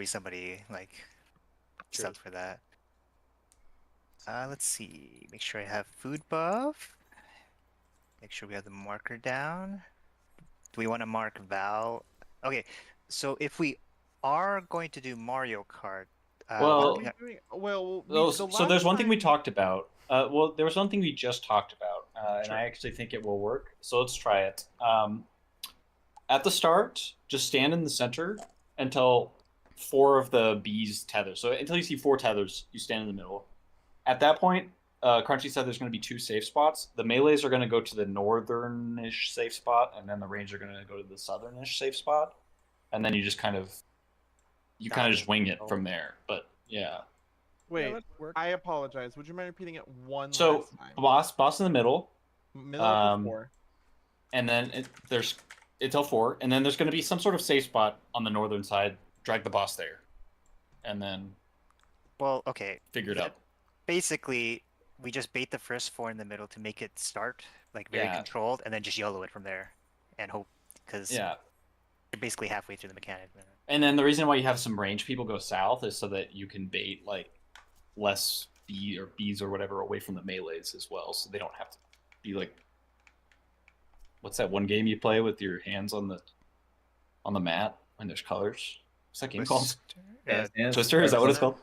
always somebody like True. subbed for that. Let's see. Make sure I have food buff. Make sure we have the marker down. Do we want to mark Val? Okay, so if we are going to do Mario Kart, Are Well, we doing well? so The there's last one thing we time. talked about. Well, there was one thing we just talked about, and Sure. I actually think it will work. So let's try it. At the start, just stand in the center until four of the bees tether. So until you see four tethers, you stand in the middle. At that point, Crunchy said there's going to be two safe spots. The melees are going to go to the northern-ish safe spot, and then the range are going to go to the southern-ish safe spot. And then you just kind of just wing it from there. But yeah. Wait, that works. I apologize. Would you mind repeating it one So last time? boss in the middle, Middle of um, 4. and then there's until four, and then there's going to be some sort of safe spot on the northern side. Drag the boss there, and then well, okay. figure it out. Basically, we just bait the first four in the middle to make it start like very Yeah. controlled, and then just YOLO it from there, and hope because Yeah, you're basically halfway through the mechanic. and then the reason why you have some range people go south is so that you can bait like less bees or whatever away from the melees as well, so they don't have to be like. What's that one game you play with your hands on the mat when there's colors? What's that game called? Twister? Is that what it's called?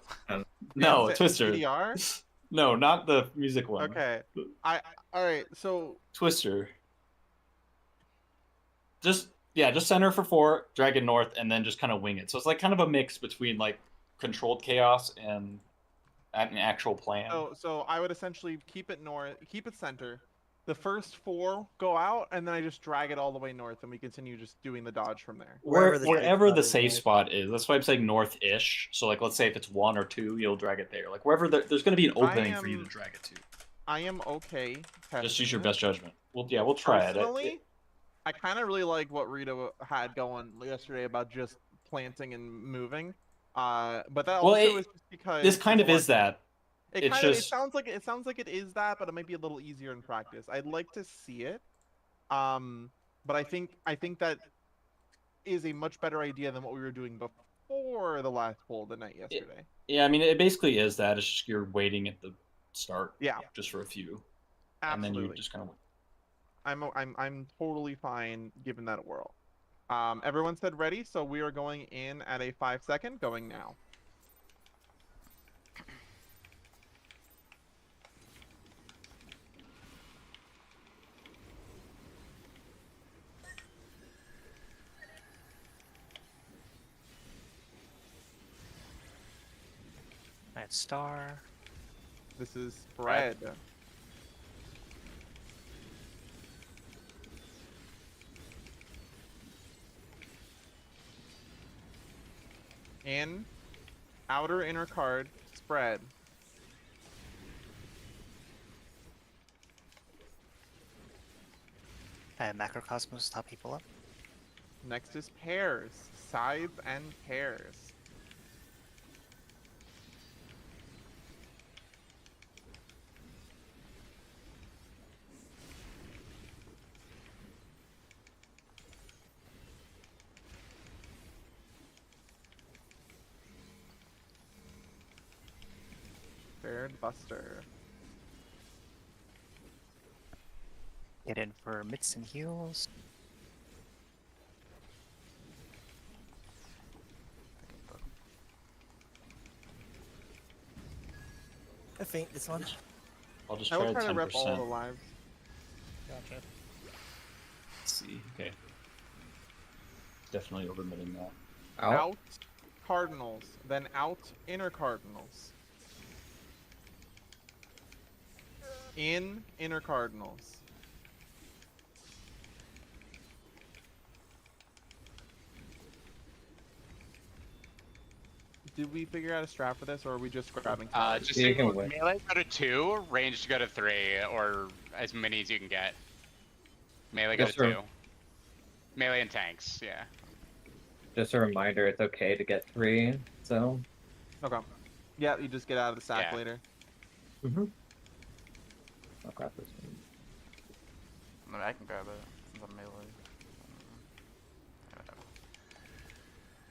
No, Is it Twister. PDR? No, not the music one. Okay. All right. So Twister. Just center for 4, drag it north, and then just kind of wing it. So it's like kind of a mix between like controlled chaos and an actual plan. so I would essentially keep it north, keep it center. The first 4 go out, and then I just drag it all the way north, and we continue just doing the dodge from there. Wherever the safe safe spot spot is. That's why I'm saying north-ish. So like, let's say if it's 1 or 2, you'll drag it there. Like wherever there's going to be an opening for you to drag it to. I am okay. Just use testing your it. best judgment. We'll try it. Personally, I kind of really like what Rita had going yesterday about just planting and moving. But that Well, also is just because This kind of is that. It It's kind of just- it sounds like it is that, but it might be a little easier in practice. I'd like to see it. But I think that is a much better idea than what we were doing before the last poll the night yesterday. Yeah, I mean, it basically is that. It's just you're waiting at the start. Yeah. Just for a few. Absolutely. And then you just kind of. I'm totally fine giving that a whirl. Everyone said ready, so we are going in at a 5-second, going now. Alright, star. This is spread. In, outer inner card, spread. Macrocosmos, top people up. Next is pairs, sides and pairs. Paired Buster. Get in for mitts and heels. I faint this one. I'll just I try will to try to rep all the 10%. lives. Gotcha. Let's see. Okay. Definitely overmitting that. Out Cardinals, then out inner Cardinals. In inner Cardinals. Did we figure out a strat for this, or are we just grabbing? Just You so can win. melee go to 2, range go to 3, or as many as you can get. Melee go Yes, to sir. 2. Melee and tanks, yeah. Just a reminder, it's okay to get 3, so. Okay. Yeah, you just get out of the sack Yeah. later. Mm-hmm. I'll grab this one. I mean, I can grab it. The melee.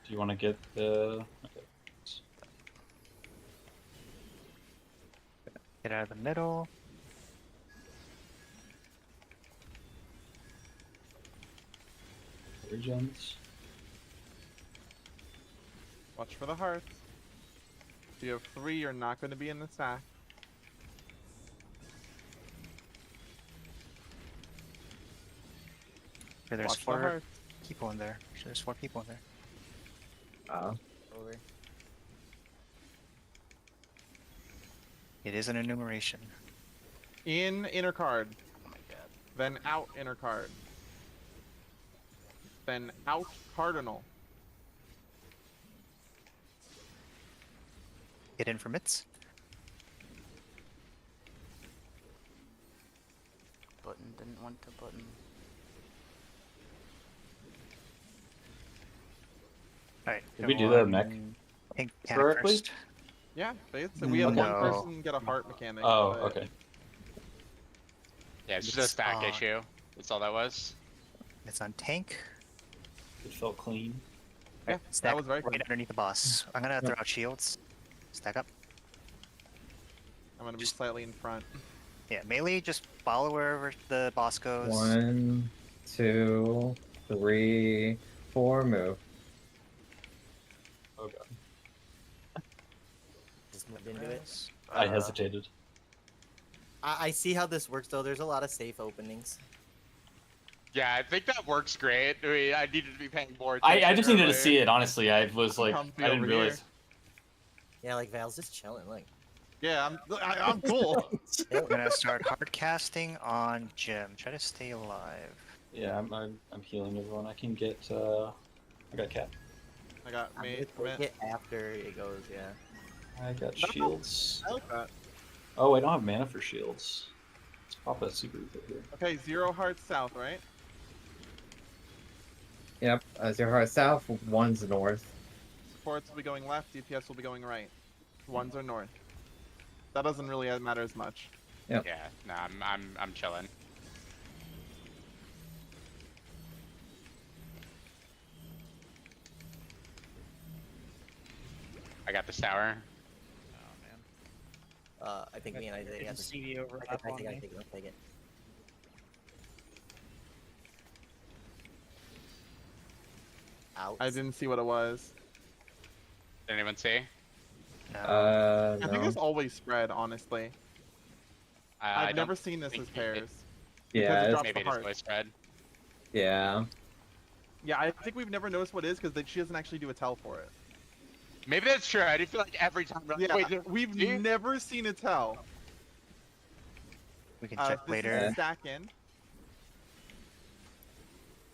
Do you want to get the? Okay. Get out of the middle. Regions. Watch for the hearts. If you have 3, you're not going to be in the sack. Okay, there's Watch the 4 hearts. people in there. Sure, there's 4 people in there. Over. It is an enumeration. In inner card. Oh my god. Then out inner card. Then out cardinal. Get in for mitts. Button didn't want to button. Alright. Did we do the mech Panic correctly? first. Yeah, basically. We had one No. person get a heart mechanic. Oh, but- okay. Yeah, it's just a stack issue. That's all that was. It's on tank. It felt clean. Yeah, Stack that was very right clean. underneath the boss. I'm gonna throw out shields. Stack up. I'm going to be Just- slightly in front. Yeah, melee, just follow wherever the boss goes. 1, 2, 3, 4, move. Oh god. Just moved into it. I hesitated. I see how this works though. There's a lot of safe openings. Yeah, I think that works great. I needed to be paying more I attention just needed to earlier. see it, honestly. I was like, Comfy I didn't over realize. Yeah, like Val's just chilling. Like, Yeah, I'm cool. I'm gonna start hard casting on Jim. Try to stay alive. Yeah, I'm healing everyone. I can get, I got cat. I got I'm me. gonna take it after it goes. Yeah. I got shields. I like that. Oh, I don't have mana for shields. Let's pop a super Ether here. Okay, 0 hearts south, right? Yep, 0 heart south, 1's north. Supports will be going left, DPS will be going right. 1s are north. That doesn't really matter as much. Yeah, no, I'm chilling. I got the tower. Oh man. I think me and Isaiah got It's a this. CD I overlap on take me. it. I'll take it. Out. I didn't see what it was. Did anyone see? No. I think No. it's always spread, honestly. I I've don't never seen this think as it- pairs. Yeah, because it it's- drops Maybe the it is heart. voice spread. yeah. Yeah, I think we've never noticed what it is because she doesn't actually do a tell for it. Maybe that's true. I do feel like every time. I'm like, Yeah, wait, we've see? never seen a tell. We can check This later. is stack in.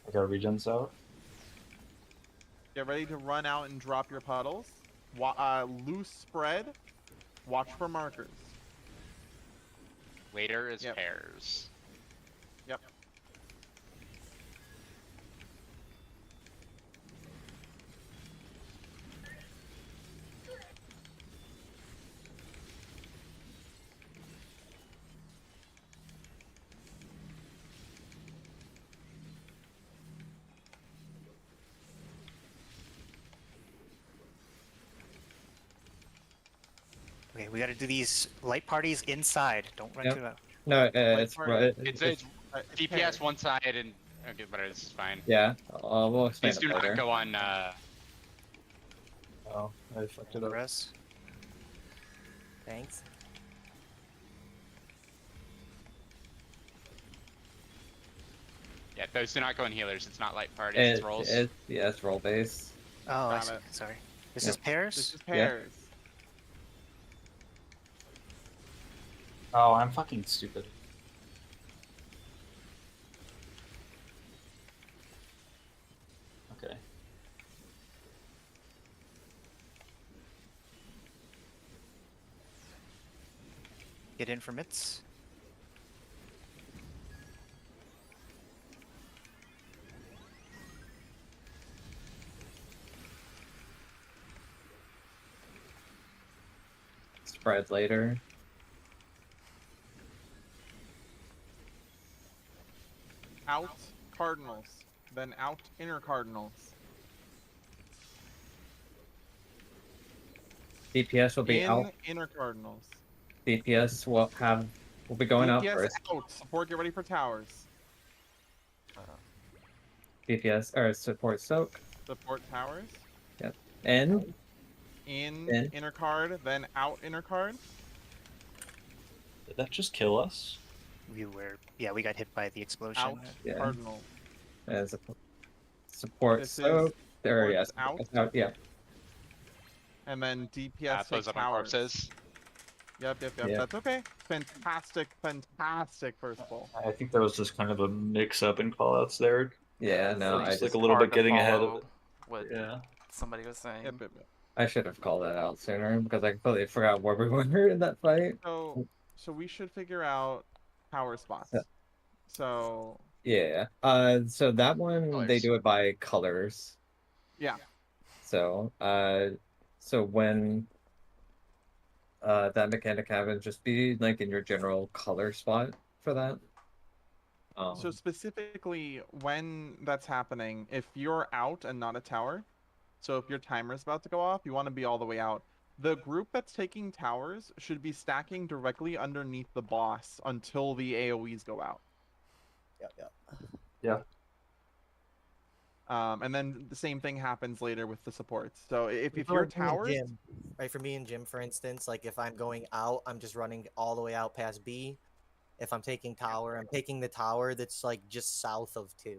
I got regens out. Get ready to run out and drop your puddles. Loose spread. Watch for markers. Later is Yep. pairs. Yep. Okay, we gotta do these light parties inside. Don't run Yep. too loud. No, Light it's part- right. It's It's DPS pairs. one side and okay, but this is fine. Yeah, we'll explain Please it do not later. go on. Oh, I fucked it The up. rest. Thanks. Yeah, those do not go on healers. It's not light parties. It's rolls. Yeah, it's roll based. Oh, I Got see. it. Sorry. This Yep. is pairs? This is pairs. Oh, I'm fucking stupid. Okay. Get in for mitts. Spread later. Out cardinals. Then out inner cardinals. DPS will be In out. inner cardinals. DPS will be going out DPS first. out. Support, get ready for towers. DPS or support soak. Support towers. Yep. In. In inner card, then out inner card. Did that just kill us? Yeah, we got hit by the explosion. Out Yeah. cardinal. As a support This is soak. There, yes. support's Out. Yeah. And then DPS Those take up on towers. corpses. Yep. Yeah. That's okay. Fantastic first pull. I think there was just kind of a mix-up in callouts there. Yeah. No, Just I like just a little Hard bit to getting ahead of follow it. What Yeah. somebody was saying. Yep. I should have called that out sooner because I completely forgot where we were in that fight. So we should figure out power spots. Yeah. So Yeah. So that one they Colors. do it by colors. yeah. So when that mechanic happens, just be like in your general color spot for that. So specifically when that's happening, if you're out and not a tower, so if your timer is about to go off, you want to be all the way out. The group that's taking towers should be stacking directly underneath the boss until the AoEs go out. Yep. And then the same thing happens later with the supports. So if For you're me and towers, Jim, right, for me and Jim, for instance, like if I'm going out, I'm just running all the way out past B. If I'm taking tower, I'm taking the tower that's like just south of 2.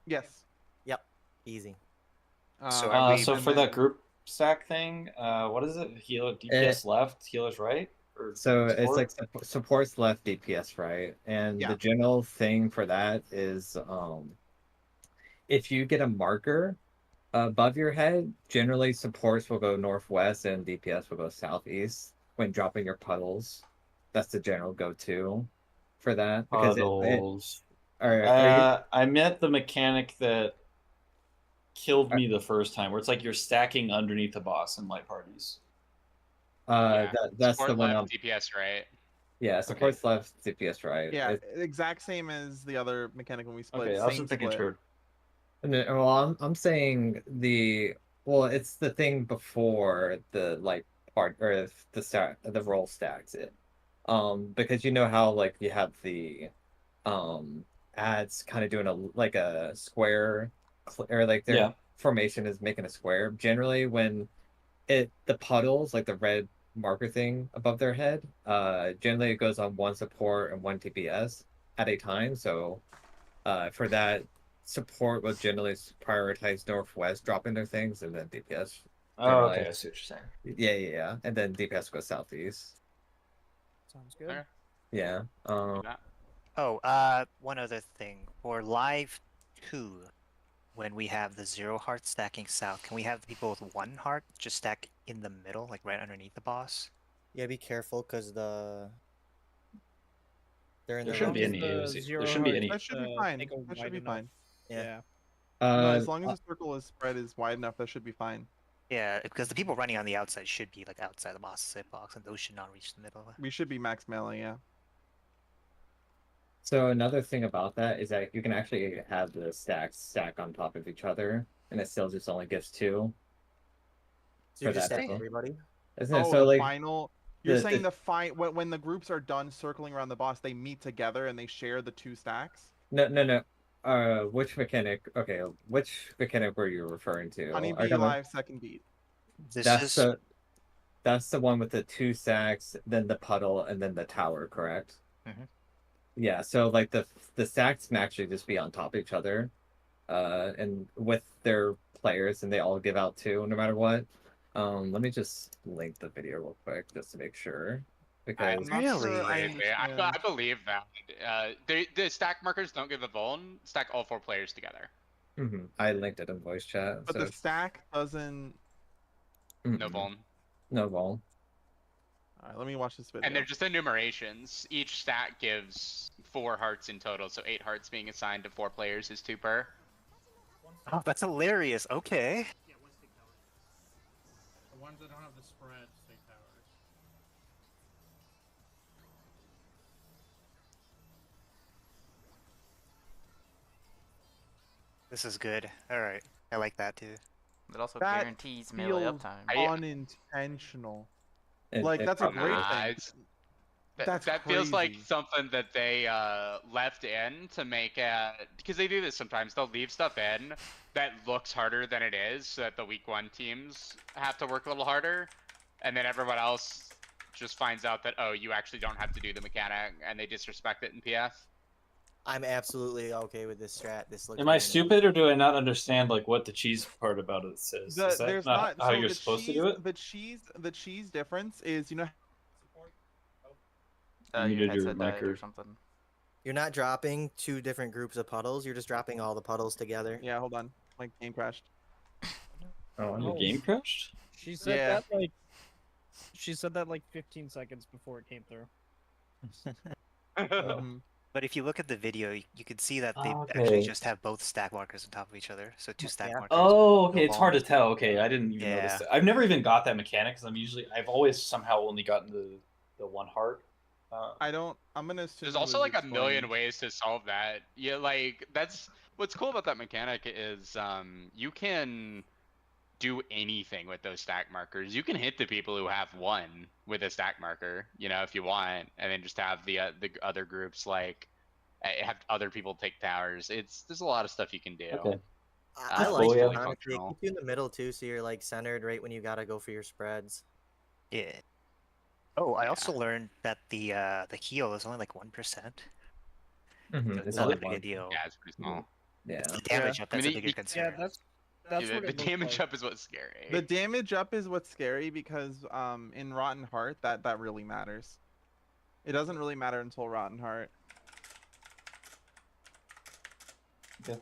yes. Easy. So are we- So and for then- that group stack thing, what is it? Healer DPS left, healers right? Or So it's support? like supports left, DPS right, and Yeah. the general thing for that is if you get a marker above your head, generally supports will go northwest and DPS will go southeast when dropping your puddles. That's the general go-to for that because Puddles. are you, I met the mechanic that killed me the first time, where it's like you're stacking underneath the boss in light parties. Yeah. that's the Support one. left, DPS right. Yeah, supports left, DPS right. Yeah, exact same as the other mechanic when we split. Okay, I was same just making split. sure. Well, I'm saying it's the thing before the like part or the roll stacks it. Because you know how like you have the ads kind of doing a square or like their Yeah. formation is making a square. Generally when the puddles like the red marker thing above their head, generally it goes on one support and one TPS at a time. So for that support will generally prioritize northwest dropping their things and then DPS. Oh, They're okay, like- I see what you're saying. Yeah. And then DPS goes southeast. Sounds good. Okay. Yeah. Do that. Oh, one other thing. For live 2, when we have the 0 heart stacking south, can we have the people with 1 heart just stack in the middle, like right underneath the boss? Yeah, be careful because they're in There the shouldn't be wrong- any The AOZ. zero There shouldn't be heart, any. That should be fine. take a That should wide be enough- fine. Yeah. No, as long as the circle is spread is wide enough, that should be fine. Yeah, because the people running on the outside should be like outside the boss's hitbox, and those should not reach the middle. We should be max melee, yeah. So another thing about that is that you can actually have the stacks stack on top of each other, and it still just only gives 2. So you For just that stack thing. everybody. Isn't it? Oh, So the like final. You're the- saying when the groups are done circling around the boss, they meet together and they share the 2 stacks? no. Which mechanic? Okay, which mechanic were you referring to? Honey Are Bee you talking about- live second beat. This That's is that's the one with the 2 stacks, then the puddle, and then the tower, correct? Mhm. Yeah. So like the stacks can actually just be on top of each other, and with their players, and they all give out 2 no matter what. Let me just link the video real quick just to make sure because not Really? sure I I understand. believe that. The stack markers don't give a vuln. Stack all 4 players together. I linked it in voice chat. But so the stack doesn't. No mhm, vuln. no ball. All right, let me watch this video. And they're just enumerations. Each stack gives 4 hearts in total, so 8 hearts being assigned to 4 players is 2 per. Oh, that's hilarious. Okay. Yeah, ones take towers. The ones that don't have the spread take towers. This is good. All right, I like that too. It also That guarantees melee feels uptime. I- unintentional. Like, that's a probably great is. thing. It's, that, That's that feels like crazy. something that they left in to make because they do this sometimes. They'll leave stuff in that looks harder than it is, so that the week 1 teams have to work a little harder, and then everyone else just finds out that, oh, you actually don't have to do the mechanic, and they disrespect it in PF. I'm absolutely okay with this strat. This looks Am I very nice. stupid or do I not understand like what the cheese part about it says? Is that There's not not how so you're the supposed to cheese do it? the cheese difference is, you know, You Your muted your headset mic died or or- something. You're not dropping 2 different groups of puddles. You're just dropping all the puddles together. yeah, hold on, my game crashed. Oh, The Oh. game crashed? She said Yeah. that like. She said that like 15 seconds before it came through. Mhm. But if you look at the video, you can see that they Okay. actually just have both stack markers on top of each other. So 2 stack Yeah. markers. Oh, no okay. It's hard to walls. tell. Okay, I didn't even Yeah. notice that. I've never even got that mechanic because I've always somehow only gotten the 1 heart. I'm gonna assume There's it also was like a million explained. ways to solve that. Yeah, like that's what's cool about that mechanic is you can do anything with those stack markers. You can hit the people who have 1 with a stack marker, you know, if you want, and then just have the other groups like have other people take towers. There's a lot of stuff you can do. Okay. I That's like cool, it, yeah. really honestly. It functional. keeps you in the middle too, so you're like centered right when you gotta go for your spreads. Yeah. Oh, I Yeah. also learned that the heal is only like 1%. Mhm, So it's it's not only that big a one. deal. Yeah, it's pretty small. Yeah. It's the damage up I mean, that's a the- bigger the- concern. Yeah, that's Yeah, what the it looked damage like. up is what's scary. The damage up is what's scary because in Rotten Heart that really matters. It doesn't really matter until Rotten Heart. Okay.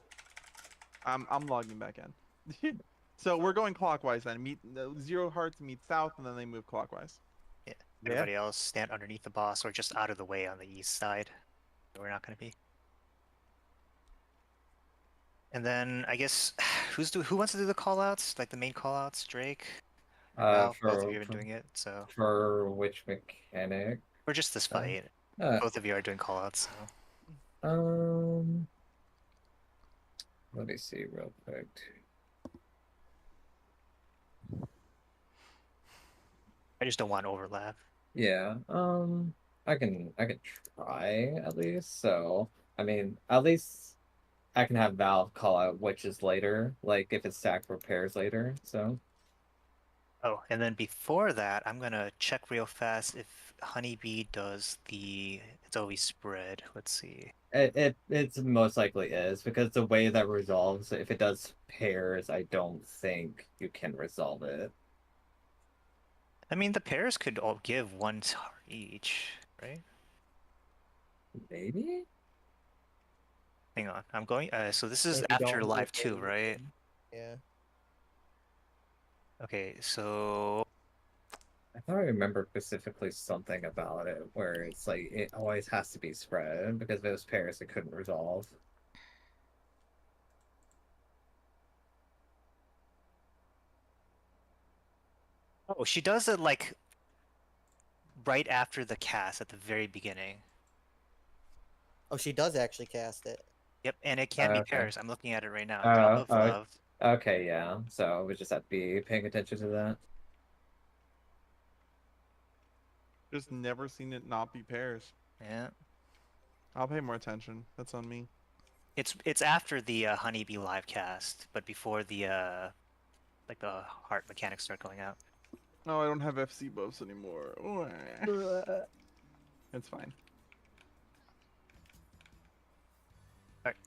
I'm logging back in. So we're going clockwise then. 0 hearts meet south, and then they move clockwise. Yeah. Everybody else stand underneath the boss or just out of the way on the east side. We're not going to be. And then I guess who wants to do the callouts? Like the main callouts, Drake, Ralph, both of you have been doing it. So For which mechanic? for just this fight, Uh, both of you are doing callouts. So let me see real quick. I just don't want overlap. Yeah. I can try at least. So I mean, at least I can have Valve call out which is later, like if it's stacked repairs later. So Oh, and then before that, I'm gonna check real fast if Honeybee does it's always spread. Let's see. it's most likely is because the way that resolves, if it does pairs, I don't think you can resolve it. I mean, the pairs could all give 1 star each, right? Maybe? Hang on, I'm going. So this is Maybe after don't live do 2, right? Yeah. Okay, so I thought I remember specifically something about it where it's like it always has to be spread because those pairs it couldn't resolve. oh, she does it like right after the cast at the very beginning. Oh, she does actually cast it. Yep, and it can be Okay. pairs. I'm looking at it right now. Drop of love. Okay, yeah. So we just have to be paying attention to that. Just never seen it not be pairs. Yeah, I'll pay more attention. That's on me. it's after the Honeybee live cast, but before the like the heart mechanics start going out. No, I don't have FC buffs anymore. It's fine.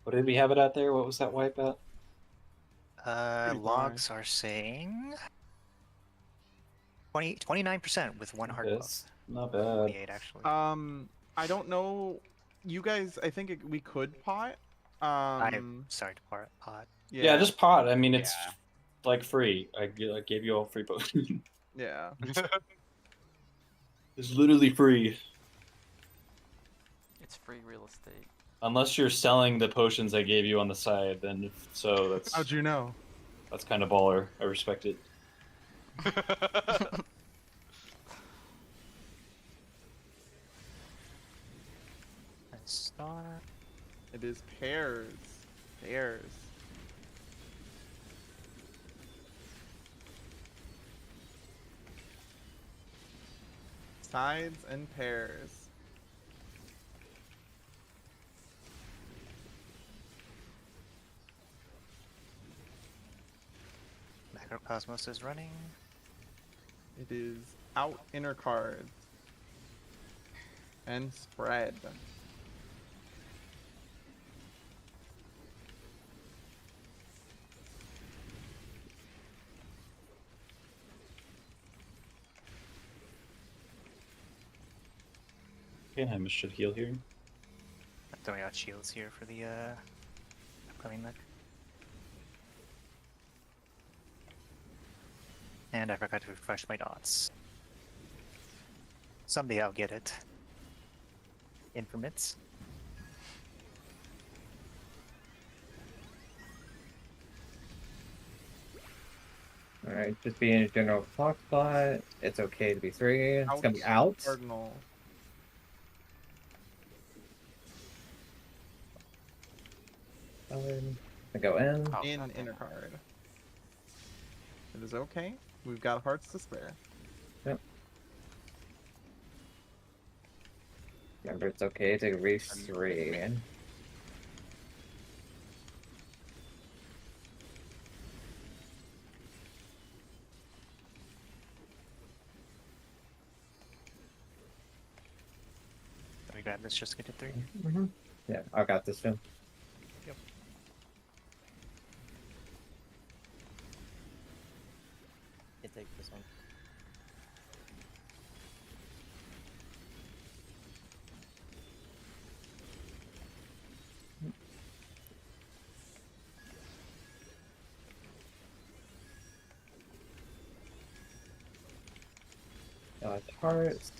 What did we have it out there? What was that wipe at? Pretty Logs are saying 29% with 1 heart buff. That's not bad. 28 actually. I don't know. You guys, I think we could pot. I'm sorry to pot. Yeah, just pot. I mean, it's Yeah. like free. I gave you all free potion. Yeah. It's literally free. It's free real estate. Unless you're selling the potions I gave you on the side, then that's How'd you know? that's kind of baller. I respect it. Star. It is pairs. Pairs. sides and pairs. Macrocosmos is running. It is out inner cards and spread. Okay, Hamish should heal here. I'm throwing out shields here for the upcoming mech. And I forgot to refresh my dots. Someday I'll get it. Infamous. Alright, just being a general clock spot. It's okay to be 3. It's gonna be out. Cardinal. I go in. Oh, In goddamn. inner card. It is okay. We've got hearts to spare. Remember, it's okay to reach 3. Let me grab this just to get to 3. Yeah, I got this one. You take this one. Hearts.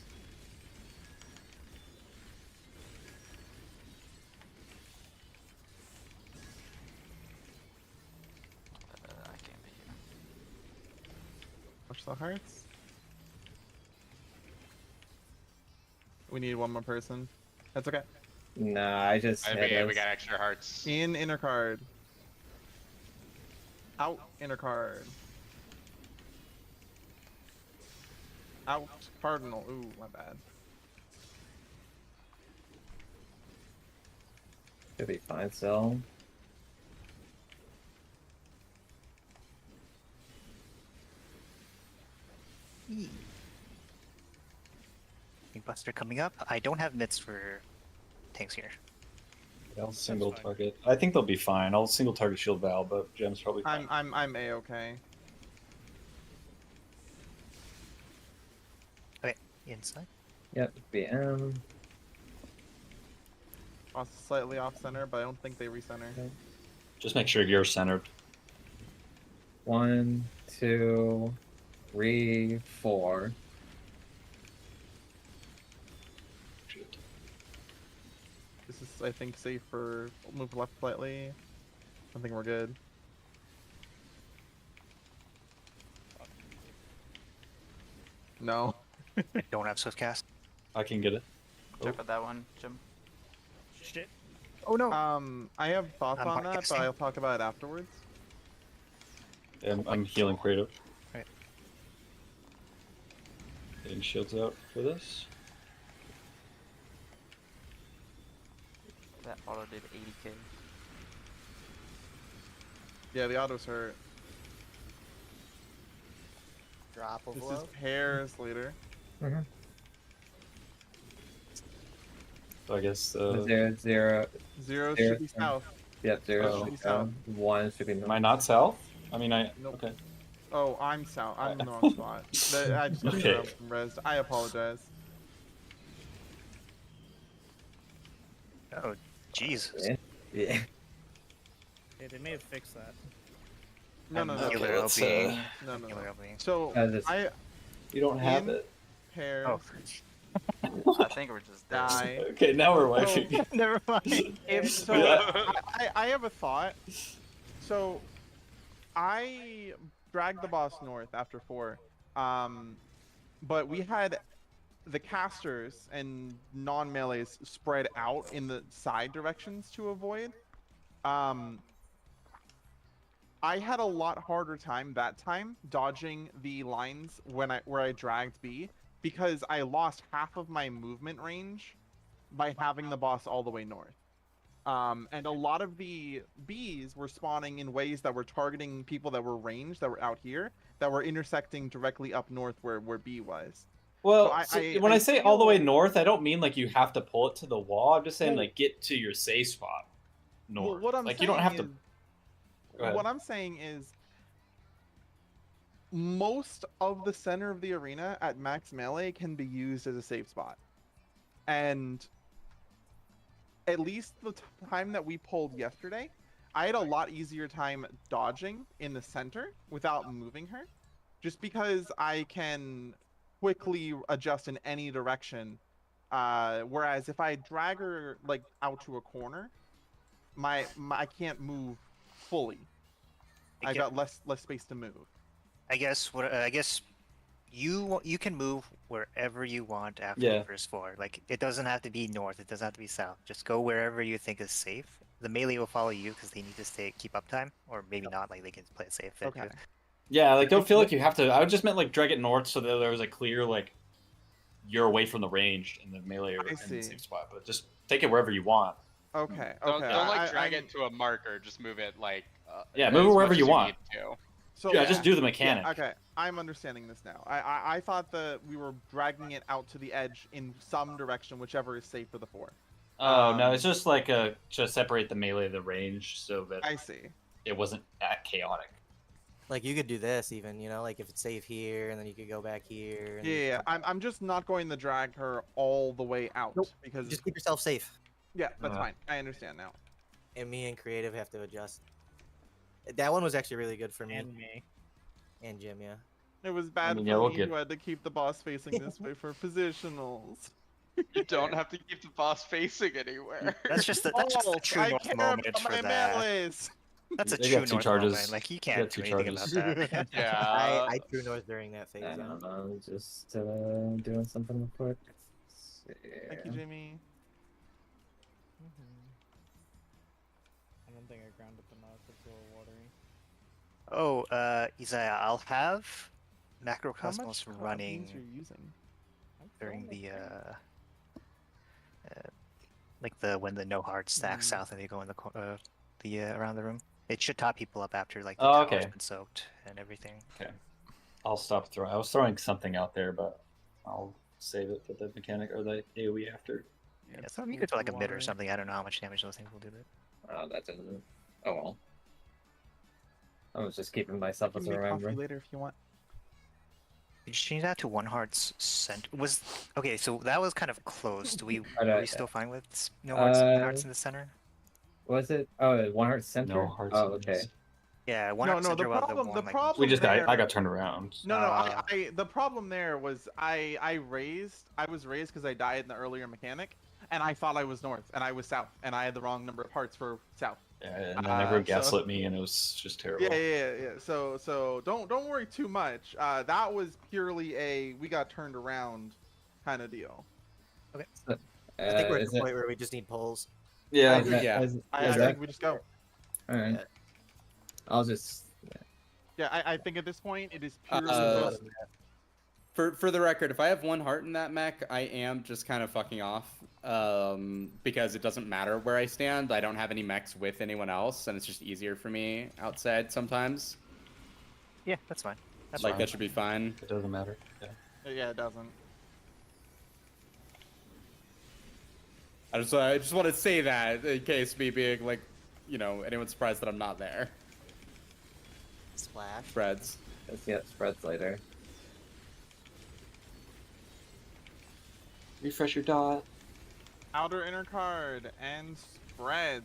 I can't be here. Push the hearts. We need one more person. That's okay. Nah, I just I hit mean, we us. got extra hearts. In inner card. Out inner card. Out cardinal. Ooh, my bad. Should be fine still. Buster coming up. I don't have mitts for tanks here. I'll single fine. target. I think they'll be fine. I'll single target shield Val, but Gem's probably fine. I'm a-okay. Okay, inside. Yep, BM. Also slightly off center, but I don't think they recenter. Just make sure you're centered. 1, 2, 3, 4. This is, I think, safe for move left slightly. I think we're good. No. I don't have swift cast. I can get it. Check out that one, Jim. Shit. Oh no! I have thoughts I'm on that, but podcasting. I'll talk about it afterwards. I'm healing creative. Right. Getting shields out for this. That auto did 80k. Yeah, the autos hurt. Drop of This is love. pairs later. So I guess 0, 0. Zero Zero, should be seven. south. Yep, 0 Oh. should be south. 1 should be north. am I not south? I mean, I Nope. okay. Oh, I'm south. I'm in the wrong spot. I just got Okay. thrown from res. I apologize. Oh, Jesus. Yeah. Yeah. Yeah, they may have fixed that. No, no, no. Okay, Healer let's, LB. No, no, Healer no. LB. So, This- You don't have In- it. pairs, Oh, I think we're just dead. die. Okay, now we're wiping. never mind. If so, Yeah. I have a thought. So, I dragged the boss north after 4. But we had the casters and non-melees spread out in the side directions to avoid. I had a lot harder time that time dodging the lines where I dragged B because I lost half of my movement range by having the boss all the way north. And a lot of the bees were spawning in ways that were targeting people that were ranged, that were out here, that were intersecting directly up north where B was. Well, when I I say all the way feel- north, I don't mean like you have to pull it to the wall. I'm just saying Well- like get to your safe spot north. Well, what I'm like saying you don't have is, to. Go ahead. what I'm saying is, most of the center of the arena at max melee can be used as a safe spot, and at least the time that we pulled yesterday, I had a lot easier time dodging in the center without moving her, just because I can quickly adjust in any direction. Whereas if I drag her like out to a corner, my I can't move fully. I got less space to move. I guess you can move wherever you want after Yeah. the first floor. Like it doesn't have to be north, it doesn't have to be south. Just go wherever you think is safe. The melee will follow you because they need to keep uptime, or maybe not. Like they can play it safe there Okay. too. Yeah, like don't feel like you have to. I would just meant like drag it north so that there was a clear like you're away from the range and the melee or in see. the safe spot. But just take it wherever you want. Okay. Don't, Okay. don't like drag I'm- it to a marker. Just move it like. Yeah, move it as wherever much you as want. need to. So Yeah, just do the mechanic. Yeah, okay, I'm understanding this now. I thought that we were dragging it out to the edge in some direction, whichever is safe for the four. Oh no, it's just like to separate the melee of the range so that I see. it wasn't that chaotic. Like you could do this even, you know, like if it's safe here and then you could go back here. And Yeah, I'm just not going to drag her all the way out Nope. because Just keep yourself safe. yeah, that's fine. I understand now. And me and creative have to adjust. That one was actually really good for me And me. and Jim. Yeah. It was bad mean, for yeah, we'll me get- who had to keep the boss facing this way for positionals. You don't have to keep the boss facing anywhere. That's just the true I north care moment about for my that. melees. That's a They true got two north charges. moment. Like you They can't got two do anything charges. about that. Yeah. I true north during that phase. I Yeah. don't know, just doing something real quick. Thank you, Jamie. I don't think I grounded enough. It's a little watery. Oh, Isaiah, I'll have How Macrocosmos much running beans you're using? during the like when the no hard stacks south and they go in the around the room. It should top people up after like the Oh, tower's okay. been soaked and everything. I'll stop throwing. I was throwing something out there, but I'll save it for the mechanic or the AoE after. Yeah, so you could throw like a mid or watery. something. I don't know how much damage those things will do. But Oh, that doesn't. Oh well. I was just keeping myself You as can a make coffee remember. later if you want. did you change that to one heart's center? Was okay. So that was kind of close. Right, Are we still fine with no hearts in the center? Was it? Oh, one heart center. No hearts. Oh, in okay. this. Yeah, one No, heart no, the center was problem- one, the like, problem- We just got. I there- got turned around. No, Uh, the problem there was I was raised because I died in the earlier mechanic, and I thought I was north, and I was south, and I had the wrong number of hearts for south. Yeah, and then everyone so- gaslit me, and it was just terrible. Yeah. So don't worry too much. That was purely a we got turned around kind of deal. I think we're at Is the it? point where we just need polls. Yeah. agree. Yeah. I that- think we just go. All right. Yeah. I'll just. Yeah, I think at this point it is purely Uh, just For the record, if I have one heart in that mech, I am just kind of fucking off. Because it doesn't matter where I stand. I don't have any mechs with anyone else, and it's just easier for me outside sometimes. yeah, that's fine. That's Like fine. that should be fine. It doesn't matter. Yeah. yeah, it doesn't. I just want to say that in case me being like, you know, anyone's surprised that I'm not there. Splash. Spreads. Let's see how it spreads later. Refresh your dot. Outer inner card and spreads.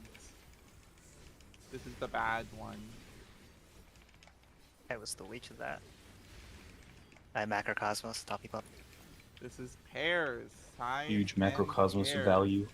This is the bad one. I was the leech of that. I Macrocosmos, top people up. This is pairs. Size Huge and macrocosmos of pairs. value.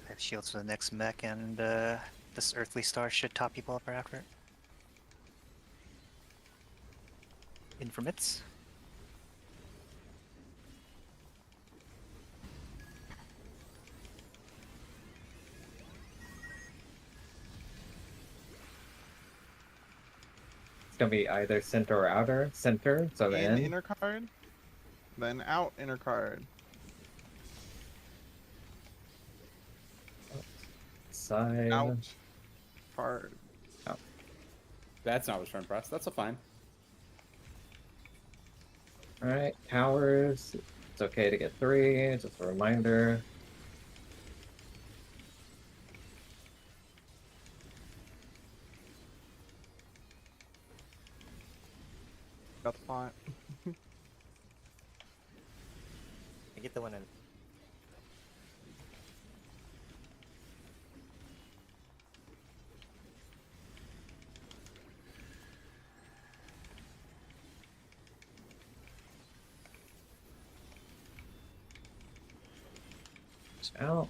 I have shields for the next mech, and this earthly star should top people up right after it. Infamits. It's gonna be either center or outer. Center, so In in. inner card, then out inner card. Side. Out card. That's not return press. That's a fine. Alright, towers. It's okay to get 3, just a reminder. Got the font. I get the one in. It's out.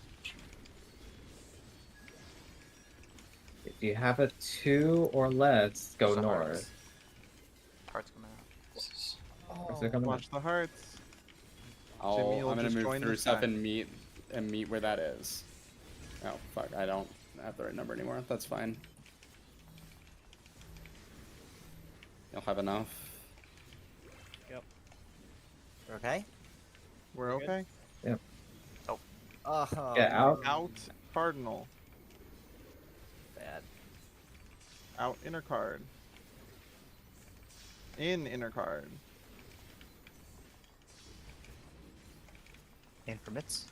If you have a 2 or less, go So north. Hearts coming out. Where's it coming Watch the hearts. I'm Jimmy will gonna just move join through the stuff stack. and meet where that is. Oh fuck! I don't have the right number anymore. That's fine. You'll have enough. Okay. We're okay. Get out. Out cardinal. Bad. Out inner card. In inner card. Infamits.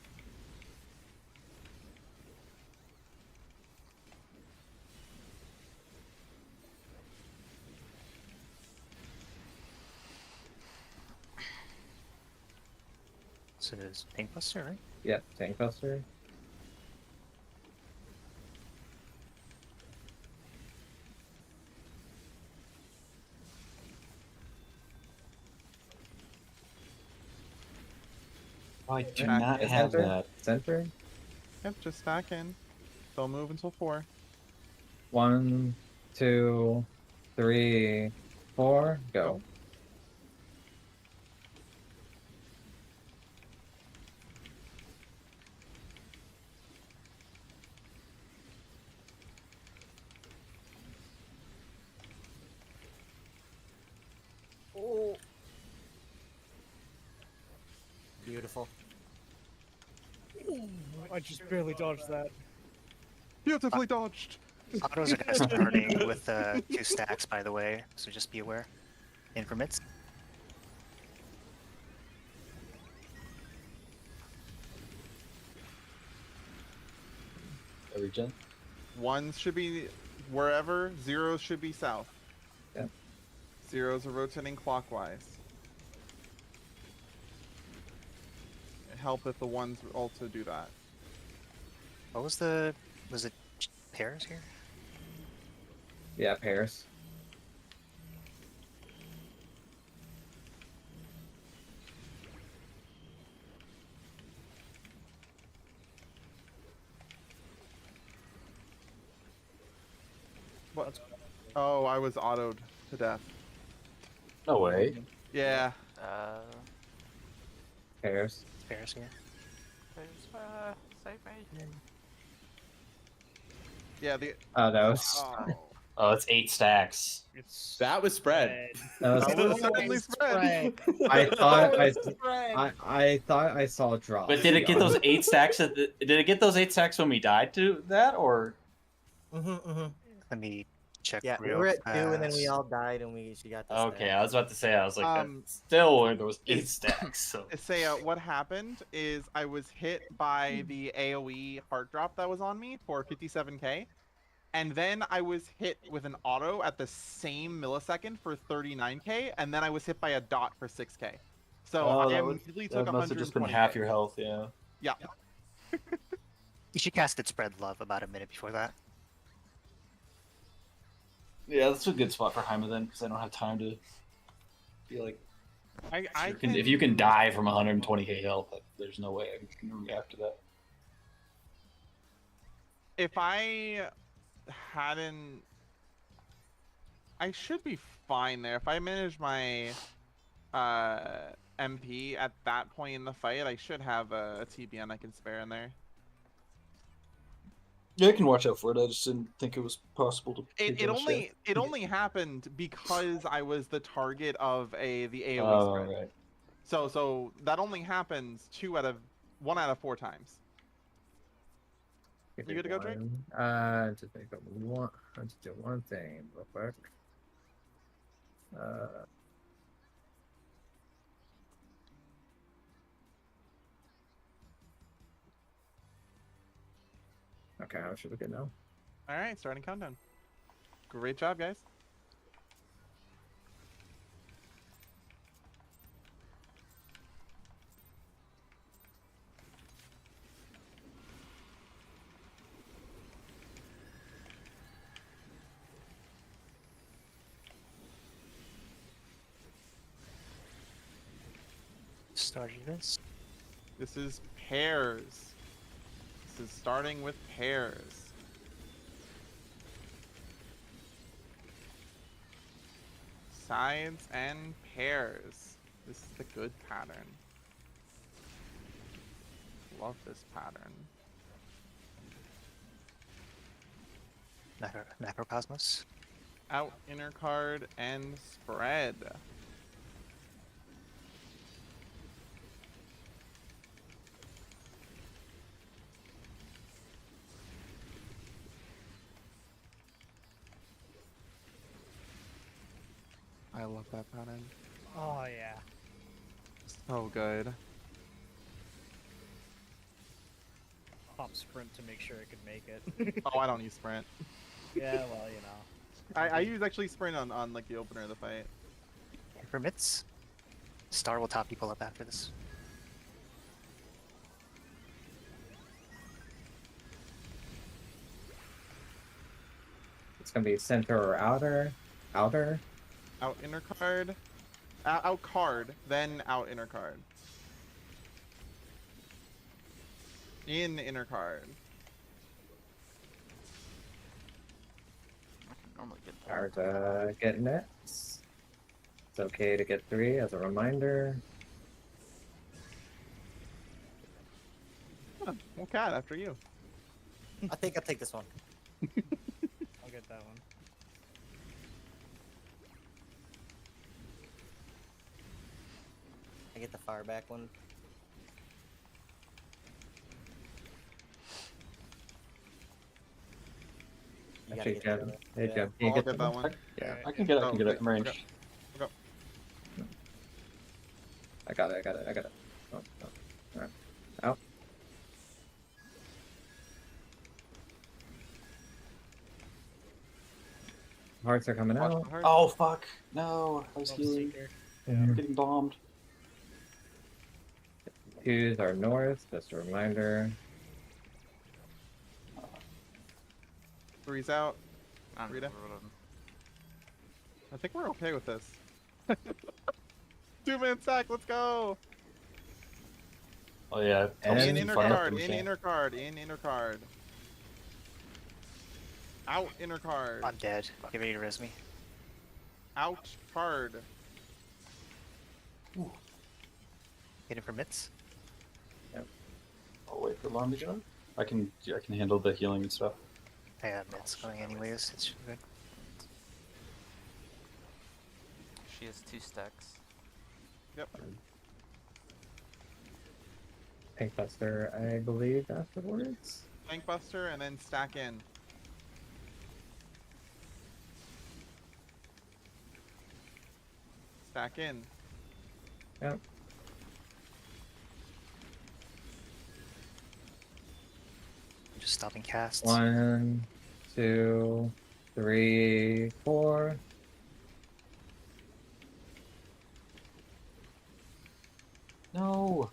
So there's Pink Buster, right? Yep, tank buster. I do Back not in have center. that. Center. Yep, just stack in. Don't move until 4. 1, 2, 3, 4. Go. Oh. Beautiful. I just barely dodged that. Beautifully dodged. Autos are gonna start hurting with 2 stacks, by the way, so just be aware. Infamits. Regen. 1s should be wherever, 0s should be south. Yep. 0s are rotating clockwise. Help if the 1s also do that. What was it pairs here? Yeah, pairs. What? Oh, I was autoed to death. No way. Yeah. Pairs. It's pairs here. Please, save me. Yeah, the... Oh, that was. Oh. Oh, it's 8 stacks. It's That was spread. That was. That was suddenly spread. I thought I thought I saw a drop. But did it get those 8 stacks? Did it get those 8 stacks when we died to that, or? Let me check Yeah, we real were at 2 and then we fast. all died and she got the Okay, stack. I was about to say, I was like, Um, that's still where there was 8 is- stacks. So. Say, what happened is I was hit by the AoE heart drop that was on me for 57k. And then I was hit with an auto at the same millisecond for 39k, and then I was hit by a dot for 6k. So I immediately took That must have just been 120k. half your health, yeah. Yeah. She casted Spread Love about a minute before that. Yeah, that's a good spot for Haima then, because I don't have time to be like. I If you can die from 120k health, there's no way I can react to that. If I hadn't I should be fine there. If I manage my MP at that point in the fight, I should have a TBN I can spare in there. Yeah, I can watch out for it. I just didn't think it was possible to. It only happened because I was the target of the AoE Oh, spread. right. So that only happens 1 out of 4 times. You good to go, Drake? Just make up one. Let's do one thing real quick. Okay, how should we get now? All right, starting countdown. Great job, guys. Started this. This is pairs. This is starting with pairs. Sides and pairs. This is the good pattern. Love this pattern. Macrocosmos. Out inner card and spread. I love that pattern. Oh yeah. So good. Pop sprint to make sure I could make it. Oh, I don't use sprint. Yeah, well, you know. I use actually sprint on like the opener of the fight. Permits. Star will top people up after this. It's gonna be center or outer. Outer. Out inner card. Out card, then out inner card. In inner card. I can normally get that. Hard getting it. It's okay to get 3 as a reminder. Huh, well, cat after you. I think I'll take this one. I'll get that one. I get the fire back one. You gotta Actually, get the Jeb. other. Hey, Yeah. Jeb. Can you I'll get get that one. Yeah, I can get it. I Oh, can get it. okay, I'm range. okay. Okay. I got it. Oh, oh. Alright. Out. Hearts are coming Watch out. the heart. Oh fuck! No, I was Love healing. Seeker. I'm getting bombed. 2s are north, just a reminder. 3's out. I'm Rita? rolling. I think we're okay with this. 2-man sack, let's go! Oh yeah. And In Thompson's inner fire card, in machine. inner card, in inner card. Out inner card. I'm dead. Get ready to res me. Out card. Hitting for mitts. I'll wait for alarm to get on. I can handle the healing and stuff. I have mitts going anyways. It's good. She has 2 stacks. Yep. Pink Buster, I believe, afterwards. Tank buster and then stack in. Stack in. Yep. Just stopping casts. 1, 2, 3, 4. No.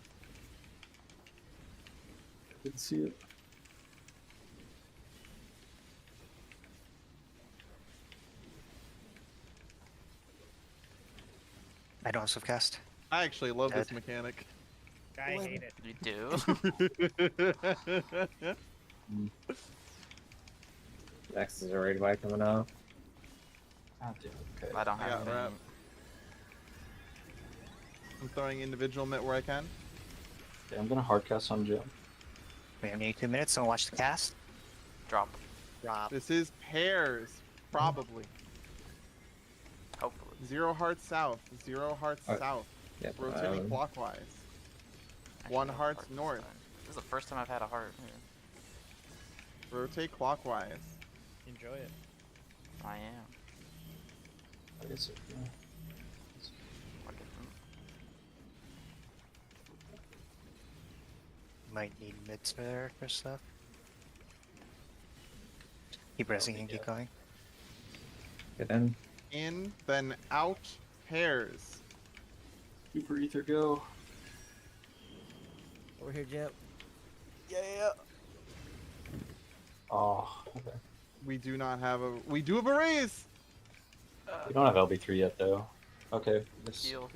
Didn't see it. I don't have swift cast. I actually love this Dead. mechanic. I hate it. You do? Next is a raid white coming out. God damn. Okay. I don't I have got any. wrap. I'm throwing individual mitt where I can. Okay, I'm gonna hardcast on Jim. We have 2 minutes, so watch the cast. Drop. Drop. This is pairs, probably. Hopefully. 0 hearts south. 0 hearts south. Yep. Rotating clockwise. Actually, 1 I have hearts heart this north. time. This is the first time I've had a heart. Rotate clockwise. Enjoy it. I am. I guess it, yeah. Fuck it. Might need mids there for stuff. Keep pressing and keep going. Get in. In, then out, pairs. Super ether go. Over here, Jim. Yeah. Oh, okay. We do not have a. We do have a raise! We don't have LB3 yet though. Okay. This... Heal.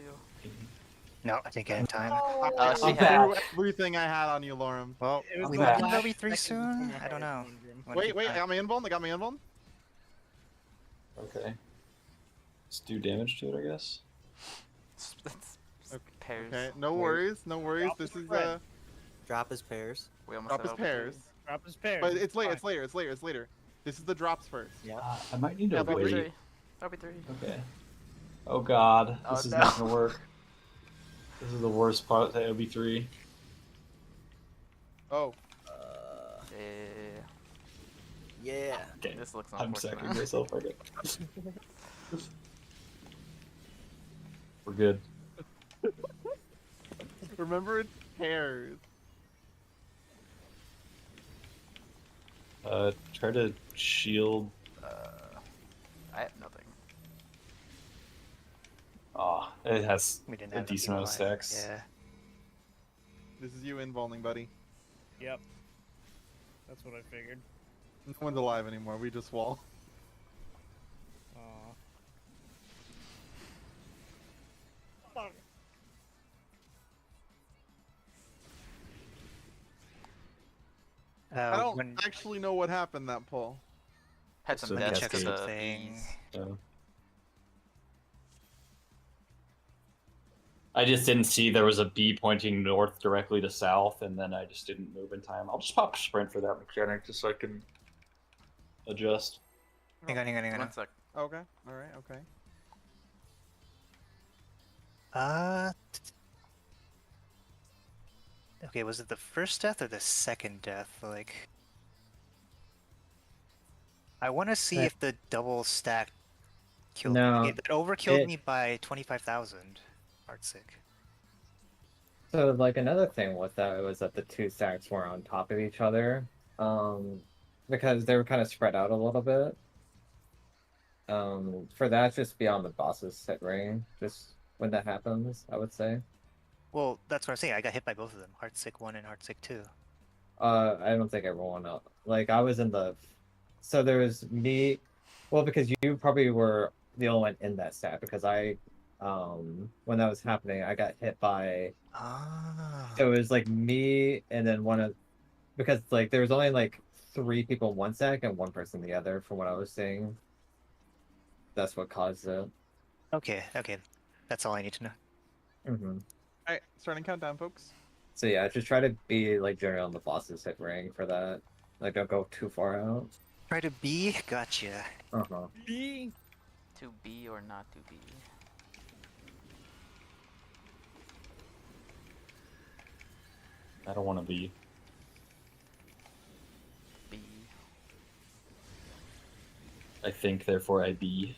No, I think I have time. I she threw everything I had on you, Lorem. Well, It was we the might last need LB3 second soon? before my I don't know. heart came, Jim. Wanna Wait, keep wait, I time. got my invuln, I got my invuln. Okay. Let's do damage to it, I guess. Okay. Pairs. Okay, no worries, no worries. Drop This the is spread. Drop his pairs. We almost drop have is LB3. pairs. Drop his pair. But it's later, it's later, it's later, it's later. This is the drops first. Yeah. I might need to Yeah, but wait. LB3. LB3. Okay. Oh god, Oh, this is no. not gonna work. This is the worst part of the LB3. Oh, Yeah. Yeah. Okay. This looks I'm unfortunate. sacking myself. Okay. We're good. remember it's pairs. Try to shield. I have nothing. Ah, it has We didn't a have enough decent amount of people alive. stacks. Yeah. This is you invulning, buddy. Yep. That's what I figured. No one's alive anymore, we just wall. Aw. I don't when actually know what happened that pull. Had some So deaths check to the something. bees. I just didn't see there was a bee pointing north directly to south, and then I just didn't move in time. I'll just pop sprint for that mechanic just so I can adjust. hang on. 1 sec. Okay, alright, okay. Okay, was it the first death or the second death? Like, I want to see if the double stack killed No, me. It overkilled it- me by 25,000. Heartsick. So like another thing with that was that the two stacks were on top of each other, because they were kind of spread out a little bit. For that, just be on the boss's set ring, just when that happens, I would say. Well, that's what I'm saying. I got hit by both of them. Heartsick 1 and Heartsick 2. I don't think everyone else. Like I was in the, so there was me, well because you probably were the only one in that stack because I, when that was happening, I got hit by. Ah. It was like me and then one of, because like there was only like 3 people in one stack and 1 person in the other, from what I was seeing. That's what caused it. Okay. That's all I need to know. Alright, starting countdown, folks. So yeah, just try to be like generally on the boss's hit ring for that. Like don't go too far out. Try to B. Gotcha. Uh-huh. To be or not to be. I don't want to be. Be. I think, therefore I be.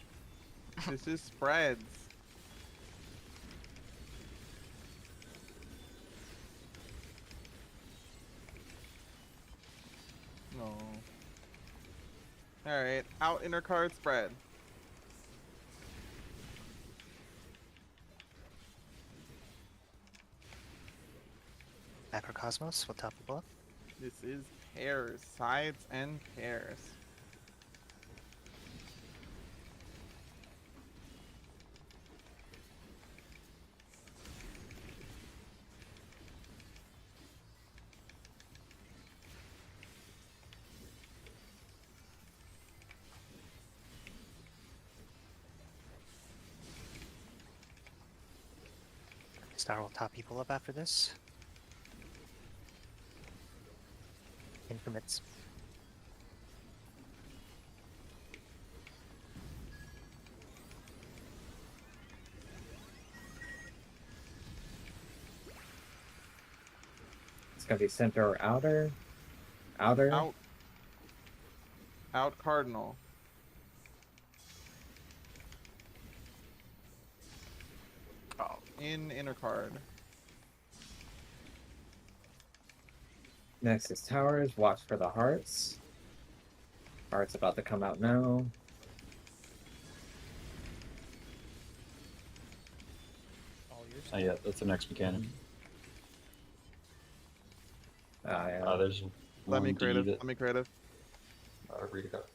This is spreads. No. Alright, out inner card spread. Macrocosmos. We'll top the block. This is pairs, sides and pairs. Star will top people up after this. Increments. It's gonna be center or outer. Outer. Out. Out cardinal. Oh, In inner card. Next is towers. Watch for the hearts. Hearts about to come out now. All yours. Not yet. That's the next mechanic. Yeah. There's Let me one D creative. that Let me creative. read it up.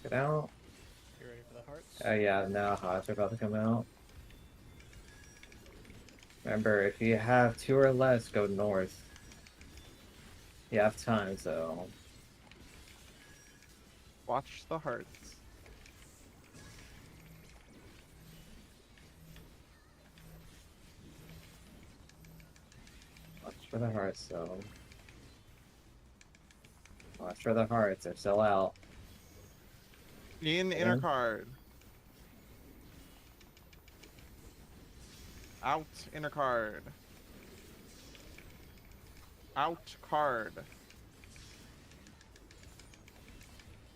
Get out. You ready for the hearts? Yeah, now hearts are about to come out. Remember, if you have 2 or less, go north. You have time, so. Watch the hearts. Watch for the hearts, so. Watch for the hearts, they're still out. In inner Yeah. card. Out inner card. Out card.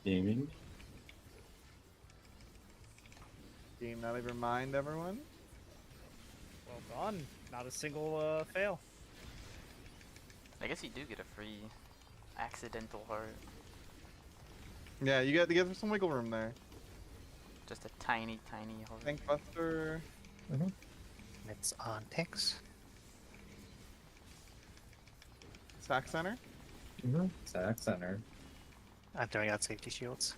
Gaming. Game out of your mind, everyone. Well done. Not a single fail. I guess you do get a free accidental heart. Yeah, you get some wiggle room there. Just a tiny, tiny heart. Tank Buster. It's on tanks. Sack Center. Sack center. I'm throwing out safety shields.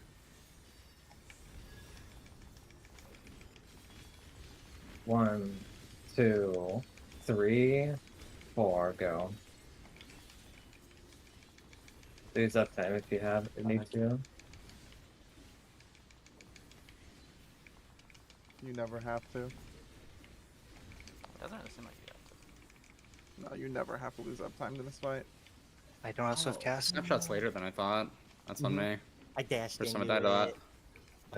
One, 2, 3, 4, go. Lose up time if you have it need to. You never have to. Doesn't really seem like you have to. No, you never have to lose up time to this fight. I don't also have cast. Snapshot's later than I thought. That's on me. I dashed First time I into died to that. it.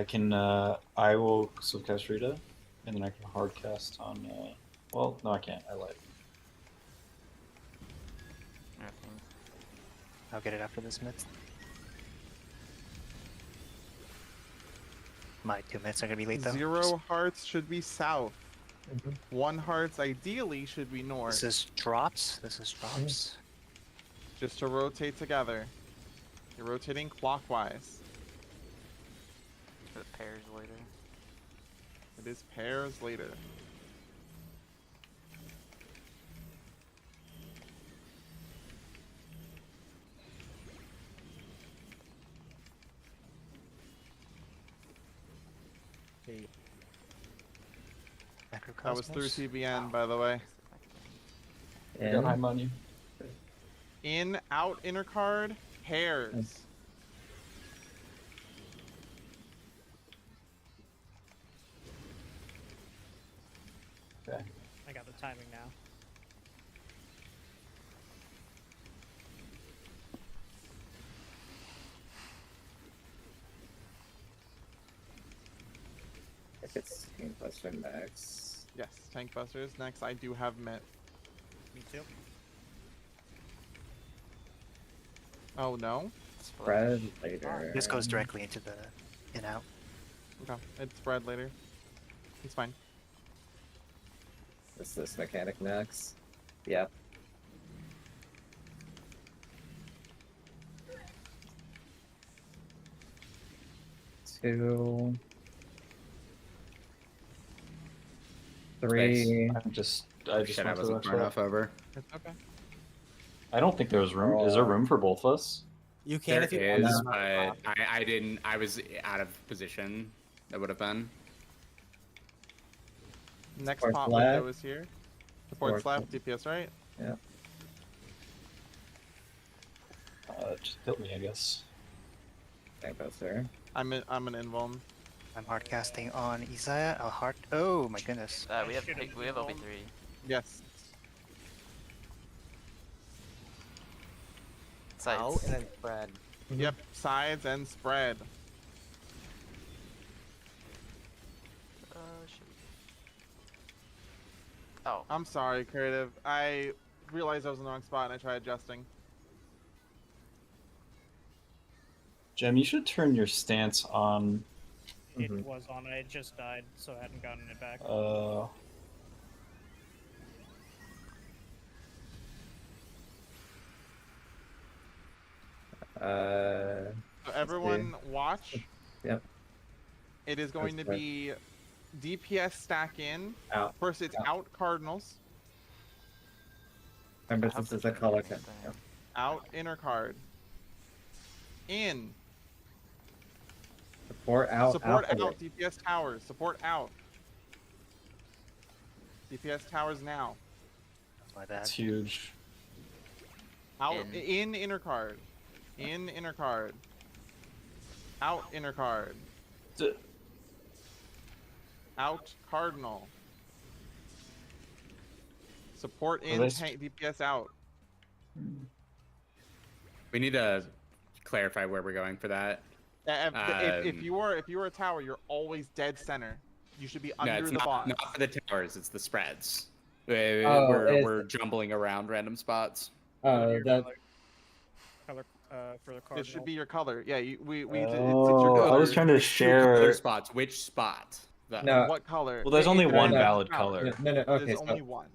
I can. I will subcast Rita, and then I can hard cast on. Well, no, I can't. I lied. Nothing. I'll get it after this minute. My 2 minutes are gonna be late though. 0 hearts should be south. 1 hearts ideally should be north. This is drops. This is drops. Just to rotate together. You're rotating clockwise. For the pairs later. It is pairs later. Okay. That was through Macrocosmos. TBN, by the way. I got high money. In, out, inner card, pairs. Okay. I got the timing now. If it's Team Buster next. Yes, Tank Busters. Next, I do have Mitt. Me too. Oh, no? Spread later. This goes directly into the in out. Okay, it's spread later. It's fine. Is this mechanic next? Yep. Two. Three. I just Shit, I went to the wasn't next far one. enough over. It's okay. I don't think there was room. Is there room for both of us? You can There if you is, want. but I didn't. I was out of position. That would have been. Next Supports pot left. window is here. Supports left, DPS right. Yeah. Just kill me, I guess. That goes there. I'm an invuln. I'm hard casting on Isaiah. A heart. Oh my goodness. We have should've we have rolled. OB3. Yes. Out Sides. and then spread. Yep. Sides and spread. Shit. Oh. I'm sorry, creative. I realized I was in the wrong spot and I tried adjusting. Jem, you should turn your stance on. It Mhm. was on. It just died, so I hadn't gotten it back. So everyone watch. Yep. It is going to That's be DPS stack in. Out. First it's out Cardinals. Remember, How this is much a color is code. that? Yeah. Out inner card. In. Support out. Support out. out. DPS towers. Support out. DPS towers now. That's my bad. It's huge. Out In. in inner card. In inner card. Out inner card. D- Out cardinal. Support in this- tank DPS out. We need to clarify where we're going for that. If you are a tower, you're always dead center. You should be No, under it's the boss. not for the towers. It's the spreads. Oh, We're jumbling around random spots. That Color for the card. This should be your color. Yeah, we it's your Oh, color. I was trying to There's two color share. spots. Which spot? though? No. What color? Well, there's only It one depends on the valid tower. color. no. Okay. There's So only one.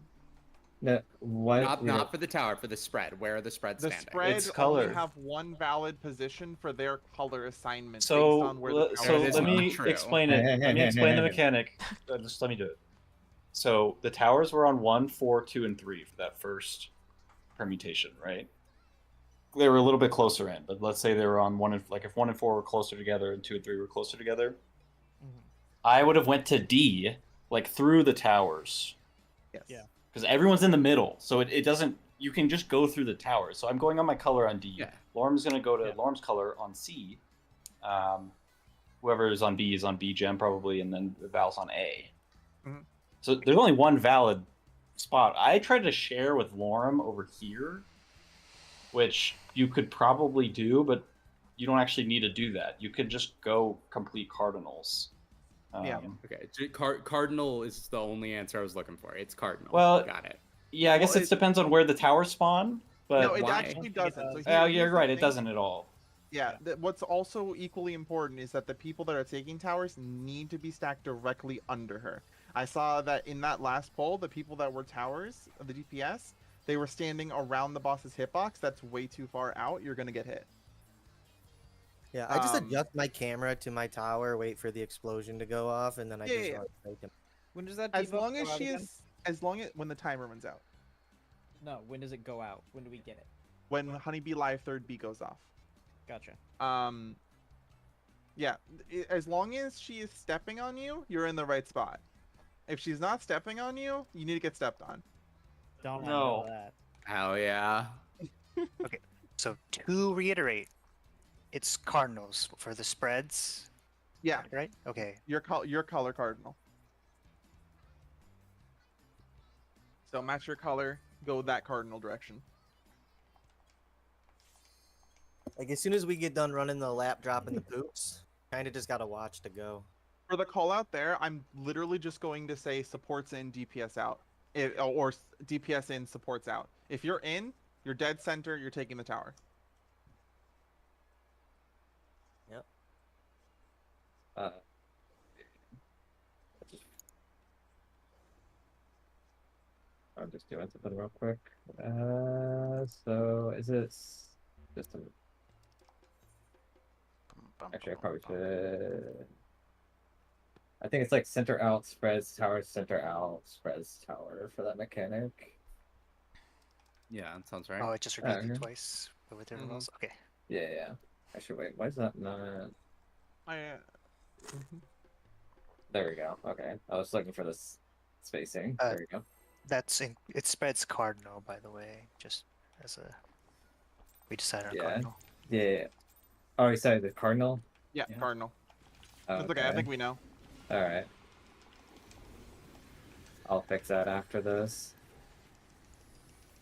no. What? Not for the tower. For the spread. Where are the spreads The standing? spread It's only color. have one valid position for their color assignment So, based on where the so tower That is. is let me not true. explain it. Let me explain the mechanic. Just let me do it. So the towers were on 1, 4, 2, and 3 for that first permutation, right? They were a little bit closer in, but let's say they were on 1 and like if 1 and 4 were closer together and 2 and 3 were closer together, I would have went to D, like through the towers, Yes. Yeah. because everyone's in the middle, so it doesn't. You can just go through the towers. So I'm going on my color on D. Yeah. Lorm's gonna go to Lorm's color on C. Whoever is on B, Gem probably, and then Val's on A. Mhm. So there's only one valid spot. I tried to share with Lorm over here, which you could probably do, but you don't actually need to do that. You could just go complete cardinals. Yeah. Okay. Cardinal is the only answer I was looking for. It's cardinal. Well, got it. Yeah, I guess Well, it depends on where the towers spawn. But No, it why? actually doesn't. So oh, here's you're the right. It thing. doesn't at all. Yeah, what's also equally important is that the people that are taking towers need to be stacked directly under her. I saw that in that last poll, the people that were towers, the DPS, they were standing around the boss's hitbox. That's way too far out. You're gonna get hit. Yeah, I just Um, adjust my camera to my tower, wait for the explosion to go off, and then I Yeah, just yeah, start taking. When does that As debuff long go as out she again? is, as long as when the timer runs out, No, when does it go out? When do we get it? when Honeybee Live 3rd B goes off. Gotcha. Yeah, as long as she is stepping on you, you're in the right spot. If she's not stepping on you, you need to get stepped on. Don't No. know that. Hell yeah. So to reiterate, it's Cardinals for the spreads, Yeah, right? Okay. your color cardinal. So match your color, go that cardinal direction. Like as soon as we get done running the lap drop and the poops, kind of just gotta watch to go. For the call out there, I'm literally just going to say supports in, DPS out, or DPS in, supports out. If you're in, you're dead center. You're taking the tower. I'm just doing something real quick. So is it just a... Actually, I probably should. I think it's like center out, spreads, tower, center out, spreads, tower for that mechanic. Yeah, that sounds right. Oh, it just repeated Okay. twice with everyone else. Okay. Yeah. Actually, wait, why is that not... I, There we go. Okay. I was looking for this spacing. Uh, There you go. It spreads cardinal, by the way, just as a we decided on Yeah. cardinal. Yeah. Oh, you said the cardinal? Yeah, Yeah. cardinal. Oh, It's okay. I think we know. All right. I'll fix that after this.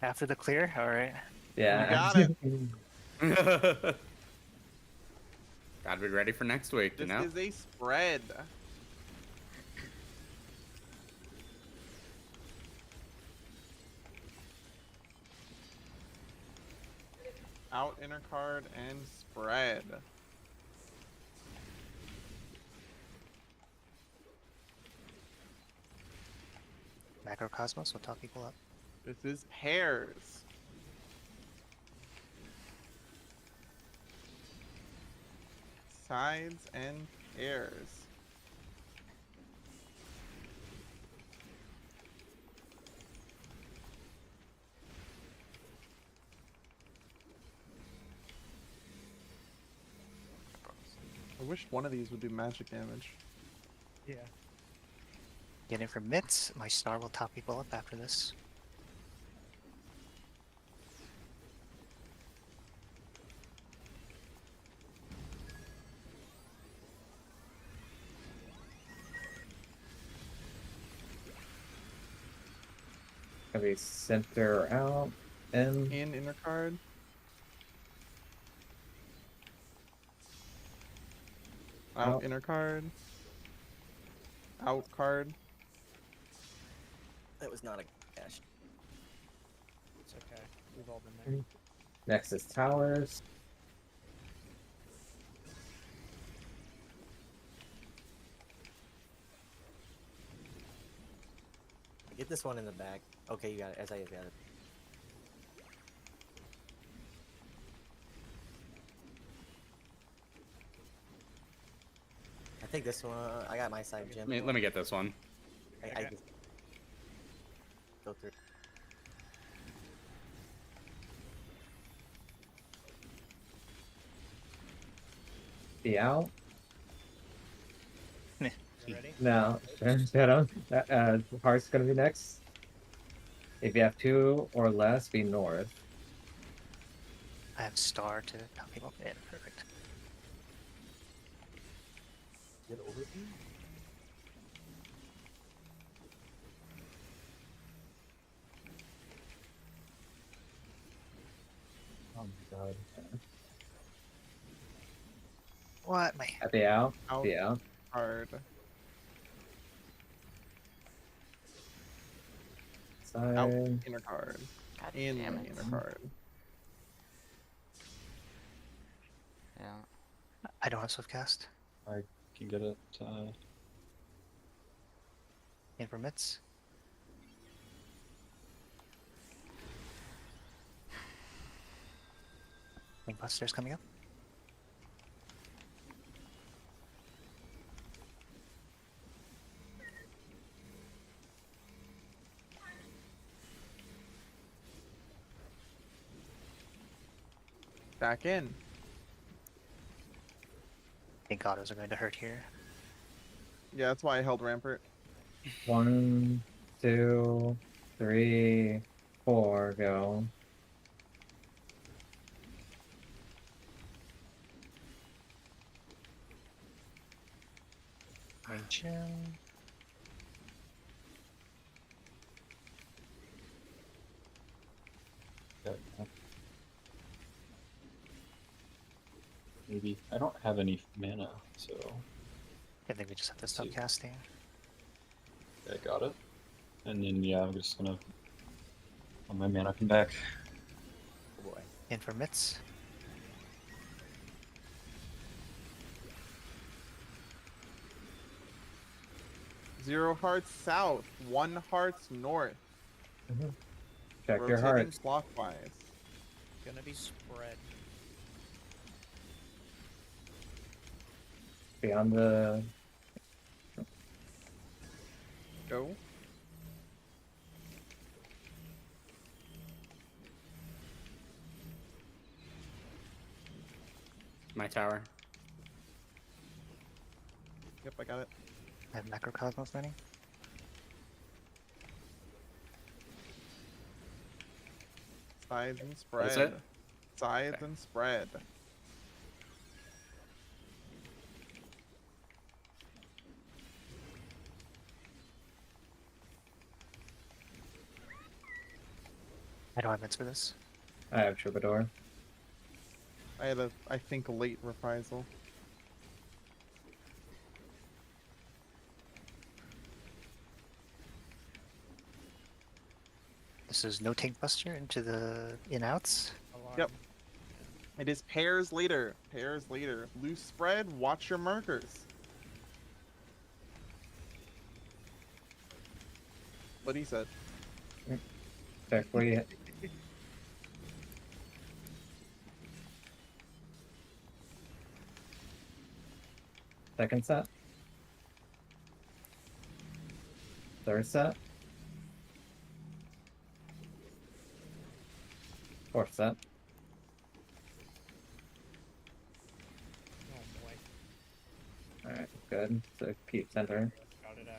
After the clear, all right. Yeah. got it. Gotta be ready for next week, This you know? is a spread. Out inner card and spread. Macrocosmos will top people up. This is pairs. Sides and pairs. I wish one of these would do magic damage. Yeah. Get in from mitts. My star will top people up after this. Gonna be center out in. In inner card. Out Out. inner card. Out card. That was not a cash. It's okay. We've all been there. Next is towers. Get this one in the back. Okay, you got it. Isaiah got it. I think this one. I got my side, Jim. Let me get this one. I just go through. Be out. You ready? No. Shadow. Heart's gonna be next. If you have 2 or less, be north. I have star to top people up. Yeah, perfect. Get over here. Oh my god. What? My Be out. Out Be out. card. Out Side. inner card. God In damn it. inner card. Yeah. I don't have swift cast. I can get it. In from mitts. Wing busters coming up. Back in. I think autos are going to hurt here. Yeah, that's why I held Rampart. 1, 2, 3, 4, go. My gem. Maybe I don't have any mana, so I think we just have to stop See. casting. I got it. And then yeah, I'm just gonna let my mana come back. Oh boy. In for mitts. Zero hearts south. 1 hearts north. Check your Rotating hearts. clockwise. Gonna be spread. Be on the. Go. My tower. Yep, I got it. I have macrocosmos running. Sides and What is spread. it? Sides Okay. and spread. I don't have mints for this. I have Troubadour. I had a, I think, late reprisal. This is no tank buster into the in-outs. Alarm. Yep. It is pairs later. Pairs later. Loose spread. Watch your markers. What he said. Check where you second set. Third set. Fourth set. Oh boy. Alright, good. So keep center. Got it out.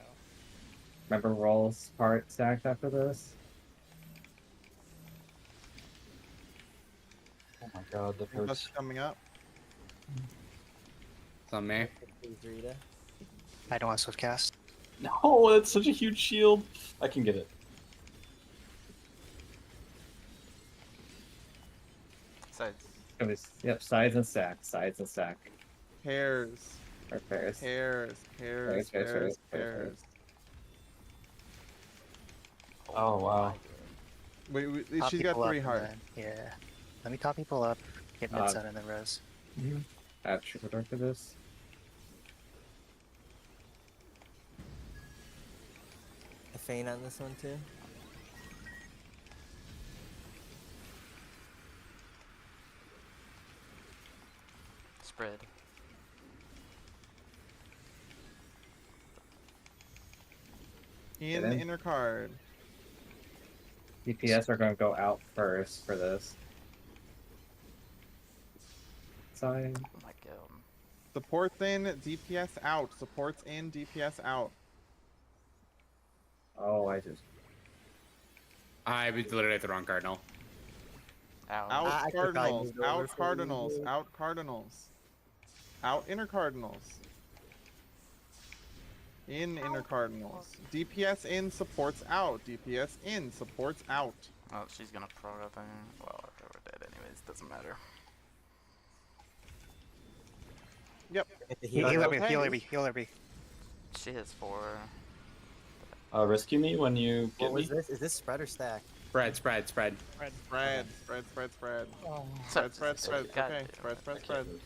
Remember rolls part stacked after this. Oh my god, that That's hurts. coming up. It's on me. Please, Rita. I don't want swift cast. No, that's such a huge shield. I can get it. Sides. Yep, sides and stack. Sides and stack. Pairs. Or pairs. Pairs. Pairs. Pairs. Oh wow. Wait, Top she's got people up 3 and heart. then- Yeah. Let me top people up, get mints out and then res. I have Troubadour for this. A feint on this one too. Spread. In Get in. inner card. DPS are going to go out first for this. Side. Oh my god. Supports in, DPS out. Supports in, DPS out. Oh, I just. I was literally at the wrong cardinal. Ow. Out I could probably cardinals. move over Out for cardinals. you. Out cardinals. Out inner cardinals. In inner cardinals. DPS in, supports out. DPS in, supports out. Oh, she's gonna prog, I think. Well, we're dead anyways. Doesn't matter. Yep. Get the Heal heal. every, okay. heal every, heal every. She has 4. Rescue me when you get What was me. this? Is this spread or stack? Spread, spread, spread. Red. Spread. Spread, spread, spread. Oh. Spread, spread, spread. It's God okay. damn Spread, it. spread, I spread. can't move.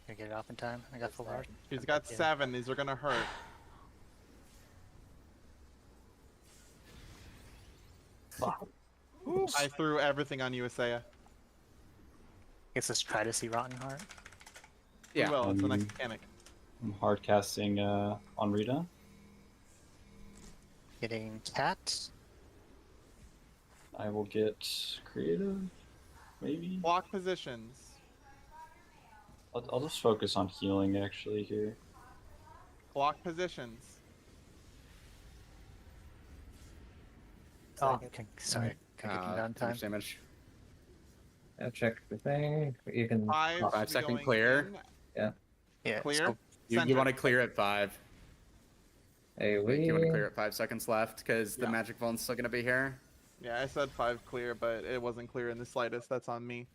Can I get it off in time? I got full heart. She's got Yeah. 7. These are gonna hurt. I threw everything on you, Isaiah. Guess let's try to see Rotten Heart. Yeah. Well, it's the next mechanic. I'm hard casting on Rita. Getting cat. I will get creative, maybe. Block positions. I'll just focus on healing actually here. Block positions. Oh, Second. okay, sorry. Can I get down Too time? much damage. Yeah, check the thing. You can. 5. Five should be second going clear. in. Yeah. Clear. So You Center. want to clear at 5. Hey, You want to clear at 5 seconds left because the Yeah. magic vault's still gonna be here. Yeah, I said 5 clear, but it wasn't clear in the slightest. That's on me.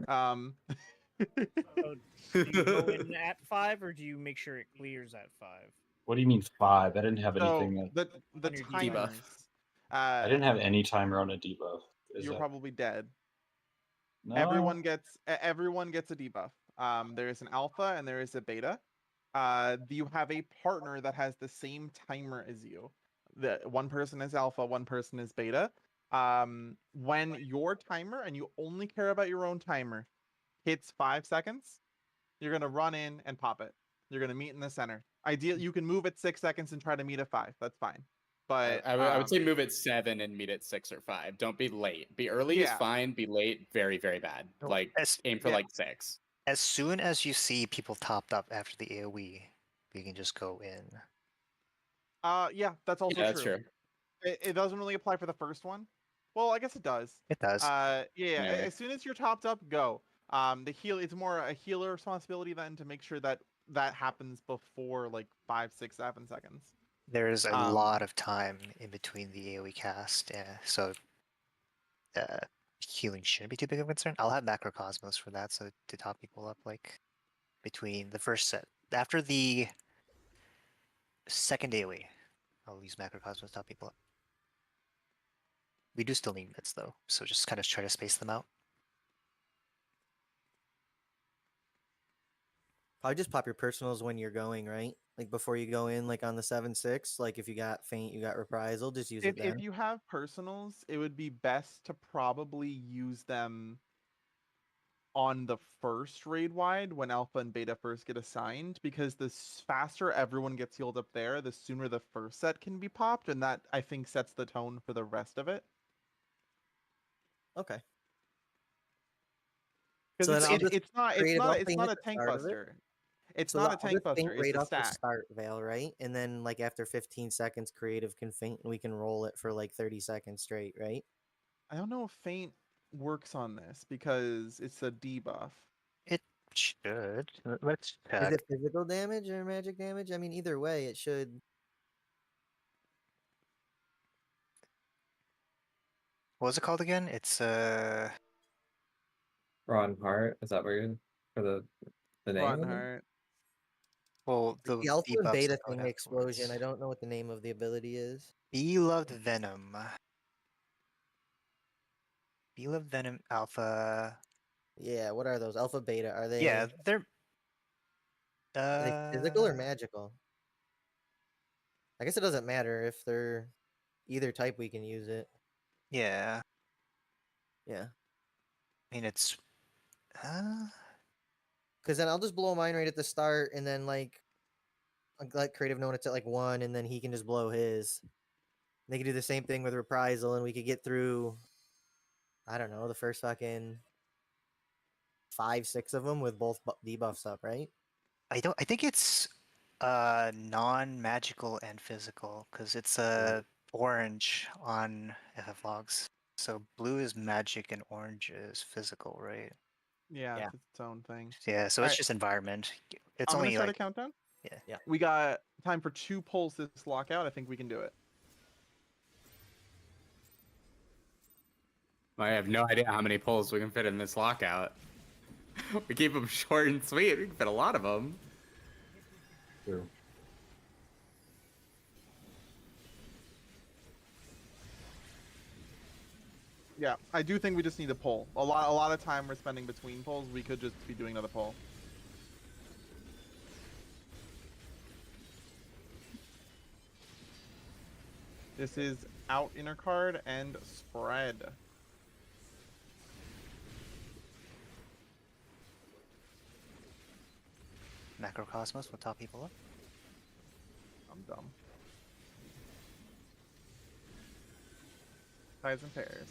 So, do you go in at 5 or do you make sure it clears at 5? What do you mean 5? I didn't have So anything. the On your timers. debuff. I didn't have any timer on a debuff. Is You're that... probably dead. No? Everyone gets a debuff. There is an alpha and there is a beta. You have a partner that has the same timer as you. The one person is alpha, one person is beta. When your timer, and you only care about your own timer, hits 5 seconds, you're gonna run in and pop it. You're gonna meet in the center. Ideally, you can move at 6 seconds and try to meet at 5. That's fine. But I would say move at 7 and meet at 6 or 5. Don't be late. Be early is Yeah. fine. Be late, very, very bad. No, Like aim for yeah. like 6. as soon as you see people topped up after the AoE, we can just go in. yeah, that's also Yeah, that's true. true. It doesn't really apply for the first one. Well, I guess it does. It does. Yeah. Yeah. As soon as you're topped up, go. The heal. It's more a healer responsibility then to make sure that that happens before like 5, 6, 7 seconds. There's a Um, lot of time in between the AoE cast, so uh, healing shouldn't be too big of a concern. I'll have Macrocosmos for that, so to top people up like between the first set. After the second AoE, I'll use Macrocosmos to top people up. We do still need mids though, so just kind of try to space them out. Probably just pop your personals when you're going, right? Like before you go in, like on the 7-6. Like if you got feint, you got reprisal, just use it if then. you have personals, it would be best to probably use them on the first raid wide when alpha and beta first get assigned, because the faster everyone gets healed up there, the sooner the first set can be popped, and that I think sets the tone for the rest of it. Okay. So Because then I'll just it's not creative up it's feint not at a the tank start of it. buster. It's So not a I'll tank just feint buster. It's right a off the stack. start, Vale, right? And then like after 15 seconds, creative can feint, and we can roll it for like 30 seconds straight, right? I don't know if feint works on this because it's a debuff. It should. Let's Is check. it physical damage or magic damage? I mean, either way, it should. What was it called again? It's Ron Hart, is that where you for the name? Heart. well It's the the alpha and debuffs beta that go thing explosion. afterwards. I don't know what the name of the ability is. Beloved Venom. Beloved Venom Alpha. Yeah, what are those? Alpha, beta. Are Yeah, they're they physical or magical? I guess it doesn't matter if they're either type. We can use it. yeah. Yeah, I mean it's uh because then I'll just blow mine right at the start, and then like let creative know when it's at like 1, and then he can just blow his. They could do the same thing with reprisal, and we could get through. I don't know, the first fucking 5, 6 of them with both debuffs up, right? I think it's non-magical and physical because it's orange on FF logs. So blue is magic and orange is physical, right? Yeah, Yeah. it's its own thing. Yeah, so All it's right. just environment. It's I'm gonna only start a like countdown. yeah. We got time for 2 pulls this lockout. I think we can do it. I have no idea how many pulls we can fit in this lockout. We keep them short and sweet. We can fit a lot of them. True. Yeah, I do think we just need a pull. A lot of time we're spending between pulls. We could just be doing another pull. This is out inner card and spread. Macrocosmos will top people up. I'm dumb. Ties and pairs.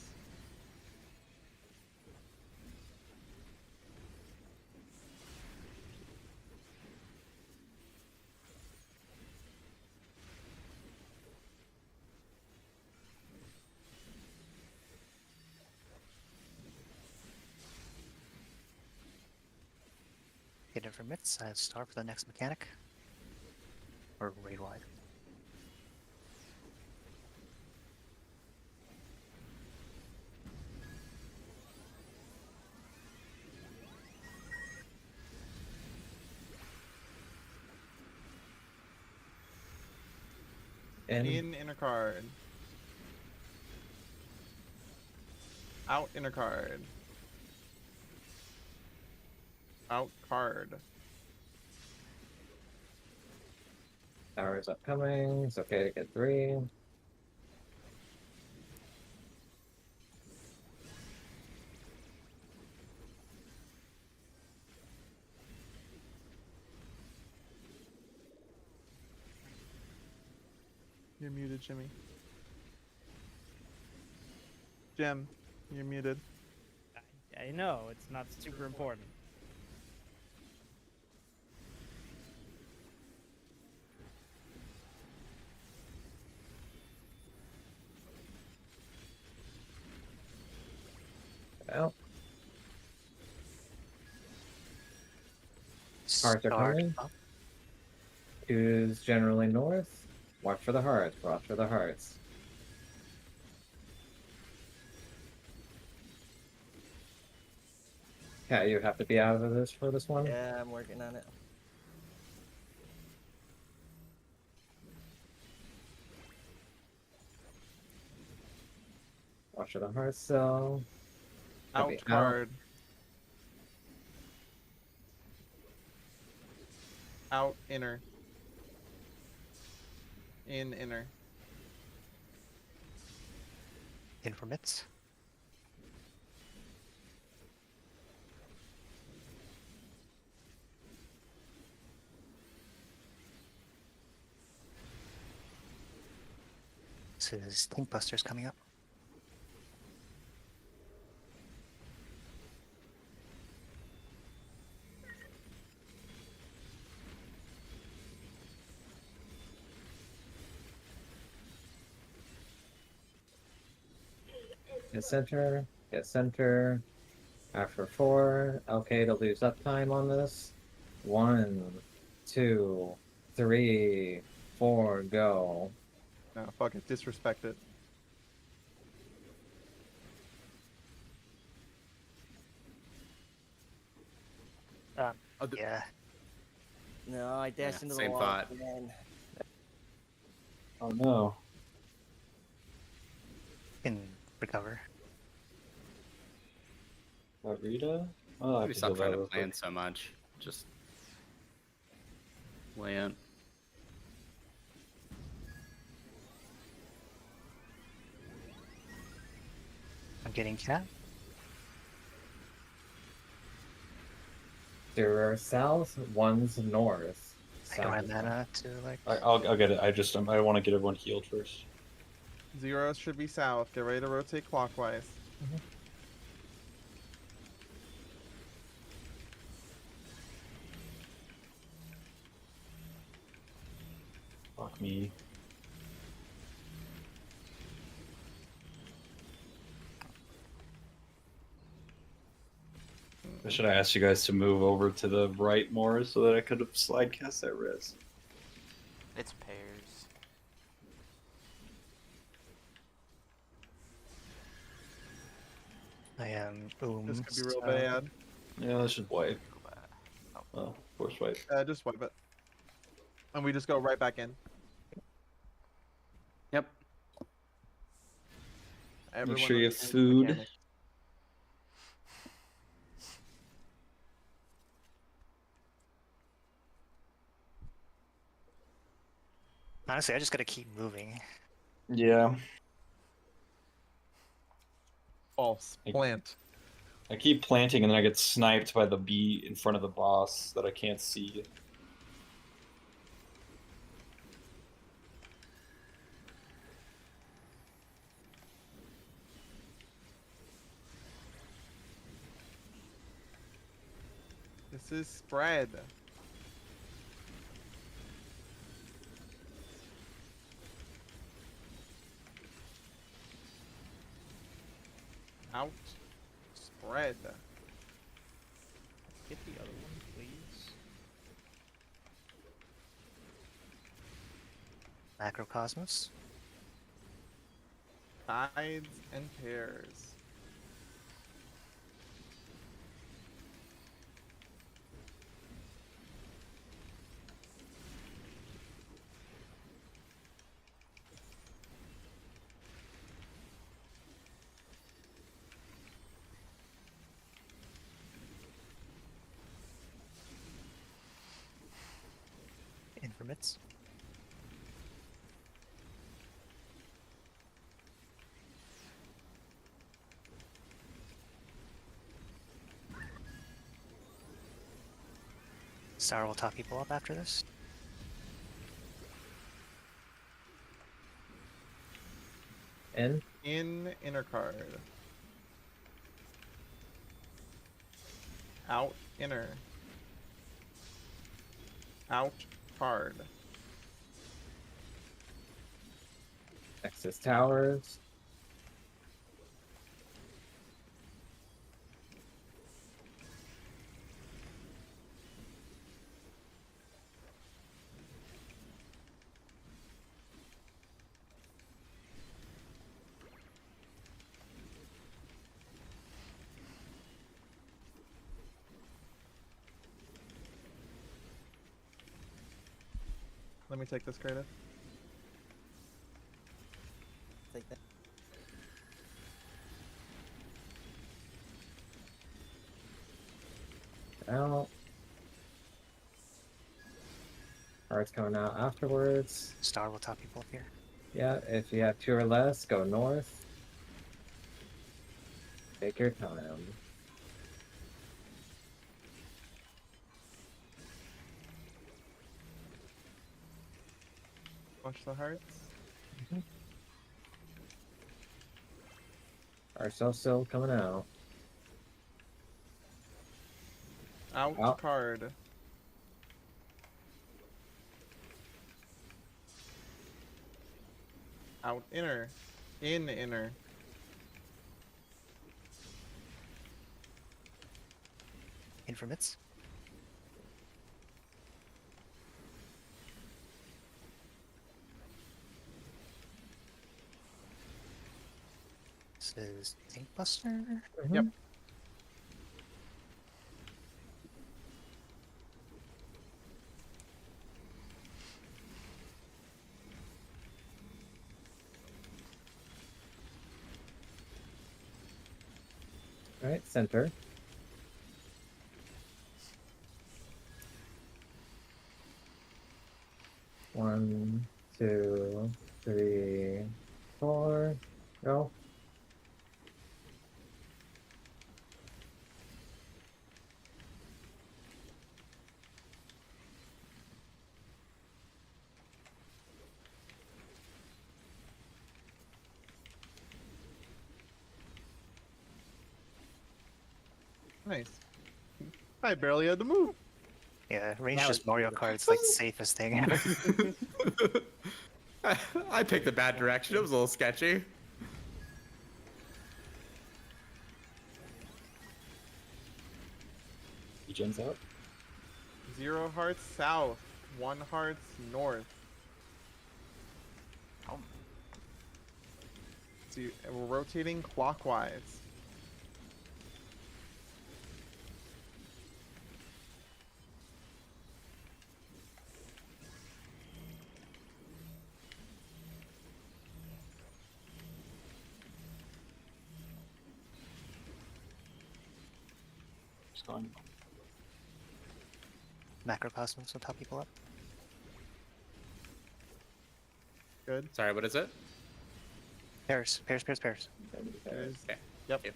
Hidden for myths. I star for the next mechanic. Or raid wide. In inner card. Out inner card. Out card. Tower's upcoming. It's okay to get 3. You're muted, Jimmy. Jim, you're muted. I know, it's not super important. Hearts are Start coming. up. 2's generally north. Watch for the hearts. Watch for the hearts. Yeah, you have to be out of this for this one. Yeah, I'm working on it. Watch for the heart cell. Gotta be Out card. Out inner. In inner. Intermits. This is Think Busters coming up. Get center. Get center. After 4. Okay, to lose uptime on this. 1, 2, 3, 4, go. No, fuck it. Disrespect it. Yeah. No, I dashed into the same wall thought. again. Oh no. Can recover. Rita? Oh, I have We to stop heal trying that to real plan quick. so much. Just land. I'm getting cat. 0 south. 1's north. I don't have South is mana to like. I'll get it. I want to get everyone healed first. 0 should be south. Get ready to rotate clockwise. Fuck me. I should have asked you guys to move over to the right more so that I could have slide cast that res. It's pairs. I am. This could be real bad. Yeah, let's just wipe. Oh, force wipe. Just wipe it. And we just go right back in. Yep. Everyone sure you have understands the food. mechanics. Honestly, I just gotta keep moving. Yeah. False. Plant. I keep planting and then I get sniped by the bee in front of the boss that I can't see. This is spread. Out. Spread. Get the other one, please. Macrocosmos. Sides and pairs. Intermits. Star will top people up after this. In. In inner card. Out inner. Out card. Nexus towers. Let me take this creative. Take that. Out. Hearts coming out afterwards. Star will top people up here. Yeah, if you have 2 or less, go north. Take your time. Watch the hearts. Hearts still coming out. Out card. Out inner. In inner. Infamous. This is Tank Buster. Yep. Alright, center. One, 2, 3, 4. Go. Nice. I barely had to move. Yeah, range Wow. just Mario Kart. It's like the safest thing ever. I picked the bad direction. It was a little sketchy. Regen's out. 0 hearts south. 1 hearts north. Oh. So we're rotating clockwise. Just going. Macrocosmos will top people up. Good. Sorry, what is it? Pairs. It is. Okay. Yep. Yep.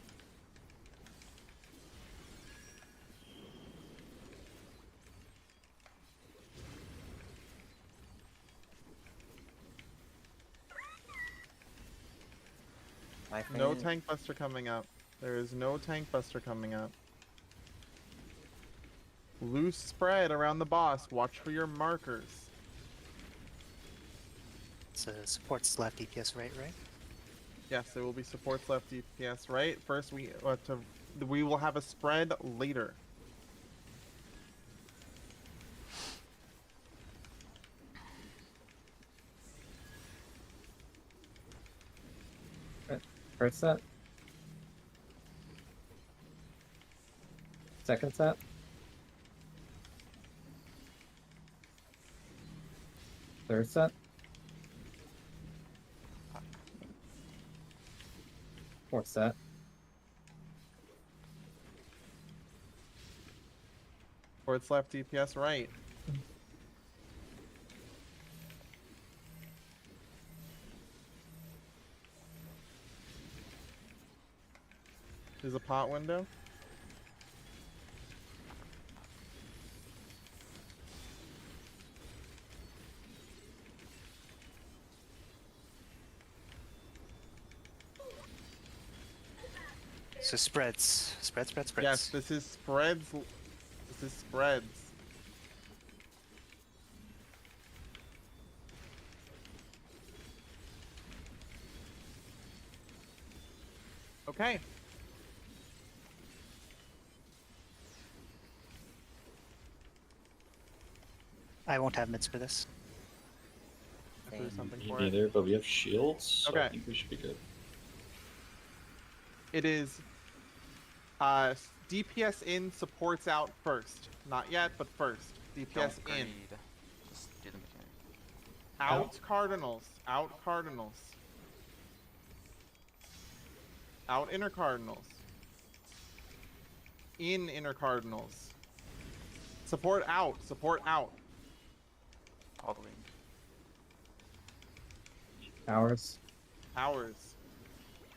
My No fan. tank buster coming up. There is no tank buster coming up. Loose spread around the boss. Watch for your markers. It's supports left DPS right, right? Yes, there will be supports left DPS right. First, we will have a spread later. First set. Second set. Third set. Fourth set. Supports left DPS right. There's a pot window. So spreads. Spreads. Yes, this is spreads. This is spreads. Okay. I won't have mids for this. If there's something Me for it. neither, but we have shields, so I Okay. think we should be good. It is DPS in, supports out first. Not yet, but first. DPS Don't in. greed. Just do the mechanic. Out cardinals. Out cardinals. Out inner cardinals. In inner cardinals. Support out. Support out. All the way. Hours. Hours.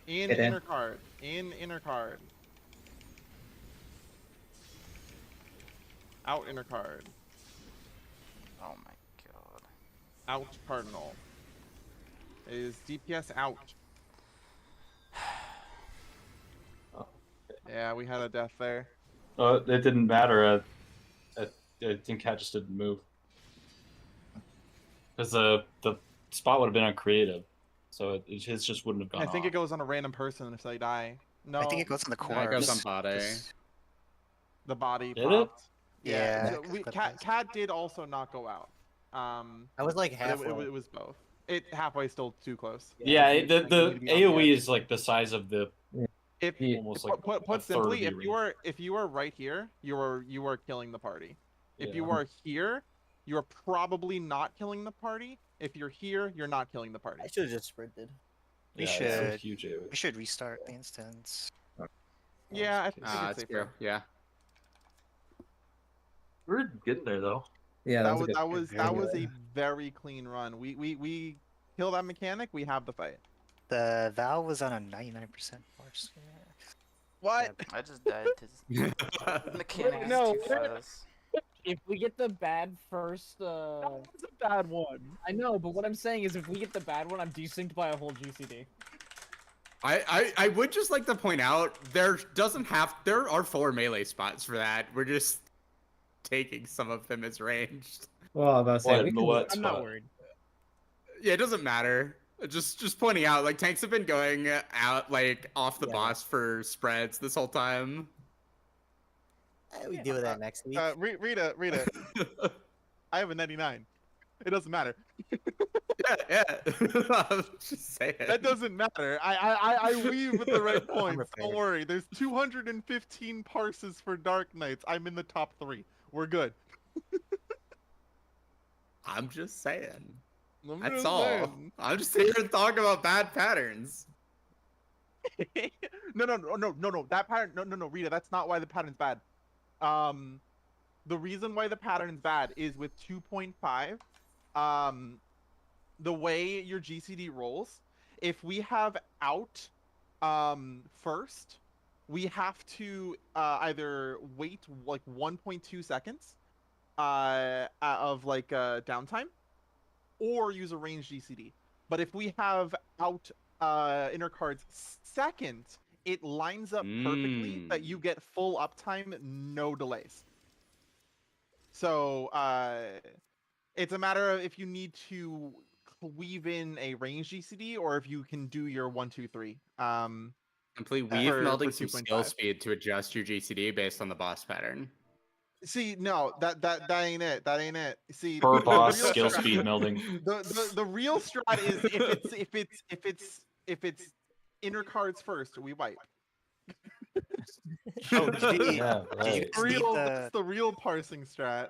In Get in. inner card. In inner card. Out inner card. Oh my god. Out cardinal. Is DPS out? Yeah, we had a death there. Oh, it didn't matter. I think Cat just didn't move. Because the spot would have been on creative. So his just wouldn't have gone I think off. it goes on a random person if they die. No, I think it goes on the No, it goes on corpse. body. the body Did it? popped. Yeah, so Cat did also not go out. I was like But halfway. it was both. It halfway still too close. Yeah, Like, the you need to be on the AoE edge. is like the size of the If almost like put a third simply, of if you are right here, you are killing the party. If you Yeah. are here, you are probably not killing the party. If you're here, you're not killing the party. I should have just sprinted. We Yeah, it's a should huge AoE. we should restart the instance. Yeah, I think That's it's true. safer. Yeah. We're getting there though. Yeah, That was a was good that was anyway. a very clean run. We kill that mechanic, we have the fight. The Val was on a 99% force. What? I just died to mechanics No, too fast. If we get the bad first, That was a bad one. I know, but what I'm saying is if we get the bad one, I'm desynced by a whole GCD. I would just like to point out there are 4 melee spots for that. We're just taking some of them as ranged. Well, I was about to say, we can- What I'm not spot? worried. Yeah, it doesn't matter. Just pointing out, like tanks have been going out like off the Yeah. boss for spreads this whole time. We deal with that next week. Rita, I have a 99. It doesn't matter. Yeah. I'm just saying. That doesn't matter. I weave with the right points. repaired. Don't worry. There's 215 parses for Dark Knights. I'm in the top 3. We're good. I'm just saying. I'm That's just all. saying. I'm just here to talk about bad patterns. No. That pattern. No, Rita. That's not why the pattern's bad. The reason why the pattern's bad is with 2.5. The way your GCD rolls, if we have out first, we have to either wait like 1.2 seconds of like downtime, or use a ranged GCD. But if we have out inner cards second, it lines up perfectly that you get full uptime, no delays. So it's a matter of if you need to weave in a range GCD or if you can do your 1, 2, 3. Simply For- weave melding for some 2.5. skill speed to adjust your GCD based on the boss pattern. See, no, that ain't it. That ain't it. See, Per the boss real skill strat- speed melding. The real strat is if it's inner cards first, we wipe. Oh, did you, Yeah, did you right. guys need That's the real parsing strat.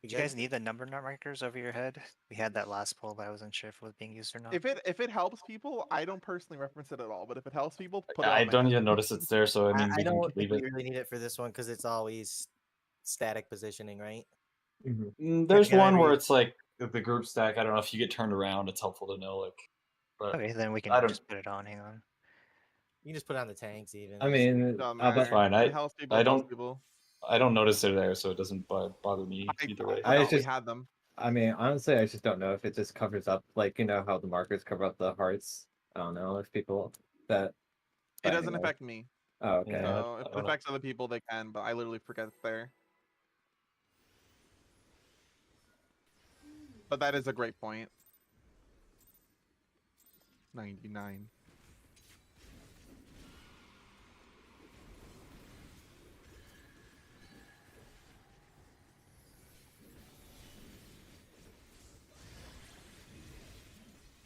did you guys need the number markers over your head? We had that last poll, but I wasn't sure if it was being used or not. If it helps people, I don't personally reference it at all. But if it helps people, put it I on my don't head. even notice it's there, so I mean, I we can don't leave think we it. really need it for this one because it's always static positioning, right? There's Yeah, one where we- it's like the group stack. I don't know if you get turned around. It's helpful to know, like. But Okay, then we can I don't- just put it on. Hang on. You can just put it on the tanks even. I mean, Doesn't but matter. fine, It helps people. I it helps don't- People. I don't notice they're there, so it doesn't bother me either way. I thought we just- had them. I mean, honestly, I just don't know if it just covers up, like, you know, how the markers cover up the hearts. I don't know if people that. It but doesn't anyway. affect me. Oh, okay. Yeah. So I if it don't know. affects other people, they can. But I literally forget it's there. But that is a great point. 99.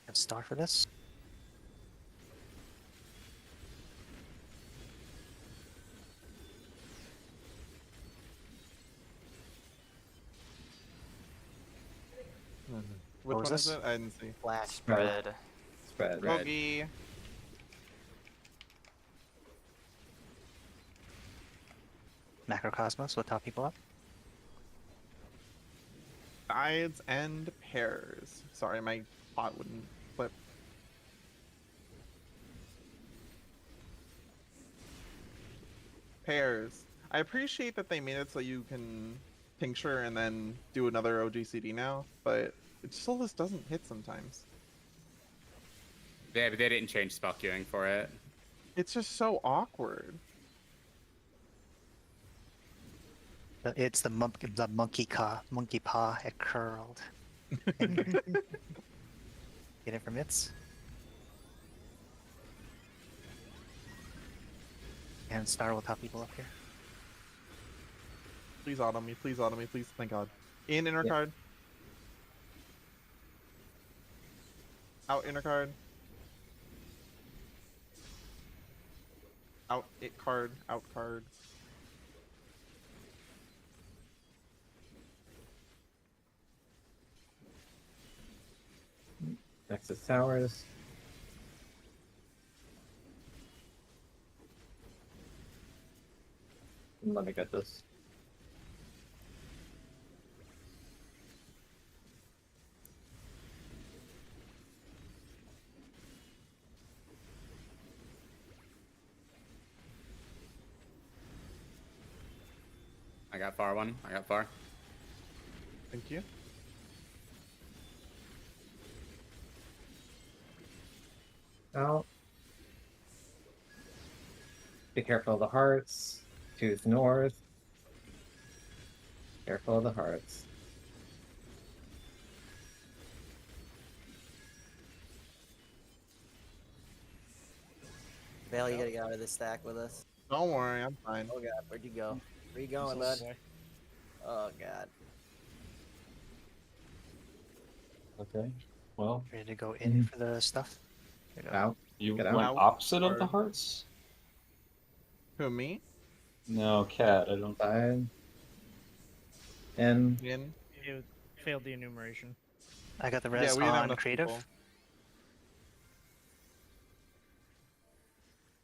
Have star for this? Which What was one is this? it? I didn't see. Flash. Spread. Spread. Red. Boogie. Macrocosmos will top people up. Sides and pairs. Sorry, my pot wouldn't flip. Pairs. I appreciate that they made it so you can tincture and then do another OGCD now, but it still just doesn't hit sometimes. They didn't change spell queuing for it. It's just so awkward. It's the monkey paw. It curled. Get it from its. And Star will top people up here. Please auto me, please auto me, please. Thank God. In inner Yeah. card. Out inner card. Out it card, out card. Next is towers. Let me get this. I got far one. I got far. Thank you. Out. Be careful of the hearts. Tooth north. Careful of the hearts. Val, you gotta get out of this stack with us. Don't worry, I'm fine. Oh god, where'd you go? Where you going, bud? Oh god. Okay. Well, Ready to go in for the stuff? There you go. Out. you Get went out. opposite of the Hard. hearts? Who, me? No, cat. I don't. Side. In. In? You failed the enumeration. I got the Yeah, rest we didn't have on enough creative. people.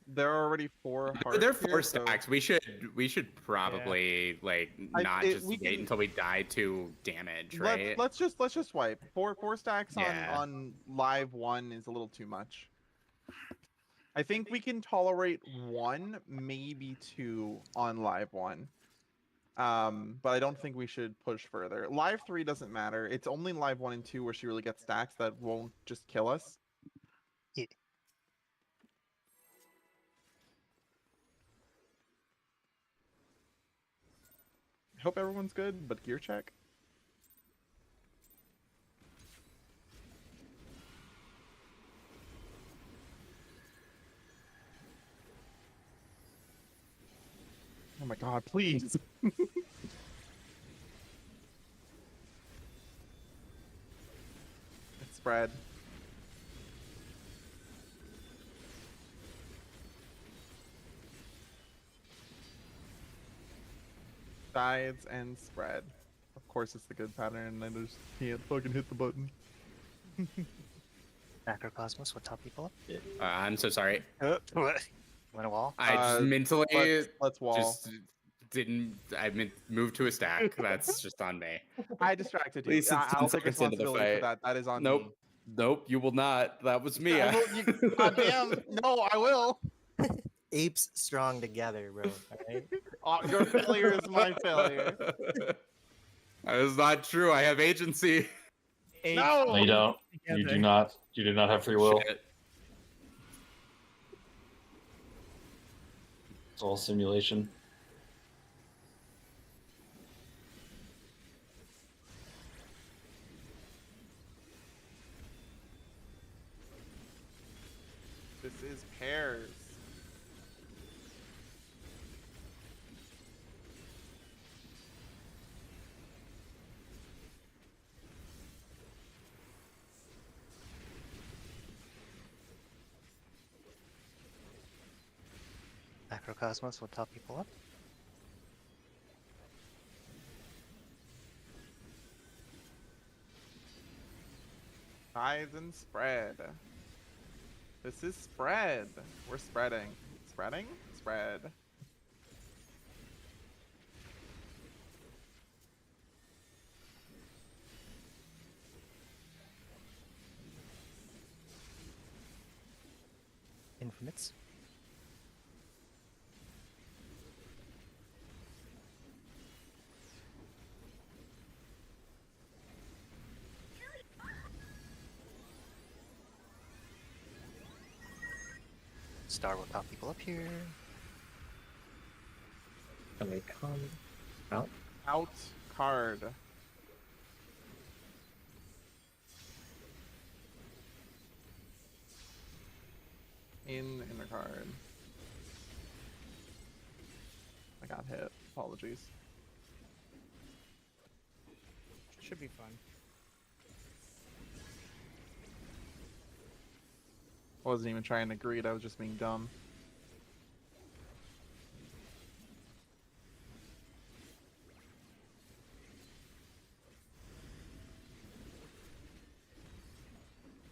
There are already 4 hearts. They're here, 4 so- stacks. We should probably like not just we wait can- until we die to damage, right? Let's just swipe. Four stacks Yeah. on live 1 is a little too much. I think we can tolerate 1, maybe 2 on live 1. But I don't think we should push further. Live 3 doesn't matter. It's only live 1 and 2 where she really gets stacks that won't just kill us. Yeah. I hope everyone's good, but gear check. Oh my god, please. It's spread. Sides and spread. Of course it's the good pattern and I just can't fucking hit the button. Macrocosmos will top people up. I'm so sorry. What? Want a wall? I just mentally Let's wall. just didn't. I meant move to a stack. That's just on me. I distracted you. Please, it's 10 I'll take seconds into the responsibility for fight. that. That is on Nope. me. Nope. You will not. That was me. I will, goddamn. No, I will. Apes strong together, bro. Alright? Your failure is my failure. That is not true. I have agency. No. No, you don't. You do not. You do not have free will. Shit. It's all simulation. This is pairs. Macrocosmos will top people up. Rise and spread. This is spread. We're spreading. Spreading? Spread. Infamous. Star will top people up here. Can we come out? Out card. Inner card. I got hit. Apologies. Should be fun. I wasn't even trying to greet, I was just being dumb.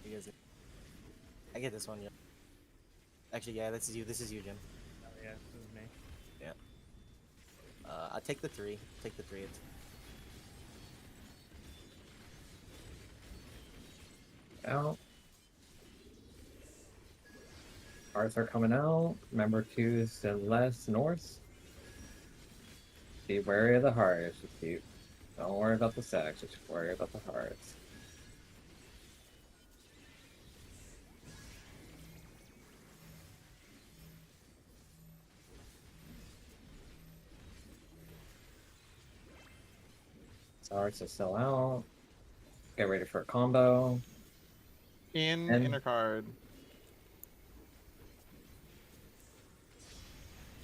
You guys, I get this one, yeah. Actually, yeah, this is you. This is you, Jim. Oh yeah, this is me. I'll take the 3. Take the 3. It's Out. Cards are coming out. Remember to send less north. Be wary of the hearts. Don't worry about the sex, just worry about the hearts. Hearts are still out. Get ready for a combo. Inner card.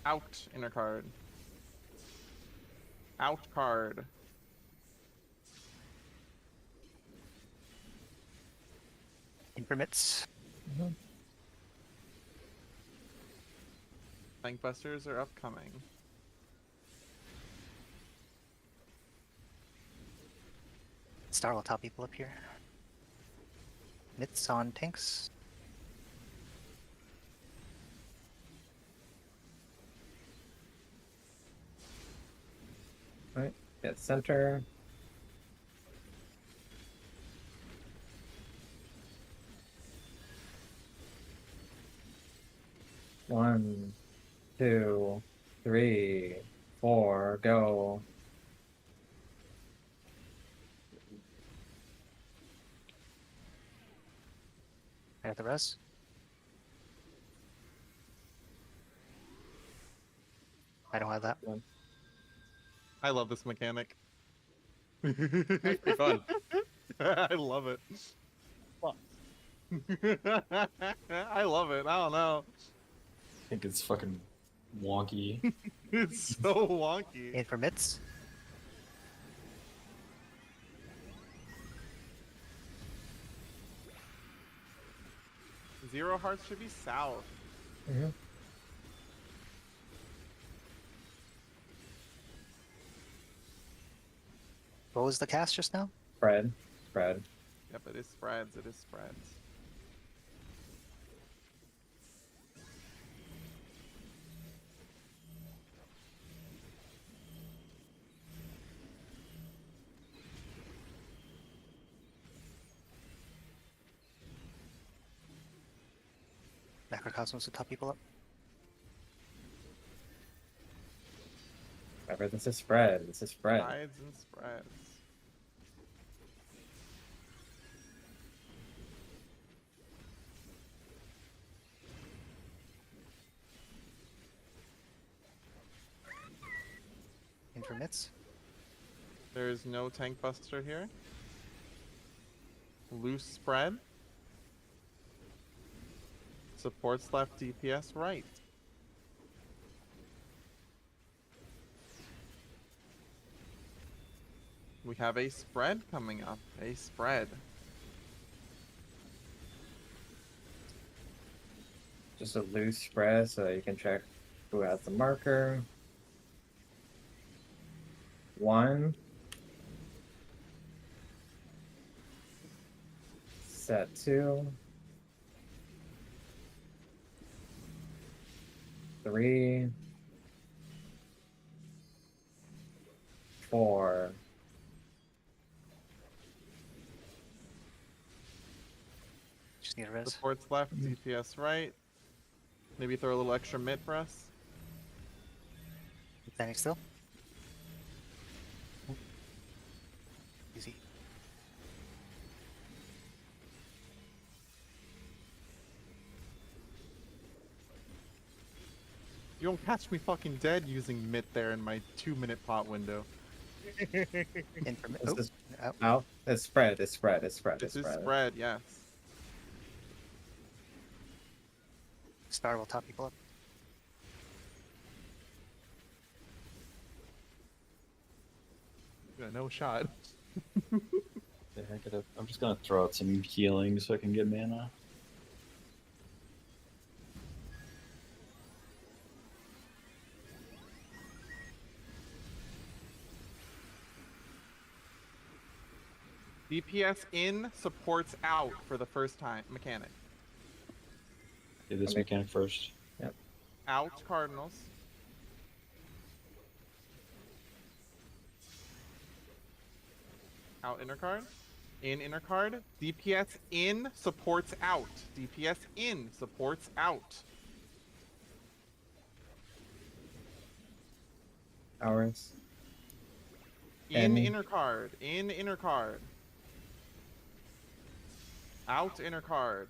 Out inner card. Out card. Infamous. Bankbusters are upcoming. Star will top people up here. Mitts on tanks. Right, get center. One, 2, 3, 4, go. I got the res. I don't have that one. I love this mechanic. That's pretty fun. I love it. I love it. I don't know. I think it's fucking wonky. It's so wonky. In for mitts. Zero hearts should be south. What was the cast just now? Spread. Spread. Yep, it is spreads. It is spreads. Macrocosmos to top people up. Remember, this is spread. This is spread. Sides and spreads. In for mitts. There is no tank buster here. Loose spread. Supports left, DPS right. We have a spread coming up. A spread. Just a loose spread so you can check who has the marker. 1, Set 2. 3. 4. Just need a res. Supports left, DPS right. Maybe throw a little extra mid for us. Standing still. Easy. You don't catch me fucking dead using mid there in my 2-minute pot window. In for This is out. out. It's spread. It's spread. It's spread. This It's is spread. spread, yes. Star will top people up. Yeah, no shot. Yeah, I'm just gonna throw out some healing so I can get mana. DPS in supports out for the first time mechanic. Do this Okay. mechanic first. Out Cardinals. Out inner card. In inner card. DPS in supports out. DPS in supports out. Hours. In And- inner card. In inner card. Out inner card.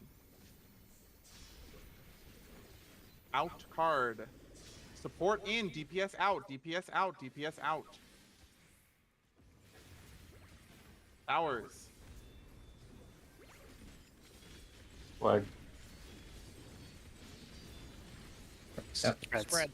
Out card. Support in. DPS out. DPS out. DPS out. Hours. Flag. Yep. Spreads. Spread.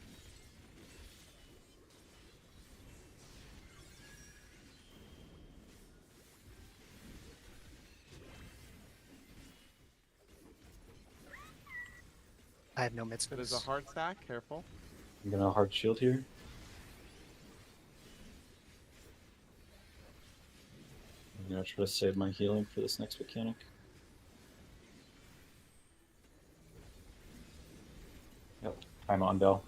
I have no mids for There's this. a hard stack. Careful. I'm gonna hard shield here. I'm gonna try to save my healing for this next mechanic. Yep, I'm on Bell.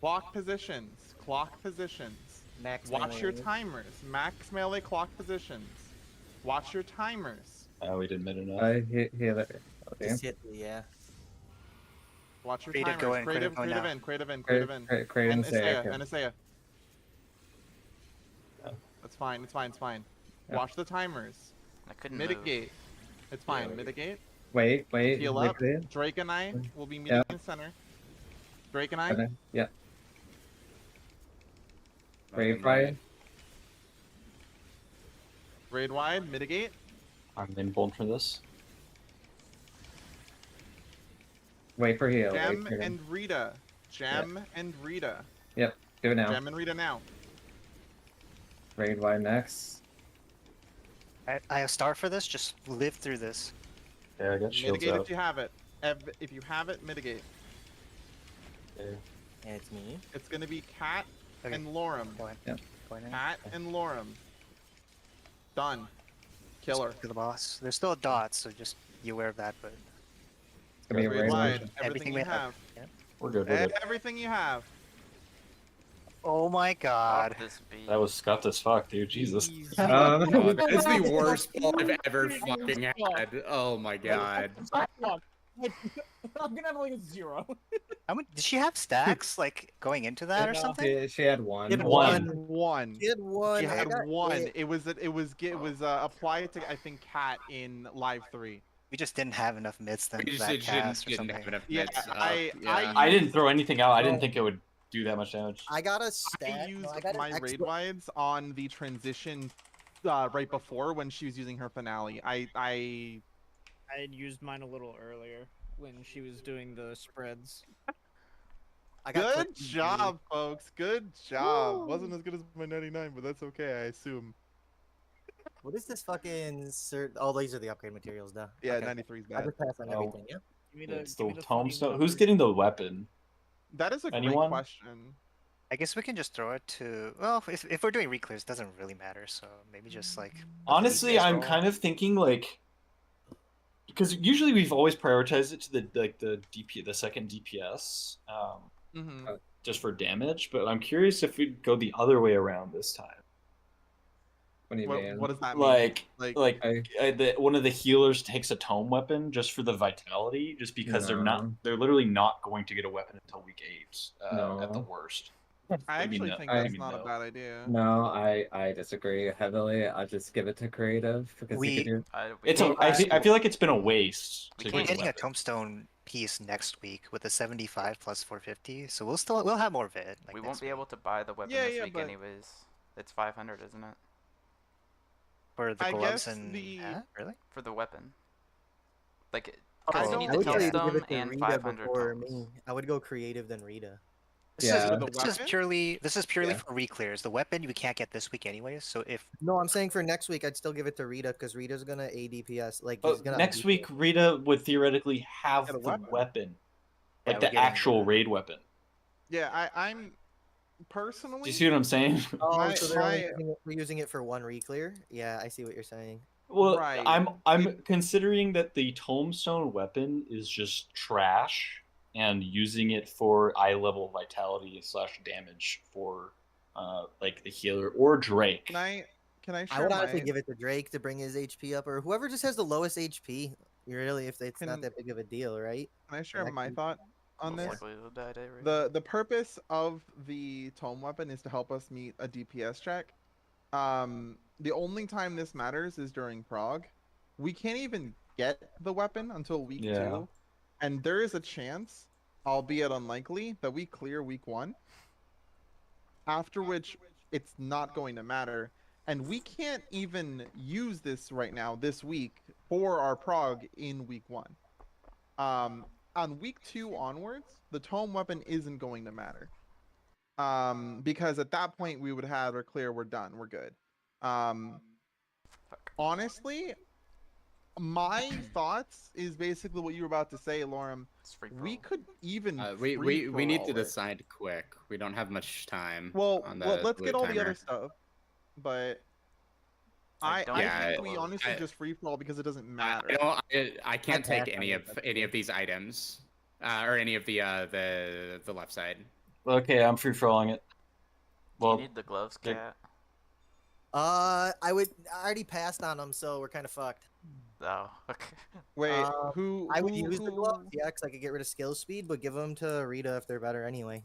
Clock positions. Clock positions. Max Watch melee. your timers. Max melee clock positions. Watch your timers. We did mid enough. I heal it. Okay. Just hit the, yeah. Watch your Creative timers. go in, Creative, creative go creative now. in, creative in, creative in. Create And and say Isaiah, okay. and Isaiah. Yeah. That's fine, it's fine, it's fine. Yeah. Watch the timers. I couldn't move. Mitigate. It's fine, Yeah. mitigate. Wait. Heal up. liquidate. Drake and I will be meeting Yeah. in the center. Drake and I. Okay. Yeah. Nothing Brave fire. Raid wide, mitigate. I'm invuln for this. Wait for heal. Wait Gem for heal. and Rita. Gem and Rita. Do it now. Gem and Rita now. Raid wide next. I have star for this. Just live through this. Yeah, I got shields Mitigate out. if you have it. If you have it, mitigate. Okay. And it's me. It's gonna be Cat Okay. and Lorem. Go ahead. Yeah. Going in. Cat and Lorem. Done. Killer. To the boss. There's still a dot, so just be aware of that. But It's gonna be a Raid raid wide. motion. Everything you have. We're good, we're good. Everything you have. oh my god. Fuck this beat. That was scuffed as fuck, dude. Jesus. It's the worst pull I've ever Jesus fucking had. Oh my god. I'm gonna have like a 0. How many, did she have stacks like going into that or No. something? She had one. Hit One. One. She had one. She I had got one. hit. It was applied to I think Cat in Live 3. We just didn't have enough mids then We for just that didn't, cast or didn't something. have enough Yeah, meds. I I didn't throw anything out. I No. didn't think it would do that much damage. I got a I stat. used no, I got an my extra- raid wides on the transition right before when she was using her finale. I I had used mine a little earlier when she was doing the spreads. I got good clipped in job, folks. Good job. Woo. Wasn't as good as my 99, but that's okay. I assume. blue. What is this fucking? Oh, these are the upgrade materials, though. Yeah, Okay. 93's I bad. just passed on Oh. everything. Yeah. Give me the, It's give me the the funny tombstone. Who's numbers. getting the weapon? That is a great Anyone? question. I guess we can just throw it to. Well, if we're doing reclears, it doesn't really matter. So maybe just like. Honestly, I'm roll. kind of thinking like, because usually we've always prioritized it to the second DPS, Mm-hmm. just for damage. But I'm curious if we'd go the other way around this time. What do you mean? What does that Like, mean? one of the healers takes a tome weapon just for the vitality, just because No. they're literally not going to get a weapon until week 8, at the No. worst. I What do you actually mean think no? What do that's you mean not a no? bad idea. No, I disagree heavily. I'll just give it to creative because you could do. It's a. I feel like it's been a waste. We to We're can't get getting a weapon. tombstone piece next week with a 75 plus 450, so we'll have more of it. Like we next won't be week. able to buy the weapon Yeah, this yeah, week but- anyways. It's 500, isn't it? For the I gloves guess and the- hat, really? For the weapon. Like, I because you don't- need I the would tell you to give tombstone it to and Rita 500 before tomes. me. I would go creative than Rita. This Yeah. For the this is weapon? purely Yeah. for reclears. The weapon we can't get this week anyways. So if No, I'm saying for next week, I'd still give it to Rita because Rita's gonna ADPS. Like Oh, he's gonna. next week, Rita would theoretically have Get a the weapon. weapon, Yeah, like we're the getting actual the- raid weapon. Yeah, I'm personally. Do you see what I'm saying? Oh, My- so they're only my- using it for one reclear? Yeah, I see what you're saying. Well, Right. I'm considering that the tombstone weapon is just trash, and using it for eye level vitality / damage for like the healer or Drake. Can I I share would my? honestly give it to Drake to bring his HP up, or whoever just has the lowest HP. Really, if it's not Can- that big of a deal, right? Can I share next my week. thought on Most this? likely to die day, right? The purpose of the tome weapon is to help us meet a DPS check. The only time this matters is during prog. We can't even get the weapon until week Yeah. 2, and there is a chance, albeit unlikely, that we clear week 1. After which, it's not going to matter, and we can't even use this right now this week for our prog in week 1. On week 2 onwards, the tome weapon isn't going to matter. Because at that point we would have our clear, we're done, we're good. Honestly, my thoughts is basically what you were about to say, Lorem. It's free We for all. could even We need to free-for-all it. decide quick. We don't have much time. Well, on the let's blue get all the timer. other stuff, but I I don't think think we it- honestly I- just free for all because it doesn't I, matter. I can't pass take on any it, of that's these items, or any of the left side. Okay, I'm free falling it. Do you Well, need the gloves, Dick- cat? I already passed on them, so we're kind of fucked. Oh, okay. Wait, I would use the gloves, who- yeah, because I could get rid of skill speed, but give them to Rita if they're better anyway.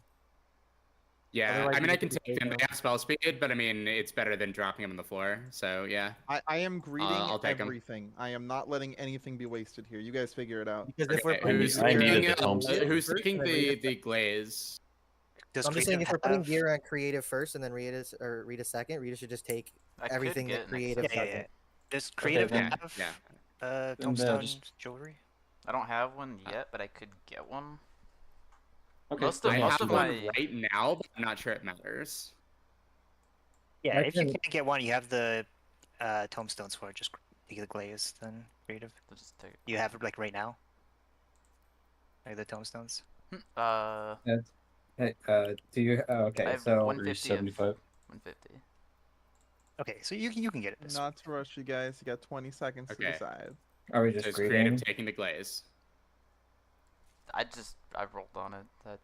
Yeah, Otherwise I mean, you I can just take them. take They have spell speed, but I mean, it's better than dropping them on the floor. So yeah. I am greeting I'll take 'em. everything. I am not letting anything be wasted here. You guys figure it out. Because if we're Okay, putting who's I gear needed on the taking, tombstone. who's first, taking then the Rita- glaze? does I'm just saying, if creative we're putting have- gear on creative first and then Rita second, Rita should just take I could everything get that an creative accessory. Yeah. doesn't. Does creative then- have Yeah. Then, tombstone just- jewelry? I don't have one yet, but I could get one. Okay, Most of I then most have of one my right now, but I'm not sure it matters. Yeah, if you can- can't get one, you have the tombstones for it. Just take the glaze, then creative. I'll just take it. You have it like right now. Like the tombstones. Hey, do you? Oh, I okay, have so 150 of 75. 150. Okay, so you can get it this. Not to rush you guys. You got 20 seconds to Okay. decide. are we So just it's greeting? creative taking the glaze. I rolled on it. That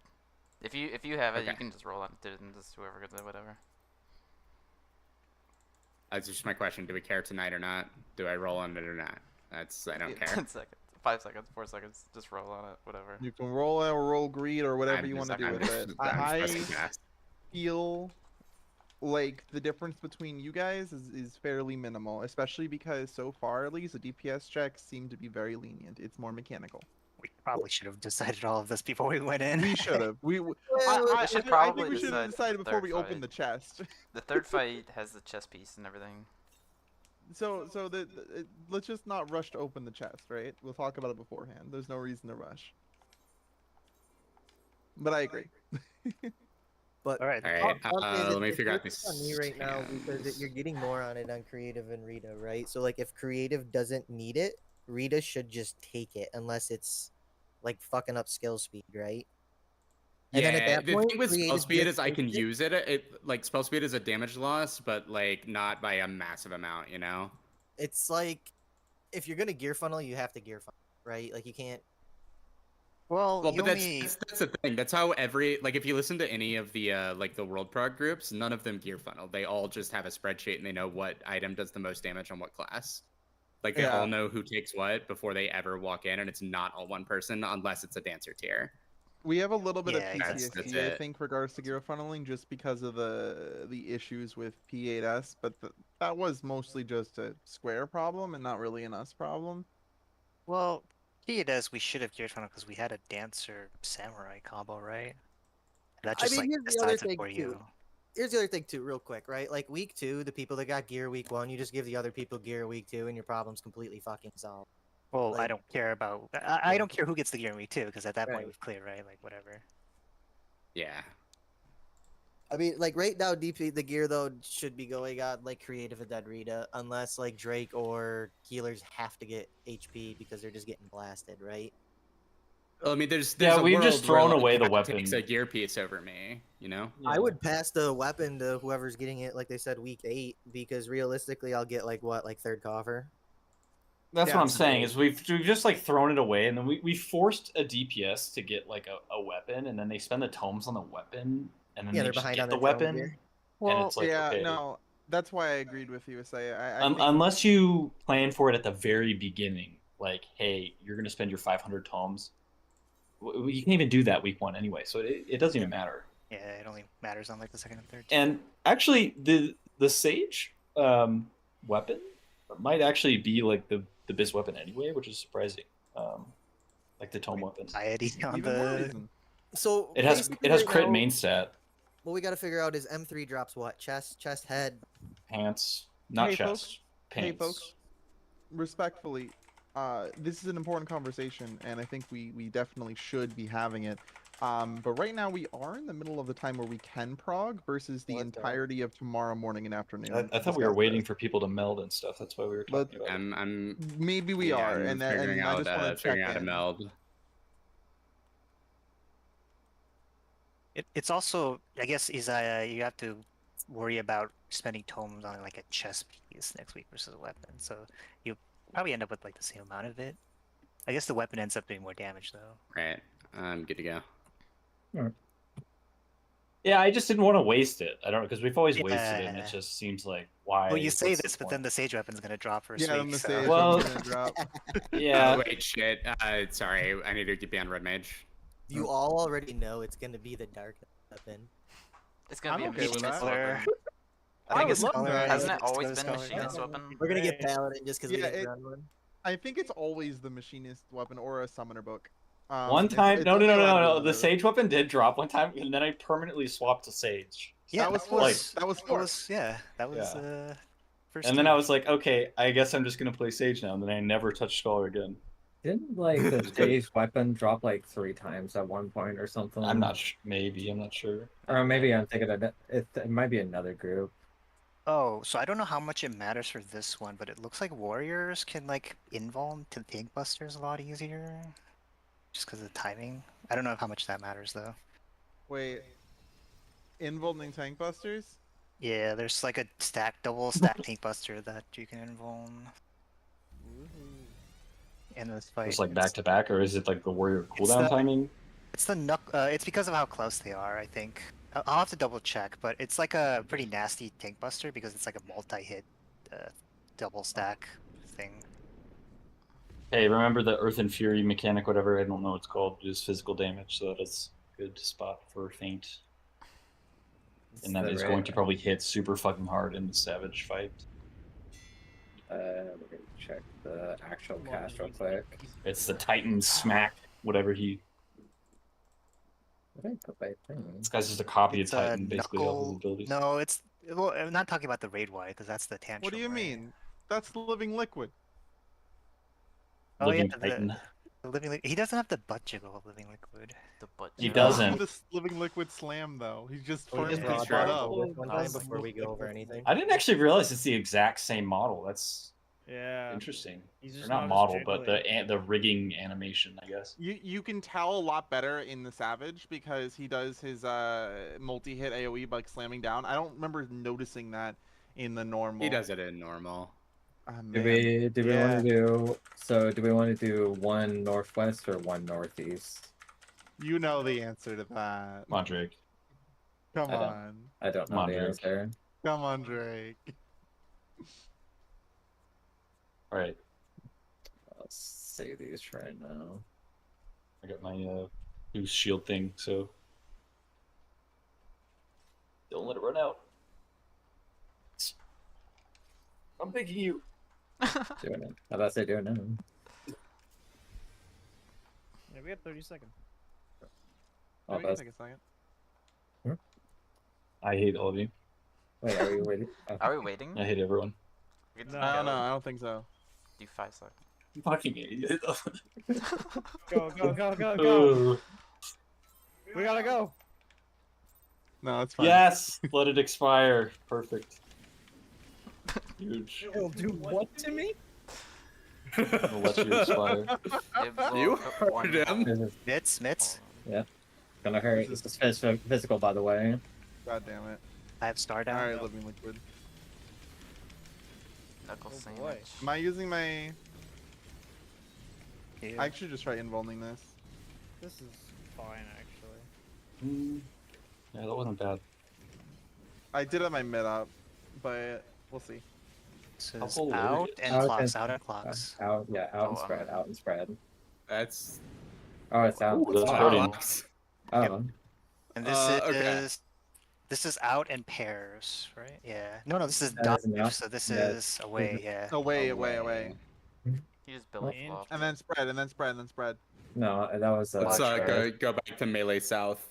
if you have it, you Okay. can just roll on it and just whoever gets it, whatever. That's just my question. Do we care tonight or not? Do I roll on it or not? I don't care. 10 seconds, 5 seconds, 4 seconds. Just roll on it, whatever. You can roll it or roll greed or whatever I'm you want to just- do I'm with just- it. I'm I just pressing pass. feel like the difference between you guys is fairly minimal, especially because so far at least the DPS checks seem to be very lenient. It's more mechanical. We probably should have decided all of this before we went in. We should have. I should I think probably we should have decide decided the before third we opened fight. the chest. The third fight has the chess piece and everything. So let's just not rush to open the chest, right? We'll talk about it beforehand. There's no reason to rush. But I agree. But All right. All right, let me it's figure out focused this. on me right now because you're getting more on it on creative and Rita, right? So like, if creative doesn't need it, Rita should just take it unless it's like fucking up skill speed, right? And then at Yeah, that the point, thing with create spell a speed is I distinct- can use it. It like spell speed is a damage loss, but like not by a massive amount, you know? It's like if you're gonna gear funnel, you have to gear funnel, right? Like you can't. Well, Well, you but only that's the thing. That's how every like if you listen to any of the like the world prog groups, none of them gear funnel. They all just have a spreadsheet and they know what item does the most damage on what class. Like they all know who takes what before they ever walk in, and it's not all one person unless it's a dancer tier. We have a little bit Yeah, of exactly. PTSD, That's I it. think, regards to gear funneling, just because of the issues with P8S. But that was mostly just a Square problem and not really an us problem. well, he does. We should have geared funnel because we had a dancer samurai combo, right? That I just mean, like here's the other decides it thing for too. you. Here's the other thing too, real quick, right? Like week 2, the people that got gear week 1, you just give the other people gear week 2, and your problem's completely fucking solved. Well, I Like- don't care about. I don't care who gets the gear in week 2 because at that point Right. we've cleared, right? Like whatever. Yeah. I mean, like right now, DP the gear though should be going on like creative and Rita, unless like Drake or healers have to get HP because they're just getting blasted, right? Well, I mean, there's Yeah, a we've world just where, thrown like, away the Cat takes a weapon. gear piece over me, you know? I would pass the weapon to whoever's getting it, like they said, week 8, because realistically, I'll get like what, like third coffer. That's Yeah, what I'm saying is we've just like thrown it away, and then we forced a DPS to get like a weapon, and then they spend the tomes on the weapon, and then Yeah, they they're just behind get on the their tome weapon, gear. and Well, it's like yeah, okay. no, that's why I agreed with you. Say, I think Unless you plan for it at the very beginning, like, hey, you're gonna spend your 500 tomes. You can't even do that week 1 anyway, so it doesn't even matter. yeah, it only matters on like the second and third. And actually, the sage weapon might actually be like the best weapon anyway, which is surprising. Like the tome weapon. Society on even more the. reason. So It has basically right crit now, main stat, what we got to figure out is M3 drops what? Chest, head. pants, not Hey, chest, folks. pants. Hey, folks. Respectfully, this is an important conversation, and I think we definitely should be having it. But right now we are in the middle of the time where we can prog versus the Let's go. entirety of tomorrow morning and afternoon. I to thought we were discuss waiting this. for people to meld and stuff. That's why we were But- talking about it. I'm Maybe we yeah, are, I'm and figuring I out just want to check figuring out a in. meld. It's also, I guess, is you have to worry about spending tomes on like a chest piece next week versus a weapon. So you probably end up with like the same amount of it. I guess the weapon ends up doing more damage though. Right. I'm good to go. Yeah, I just didn't want to waste it. I don't know because we've always wasted it, and it Yeah. just seems like why. Well, you say what's the this, but then point? the sage weapon's gonna drop first Yeah, week. then the so- sage Well- weapon's gonna drop. Yeah, Oh, wait, shit. Sorry, I need to be on red mage. You all already know it's going to be the dark weapon. It's gonna I'm be a okay with machinist that. weapon. I I think would it's love color. that. Hasn't it It's always color, been color, machinist yeah. weapon? We're going to get paladin just because Yeah, we didn't it- run one. I think it's always the machinist weapon or a summoner book. one It's- time. it's No. only allowed to be The one of sage weapon did drop one time, and then I permanently swapped to sage. Yeah, That was that four. was That was that four. was yeah, that was Yeah. first. And then team. I was like, okay, I guess I'm just gonna play sage now. And then I never touched scholar again. Didn't like the stage weapon drop like 3 times at one point or something? I'm not maybe I'm not sure. Or maybe I'm thinking of it might be another group. Oh, so I don't know how much it matters for this one, but it looks like warriors can like invuln to tank busters a lot easier, just because of the timing. I don't know how much that matters though. Wait. Invulning tank busters? Yeah, there's like a double stack tank buster that you can invuln in this fight. It's like back to back, or is it like the warrior It's cooldown the- timing? It's the it's because of how close they are, I think. I'll have to double check, but it's like a pretty nasty tank buster because it's like a multi-hit, double stack thing. Hey, remember the Earth and Fury mechanic, whatever, I don't know what it's called, is physical damage, so that is a good spot for feint. And that is going to probably hit super fucking hard in the Savage fight. We're gonna check the actual cast real quick. It's the Titan Smack, whatever he. Where did I put my thing? This guy's just a copy It's of Titan, basically, all his knuckle. abilities. No, it's well. I'm not talking about the raid Y because that's the tantrum. What do you right? mean? That's the living liquid. Oh Living yeah, Titan. the living. He doesn't have the butt jiggle of living liquid. The butt. He jiggle. doesn't. This living liquid slam though. He's just We firming just his brought butt that up. up one time Nice. before we go over anything. I didn't actually realize it's the exact same model. That's Yeah. Interesting. He's Or just not as model, but jiggly. the rigging animation, I guess. You can tell a lot better in the Savage because he does his multi-hit AoE by slamming down. I don't remember noticing that in the normal. He does it in normal. Ah, Do man. we want Yeah. to do do we want to do one northwest or one northeast? You know the answer to that. Come on, Drake. Come I don't. on. I don't Come know on, the Drake. answer. Come on, Drake. All right. Let's say these right now. I got my boost shield thing, so don't let it run out. I'm thanking you. Doing it. How about I say doing it? Yeah, we got 30 seconds. Oh, Wait, that's... take a second. I hate all of you. Wait, are we waiting? Are we waiting? I hate everyone. We get No. to I don't go. know. I don't think so. Do 5 seconds. Fucking idiot. Go, go, go, go, go. Oh. We gotta go. No, it's fine. Yes, let it expire. Perfect. Huge. It'll do what to me? I'll let you expire. It will You put one heard him. hole. This is Mitts. gonna hurt. This is physical, by the way. God damn it. I have star down. All right, living liquid. Knuckle Oh, boy. sandwich. Am I using my? Yeah. I actually just try involving this. This is fine, actually. Yeah, that wasn't bad. I did have my mid up, but we'll see. This is Hilarious. out and Out clocks. and- Out and clocks. Out, yeah, out and Oh, spread, out and spread. That's Oh, it's out. Ooh, that's Oh, hurting. Oh, And this okay. this is out in pairs, right? Yeah. No, this is That is dive. not- So this that is away. Yeah. Away, away, away. He just belly Well, flopped. And then spread, and then spread, and then spread. no, that was Let's Watch go back to melee south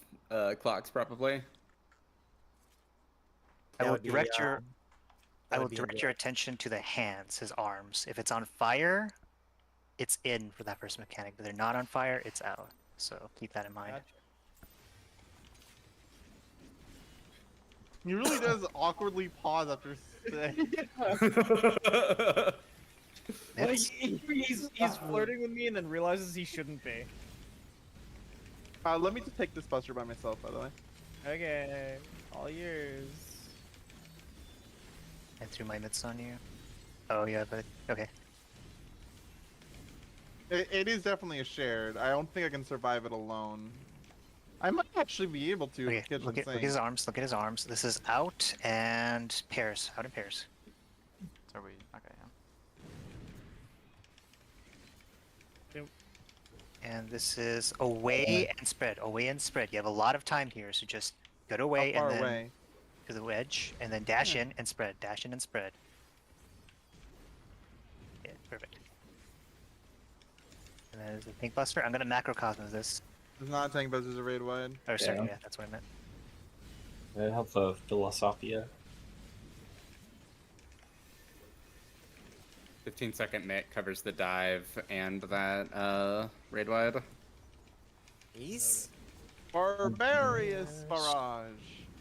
clocks probably. I That will would be, direct your that I will would be direct the- your attention to the hands, his arms. If it's on fire, it's in for that first mechanic. If they're not on fire, it's out. So keep that in mind. Gotcha. He really does awkwardly pause after saying. Like, Mitts. he's flirting with me and then realizes he shouldn't be. Let me just take this buster by myself, by the way. Okay, all yours. I threw my mitts on you. Oh yeah, but okay. It is definitely a shared. I don't think I can survive it alone. I might actually be able to. Okay, if Kitchen look at Sink. his arms. Look at his arms. This is out and pairs. Out in pairs. Are we? Okay, yeah. And this is away and spread. Away and spread. You have a lot of time here, so just go to away How far and then away? to the wedge, and then dash in and spread. Dash in and spread. Yeah, perfect. And then there's a pink buster. I'm gonna macrocosmos this. It's not a tank, but there's a raid wide. Or sorry, Yeah. yeah, that's what I meant. I have Philosophia. 15-second mitt covers the dive and that raid wide. Peace. Barbarous barrage.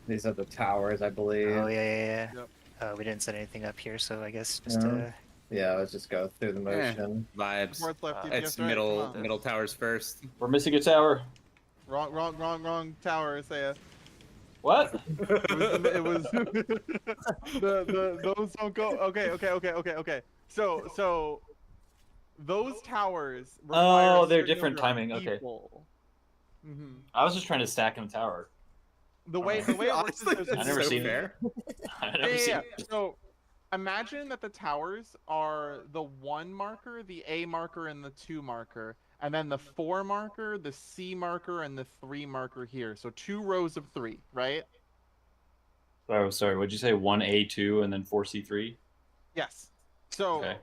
these are the towers, I believe. Oh yeah, yeah, yeah. Yep. We didn't set anything up here, so I guess just No. Yeah, let's just go through the motion. Vibes. Fourth left, Uh, DPS It's right, middle come on. middle towers first. We're missing a tower. Wrong tower, Isaiah. What? It was those don't go. Okay. So those towers. Oh, require a they're certain different number of timing, okay. people. Mhm. I was just trying to stack in a tower. The way it works is Honestly, there's I that's never so seen fair. I never yeah, seen yeah. it. So imagine that the towers are the 1 marker, the A marker, and the 2 marker, and then the 4 marker, the C marker, and the 3 marker here. So 2 rows of 3, right? Oh, sorry. What'd you say? 1A2 and then 4C3? Yes. So Okay.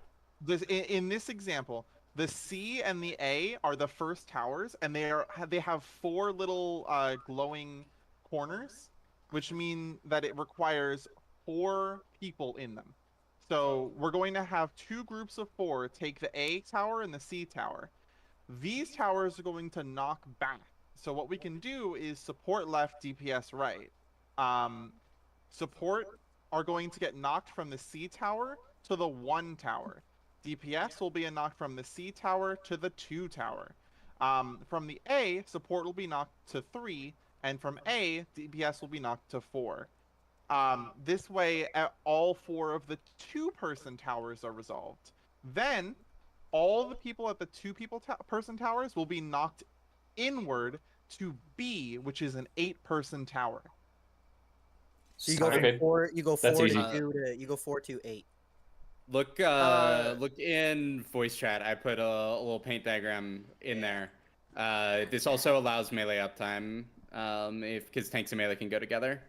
in this example, the C and the A are the first towers, and they have 4 little glowing corners, which mean that it requires 4 people in them. So we're going to have 2 groups of 4 take the A tower and the C tower. These towers are going to knock back. So what we can do is support left, DPS right. Support are going to get knocked from the C tower to the 1 tower. DPS will be knocked from the C tower to the 2 tower. From the A, support will be knocked to 3, and from A, DPS will be knocked to 4. This way, all 4 of the 2-person towers are resolved. Then, all the people at the 2-person towers will be knocked inward to B, which is an 8-person tower. So you go from Okay. 4. You go That's 4 easy. to 2 to you go 4 to 8. Look in voice chat. I put a little paint diagram in there. This also allows melee uptime, because tanks and melee can go together.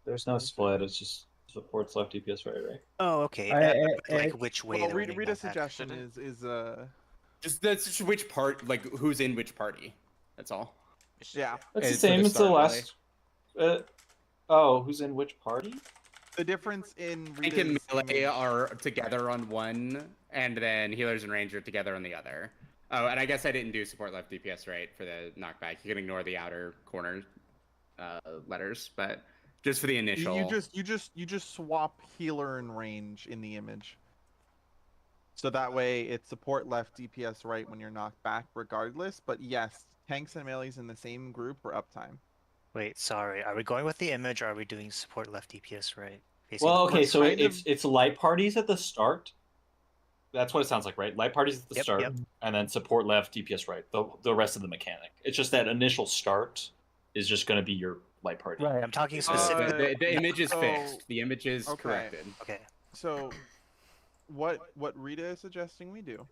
There's no split. It's just supports left DPS right. Oh, okay. Like which way Well, they're read winning a that back. suggestion That's which part, like who's in which party. That's all. yeah. It's the For same. It's the start last. Who's in which party? The difference in Tank and Rita's melee image- are together on one, and then healers and ranger together on the other. Oh, and I guess I didn't do support left DPS right for the knockback. You can ignore the outer corner letters, but just for the initial. You just swap healer and range in the image. So that way it's support left DPS right when you're knocked back regardless, but yes, tanks and melees in the same group for uptime. Wait, sorry. Are we going with the image or are we doing support left DPS right? Facing Well, the okay, boss? so kind it's light parties at the start. That's what it sounds like, right? Light parties at the Yep, start, yep. and then support left, DPS right. The rest of the mechanic. It's just that initial start is just going to be your light party. Right, I'm talking specifically. The image is so- fixed. The image is okay. corrected. Okay. So what Rita is suggesting we do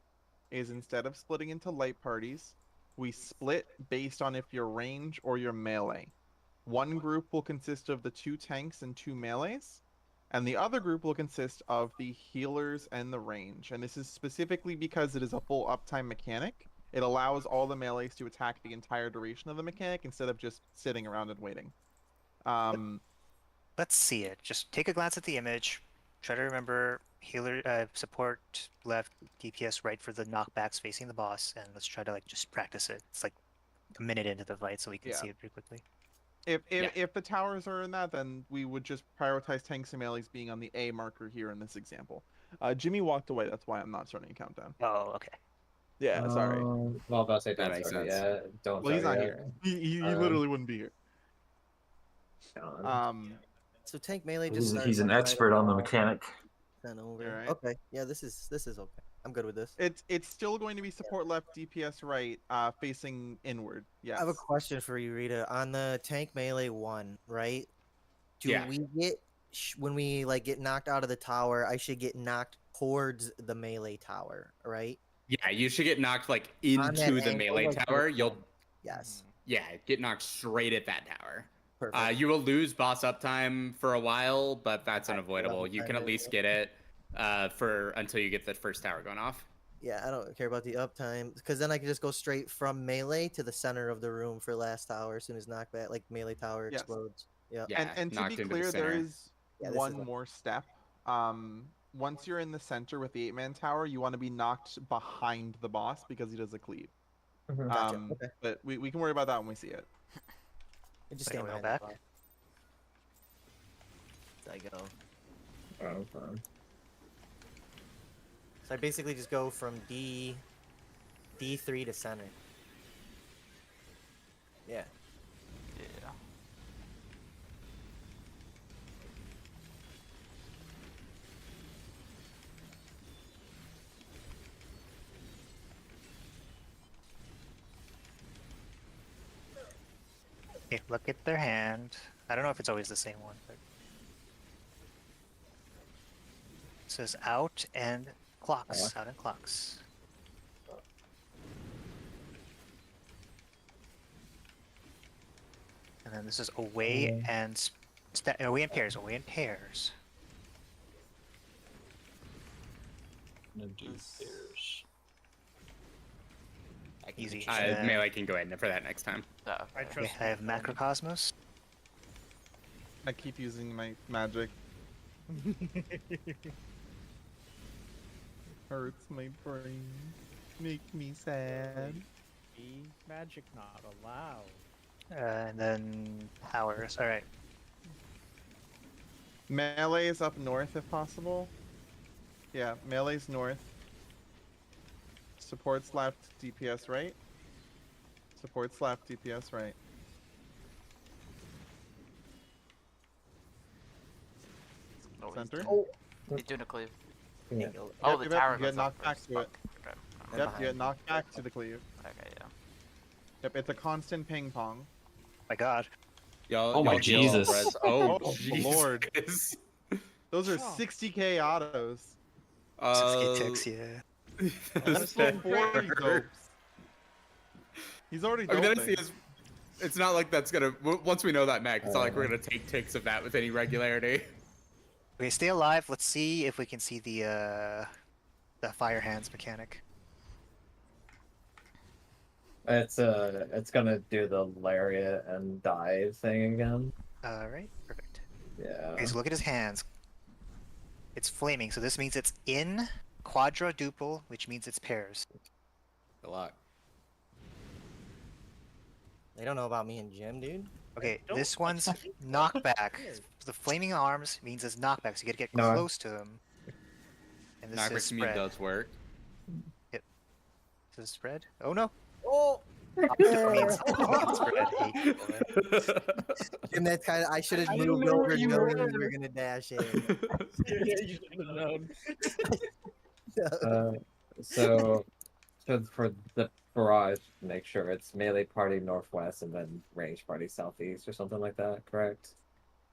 is instead of splitting into light parties, we split based on if you're range or you're melee. One group will consist of the 2 tanks and 2 melees, and the other group will consist of the healers and the range. And this is specifically because it is a full uptime mechanic. It allows all the melees to attack the entire duration of the mechanic instead of just sitting around and waiting. Let's see it. Just take a glance at the image. Try to remember healer support left, DPS right for the knockbacks facing the boss, and let's try to like just practice it. It's like a minute into the fight, so we can Yeah. see it pretty quickly. If the towers are in that, then we would just prioritize tanks and melees being on the A marker here in this example. Jimmy walked away, that's why I'm not starting a countdown. Oh, okay. Yeah, sorry. Well, about to say That don't makes start it sense. yet. Don't Well, he's start not it here. He Um, literally wouldn't be here. yet. So tank melee just starts He's an right expert on the off, mechanic. then over. Alright. Okay, yeah, this is okay. I'm good with this. It's still going to be support left, DPS right, facing inward. Yes. I have a question for you, Rita. On the tank melee one, right? Do Yeah. we get when we like get knocked out of the tower? I should get knocked towards the melee tower, right? Yeah, you should get knocked like On that into the angle, melee like, tower. the- You'll Yes. get knocked straight at that tower. Perfect. You will lose boss uptime for a while, but that's Right, unavoidable. level You time can at is- least get it for until you get the first tower going off. Yeah, I don't care about the uptime because then I can just go straight from melee to the center of the room for last tower as soon as knockback, like melee tower Yes. explodes. Yep. Yeah, and to knocked be into the clear, there center. is Yeah, this is one what- more step. Once you're in the center with the 8-man tower, you want to be knocked behind the boss because he does a cleave. Mhm. Gotcha, okay. But we can worry about that when we see it. I just Wait, stand we'll behind back? the boss. So I go. Oh, fun. So I basically just go from D3 to center. Yeah. Yeah. Okay, look at their hand. I don't know if it's always the same one, but it says out and clocks. Out and clocks. And then this is away and away in pairs. Away in pairs. And do pairs. Easy. Melee can go ahead for that next time. Oh, I okay. trust I have Macrocosmos. I keep using my magic. Hurts my brain. Make me sad. Be magic not allowed. And then powers. Alright. Melee's up north if possible. Yeah, melee's north. Supports left, DPS right. Supports left, DPS right. Oh, Center. he's doing a cleave. Yeah. Oh, the tower you get goes up knocked back first. to it. Fuck. Okay. I'm Yep, you behind get you. knocked back to the cleave. Okay, yeah. Yep, it's a constant ping pong. My God. Y'all, Oh my y'all deal with Jesus. res- Oh, Oh, Jesus. Lord. Those are 60k autos. 60 ticks, yeah. That's before he dopes. He's already I mean, that doping. is, it's not like that's gonna. Once we know that mech, it's not like we're gonna take ticks of that with any regularity. Okay, stay alive. Let's see if we can see the fire hands mechanic. It's gonna do the lariat and dive thing again. Alright, perfect. Yeah. Okay, so look at his hands. It's flaming, so this means it's in quadruple, which means it's pairs. Good luck. They don't know about me and Jim, dude. Okay, don't this like one's fucking knockback. pairs. The flaming arms means it's knockback, so you gotta get No. close to him. And this is Knockback to me spread. does work. This is spread? Oh no! Oh, Opposite means spread. Hate people. Jim, that's kind of. I should have I didn't moved know where over you knowing were. you were gonna dash in. Yeah, you should have known. So for the barrage, make sure it's melee party northwest and then range party southeast or something like that, correct?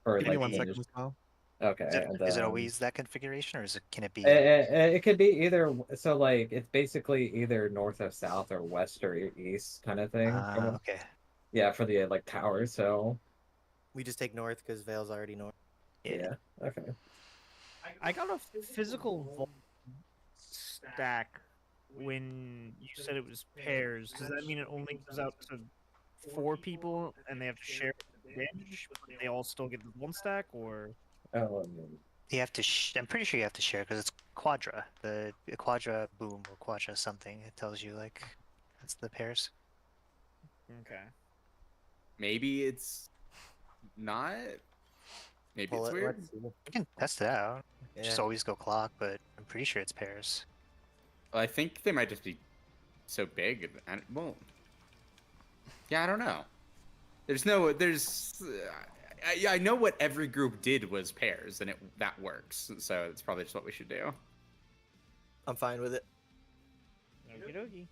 Or Give me one range- second as well. Okay, and Is it then always that configuration, or can it be? it could be either. So like it's basically either north or south or west or east kind of thing. Okay. Yeah, for the like towers. So We just take north because Vale's already north. yeah, okay. I got a physical stack when you said it was pairs. Does that mean it only goes out to 4 people and they have to share the damage, but they all still get the 1 stack, or? Oh, You have to. I'm pretty sure you have to share because it's quadra. The quadra boom or quadra something. It tells you like that's the pairs. Okay. Maybe it's not. Maybe Pull it's it. weird. Let's see. You can test it out. Just Yeah. always go clock, but I'm pretty sure it's pairs. Well, I think they might just be so big. And well, yeah, I don't know. I know what every group did was pairs, and that works. So it's probably just what we should do. I'm fine with it. Okie dokie.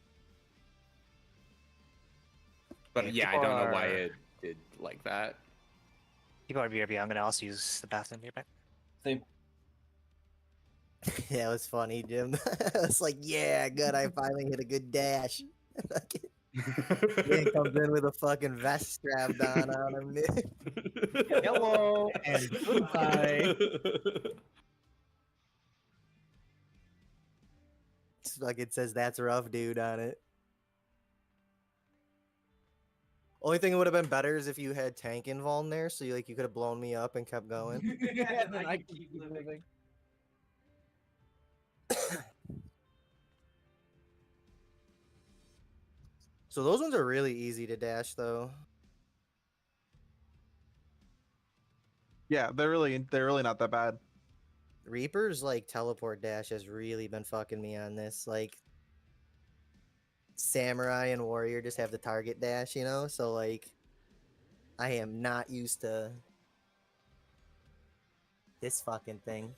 But Okay, yeah, I people don't know why are- it did like that. People are BRB. I'm gonna also use the bathroom. Be right back. Same. Yeah, it was funny, Jim. It's like, yeah, good. I finally hit a good dash. Man comes in with a fucking vest strapped on him. Hello and goodbye. It's fucking says that's rough, dude, on it. Only thing that would have been better is if you had tank involved in there, so you could have blown me up and kept going. And then I keep living. So those ones are really easy to dash, though. Yeah, they're really not that bad. Reaper's teleport dash has really been fucking me on this. Samurai and warrior just have the target dash, so I am not used to this fucking thing.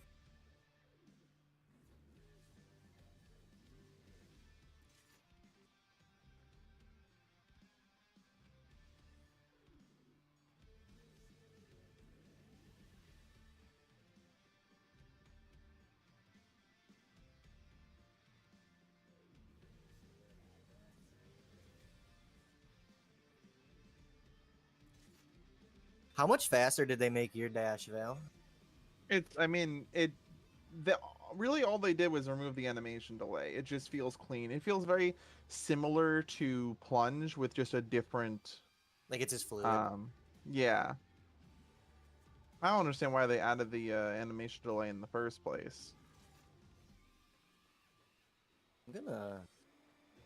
How much faster did they make your dash, Val? Really all they did was remove the animation delay. It just feels clean. It feels very similar to plunge with just a different It's just fluid. yeah. I don't understand why they added the animation delay in the first place.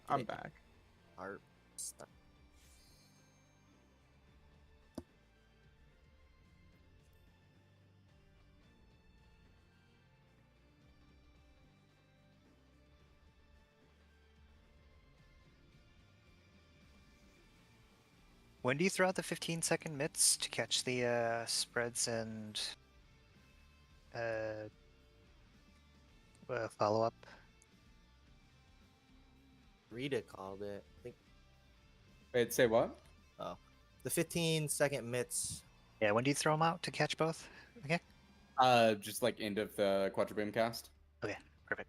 I'm back. Art stuff. When do you throw out the 15-second mitts to catch the spreads and follow up? Rita called it. I think. Wait, say what? Oh, the 15-second mitts. Yeah, when do you throw them out to catch both? Okay. Just like end of the Quadra Boom cast. Okay, perfect.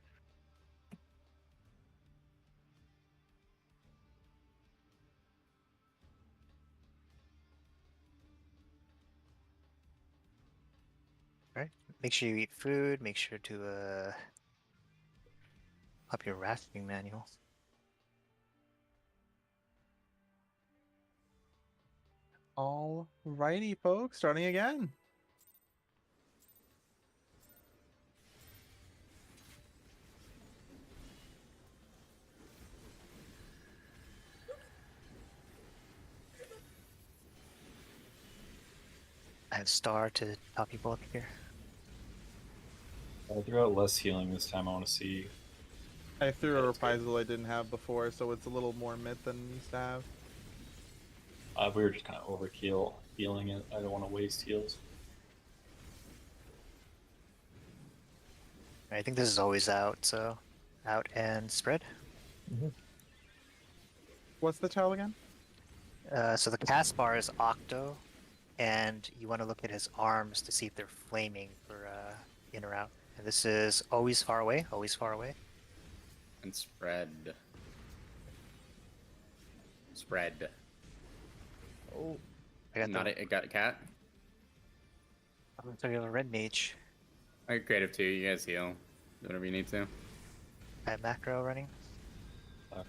All right. Make sure you eat food. Make sure to up your rationing manual. Alrighty, folks, starting again. I have star to top people up here. I threw out less healing this time. I want to see. I threw a Yeah, that's good. reprisal I didn't have before, so it's a little more myth than it used to have. We were just kind of overkill healing it. I don't want to waste heals. I think this is always out, so out and spread. What's the tell again? So the cast bar is Octo, and you want to look at his arms to see if they're flaming for in or out. And this is always far away, always far away. And spread. Spread. Oh, I got Not the. it. Got a cat. I'm gonna tell you a red mage. I got creative too. You guys heal. Do whatever you need to. I have macro running. Okay.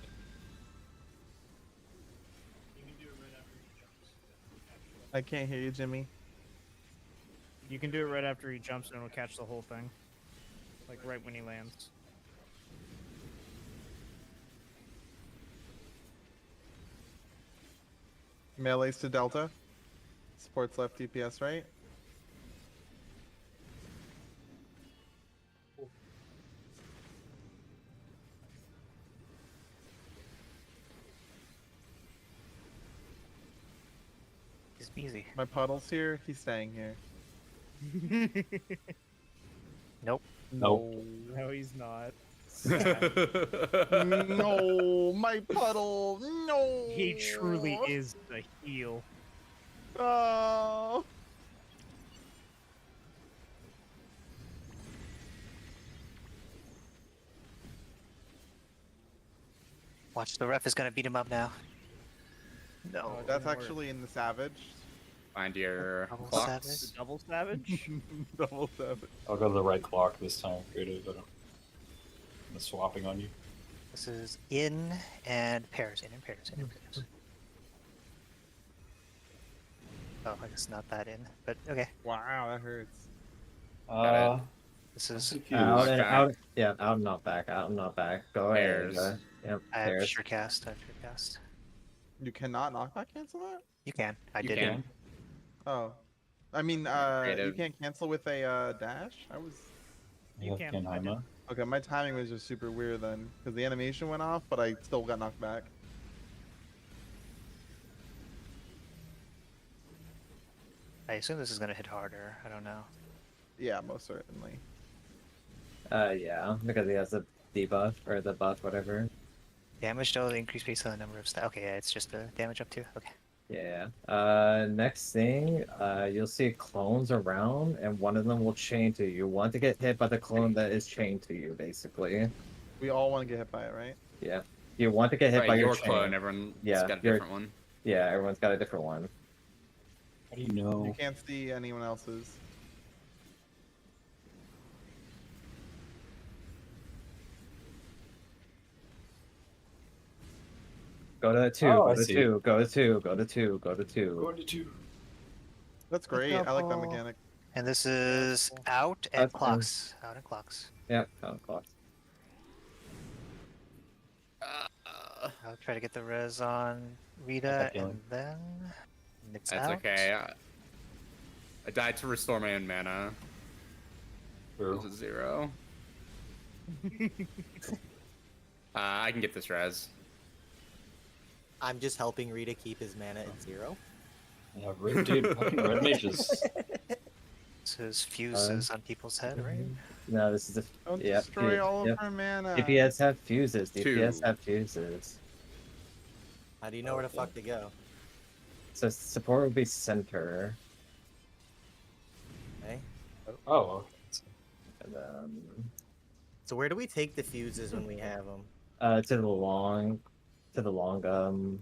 You can do it right after he jumps. I can't hear you, Jimmy. You can do it right after he jumps and it'll catch the whole thing. Like right when he lands. Melee's to Delta. Supports left DPS right. He's easy. My puddle's here. He's staying here. Nope. Nope. No, he's not. No, my puddle. No. He truly is the heel. Oh. Watch, the ref is gonna beat him up now. No. Oh, that's actually in the savage. Find your Double clocks. savage. Double savage? Double savage. I'll go to the right clock this time. Creative. I'm swapping on you. This is in and pairs, in and pairs, in and pairs. Oh, I guess not that in, but okay. Wow, that hurts. This is. Out and back. out. Yeah, out and not back. Out and not back. Go ahead. Pairs. Yep. I have Pairs. sure cast. I have sure cast. You cannot knockback cancel that? You can. I You did can. it. Oh. I mean, you Creative. can't cancel with a dash? I was... You have can. Kenheimer. Okay, my timing was just super weird then, because the animation went off, but I still got knocked back. I assume this is gonna hit harder. I don't know. Yeah, most certainly. Yeah, because he has the debuff or the buff, whatever. Damage does increase based on the number of stats. Okay, yeah, it's just the damage up to. Okay. Yeah. Next thing, you'll see clones around, and one of them will chain to you. You want to get hit by the clone that is chained to you, basically. We all want to get hit by it, right? Yeah. You want to get hit Right, by your your chain. clone. Everyone's Yeah, got a your- different one. Yeah, everyone's got a different one. How do you know? You can't see anyone else's. Go to 2, Oh, I go to see. 2, go to 2, go to 2, go to 2. Going to 2. That's great. I like that mechanic. And this is out and That's fine. clocks. Out and clocks. Yeah, count clock. I'll try to get the res on Rita, that and healing. then it's That's out. okay. I died to restore my own mana. It was True. a 0. I can get this res. I'm just helping Rita keep his mana at 0. Yeah, dude, fucking red mages. This is fuses on people's head, right? No, this is a Don't yep, destroy all yep. of her mana. DPS have fuses. DPS 2. have fuses. How do you know where the fuck to go? So support would be center. Okay. Oh, And, So where do we take the fuses when we have them? to the long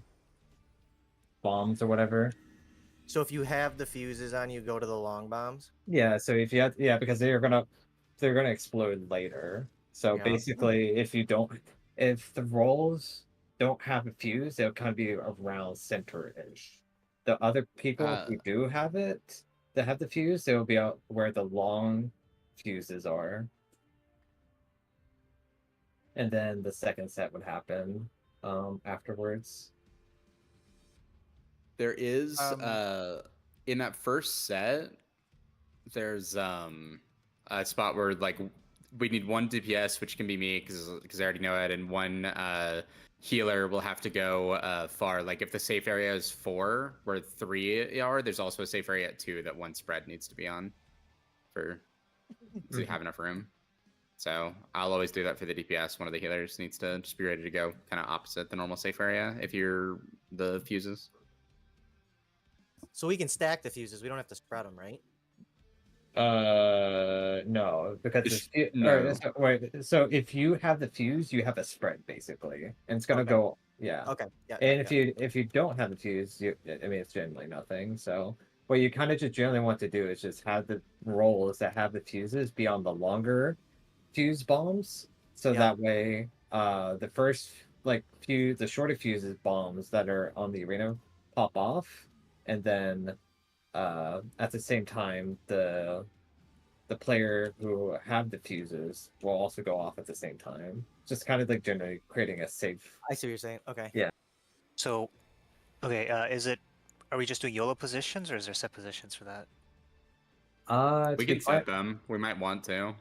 bombs or whatever. So if you have the fuses on you, go to the long bombs. Yeah, so if you have because they're gonna explode later. So Yeah. basically if the rolls don't have a fuse, they'll kind of be around center-ish. The other people who do have it, that have the fuse, they'll be out where the long fuses are. And then the second set would happen afterwards. There is in that first set, there's a spot where like we need 1 DPS, which can be me because I already know it, and 1 healer will have to go far. Like if the safe area is 4, where 3 are, there's also a safe area at 2 that 1 spread needs to be on for to have enough room. So I'll always do that for the DPS. One of the healers needs to just be ready to go, kind of opposite the normal safe area if you're the fuses. So we can stack the fuses. We don't have to spread them, right? No, because No. so if you have the fuse, you have a spread basically, and it's gonna Okay. go, yeah. Okay. Yeah. And if you don't have the fuse, I mean, it's generally nothing. So what you kind of just generally want to do is just have the rolls that have the fuses be on the longer fuse bombs, so Yeah. that way, the first the shorter fuses bombs that are on the arena pop off, and then at the same time the player who have the fuses will also go off at the same time. Just kind of like generally creating a safe. I see what you're saying. Okay. Yeah. So, okay, are we just doing YOLO positions or is there set positions for that? We can set them. We might want to.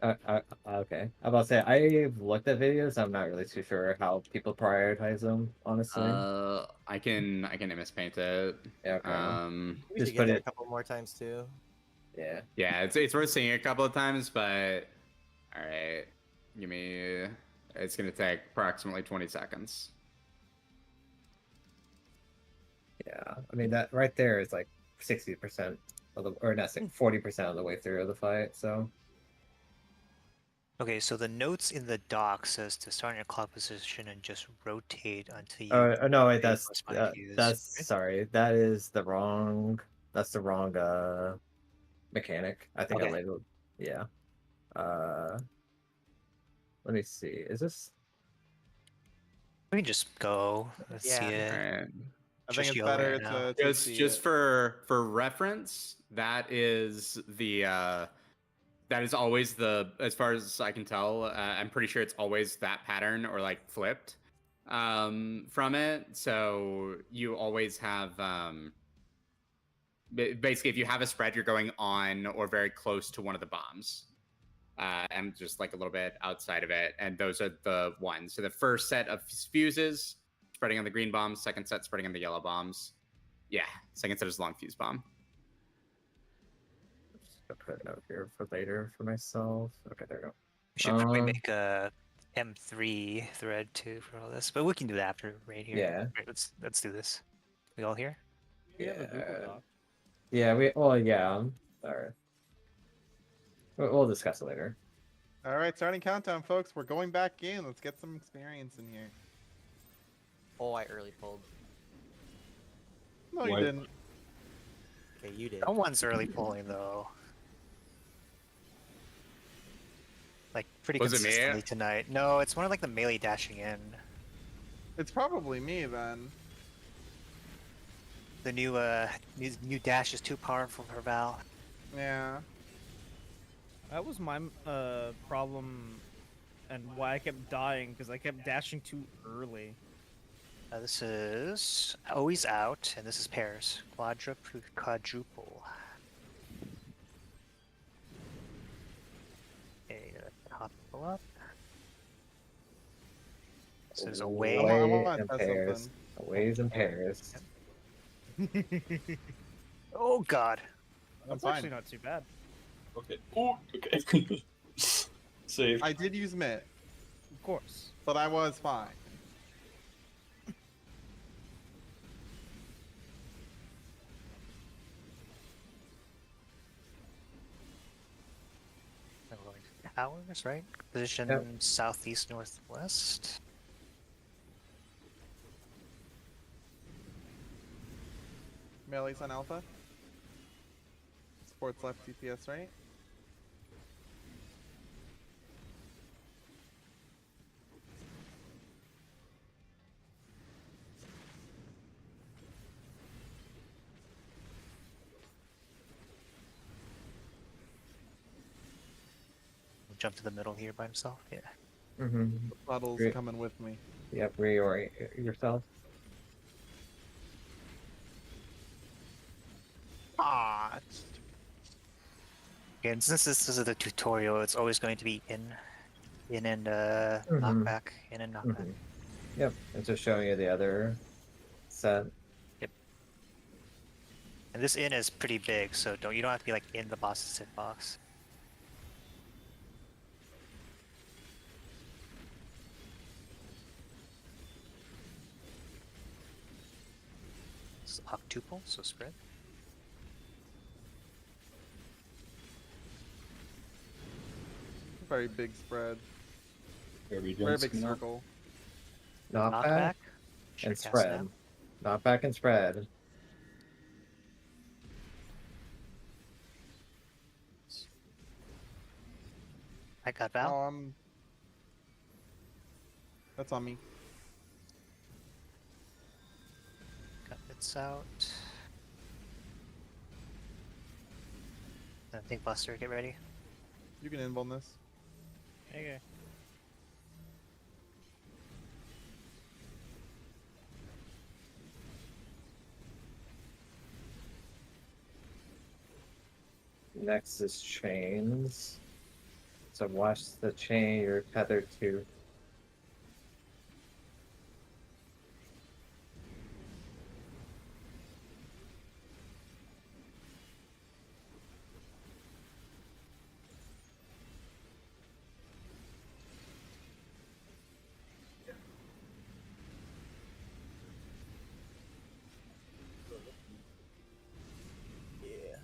Okay. I'm about to say I've looked at videos. I'm not really too sure how people prioritize them, honestly. I can MS paint it. Yeah. Okay. We Just should put get there it. a couple more times too. Yeah. Yeah, it's worth seeing a couple of times, but all right, give me. It's gonna take approximately 20 seconds. Yeah, I mean that right there is like 60% of the, or not 40% of the way through of the fight. So. Okay, so the notes in the doc says to start in your clock position and just rotate until you. No, wait, ready that's for a spine fuse. sorry. That is the wrong. That's the wrong mechanic. I think I Okay. labeled. Yeah. Let me see. Is this? We can just go. Let's see it. All right. I think it's YOLO better right now. to see Just it. for reference, that is the that is always the, as far as I can tell, I'm pretty sure it's always that pattern or like flipped from it. So you always have basically if you have a spread, you're going on or very close to one of the bombs. And just like a little bit outside of it, and those are the ones. So the first set of fuses spreading on the green bombs, second set spreading on the yellow bombs. Yeah, second set is long fuse bomb. I'll put a note here for later for myself. Okay, there we go. We should probably make a M3 thread too for all this, but we can do that after right here. Yeah. Right, let's do this. We all here? Yeah. Yeah. Yeah. All right. We'll discuss it later. All right, starting countdown, folks. We're going back in. Let's get some experience in here. Oh, I early pulled. No, you didn't. Okay, you did. Someone's early pulling though. Like pretty Was it me? consistently tonight. No, it's one of like the melee dashing in. It's probably me then. The new dash is too powerful for Val. Yeah. That was my problem, and why I kept dying because I kept dashing too early. This is always out, and this is pairs. Quadruple. Okay, top pull up. This is away. I want to and test pairs. something. Aways in pairs. Oh God. That's fine. actually not too bad. Okay. Oh, okay. Save. I did use mitt, Of course. but I was fine. I'm going to towers, right? Position Yep. southeast northwest. Melee's on alpha. Sports left TPS right. We'll jump to the middle here by himself. Yeah. Mm-hmm. Puddle's Great. coming with me. Yep, reorient yourself. Ah, Again, since this is a tutorial, it's always going to be in and Mhm. knockback, in and knockback. Mhm. Yep, it's just showing you the other set. And this in is pretty big, so you don't have to be like in the boss's hitbox. It's octuple, so spread. very big spread. Very Very big circle. Knockback Sure, and cast spread. now. Knockback and spread. I got Val. That's on me. Got bits out. I think Buster, get ready. You can inbound this. Okay. Next is chains. So watch the chain you're tethered to.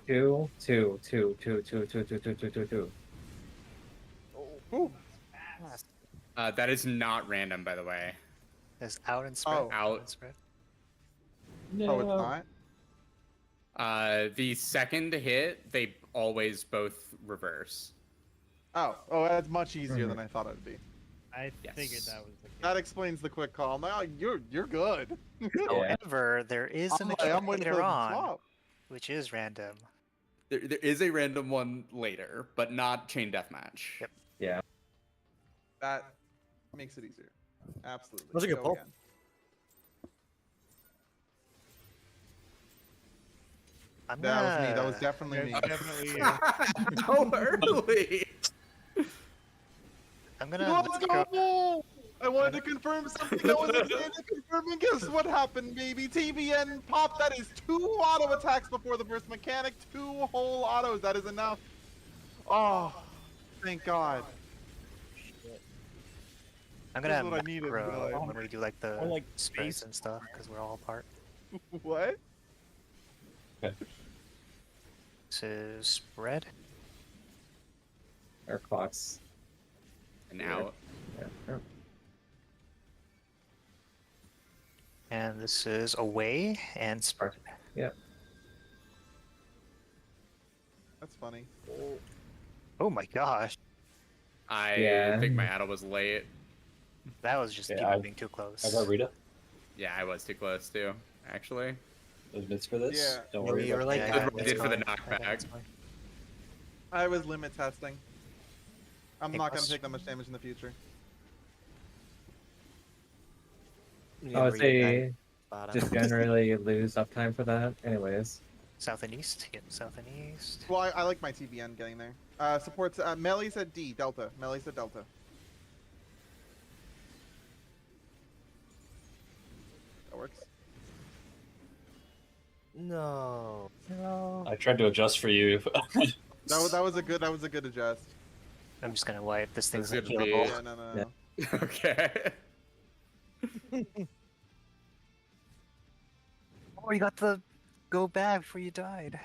Two, two, two, two, two, two, two, two, two, two, two. Ooh. That is not random, by the way. There's out and spread. Oh. Out. And spread. Oh, it's not? The second hit, they always both reverse. Oh, that's much easier than I thought it'd be. I Yes. figured that was the case. That explains the quick call. Now you're good. However, there is an I'm waiting for later the on, swap. which is random. There is a random one later, but not chain deathmatch. Yep. Yeah. That makes it easier. Absolutely. That was a good Go pull. again. I'm That was me. gonna- That was definitely me. Definitely. So early. I'm gonna. Let's go! I wanted to confirm something. I was excited to confirm, and guess what happened, baby? TBN pop. That is 2 auto attacks before the burst mechanic. 2 whole autos. That is enough. Oh, thank God. I'm gonna This is what I needed, macro but- when we do like the Or, like, spreads space and stuff because we're all apart. What? To spread. Or clocks. And out. Yeah. And this is away and spread. Yep. That's funny. Oh my gosh. I think my Adel was late. That was just Yeah, people I- being too close. I got Rita. Yeah, I was too close too, actually. Those bits for this. Yeah. Don't Yeah, worry you were about like that. that. I did for the That's fine. knockback. That's fine. I was limit testing. I'm Hey, not gonna plus- take that much damage in the future. I would say Bottom. just generally lose uptime for that. Anyways. South and east. Yep, south and east. Well, I like my TBN getting there. Supports. Melee's at D. Delta. Melee's at Delta. That works. No. No. I tried to adjust for you. That was a good adjust. I'm just gonna wipe. This thing's That's good to unkillable. be- Yeah, no. Yeah. Okay. Oh, you got the go back before you died.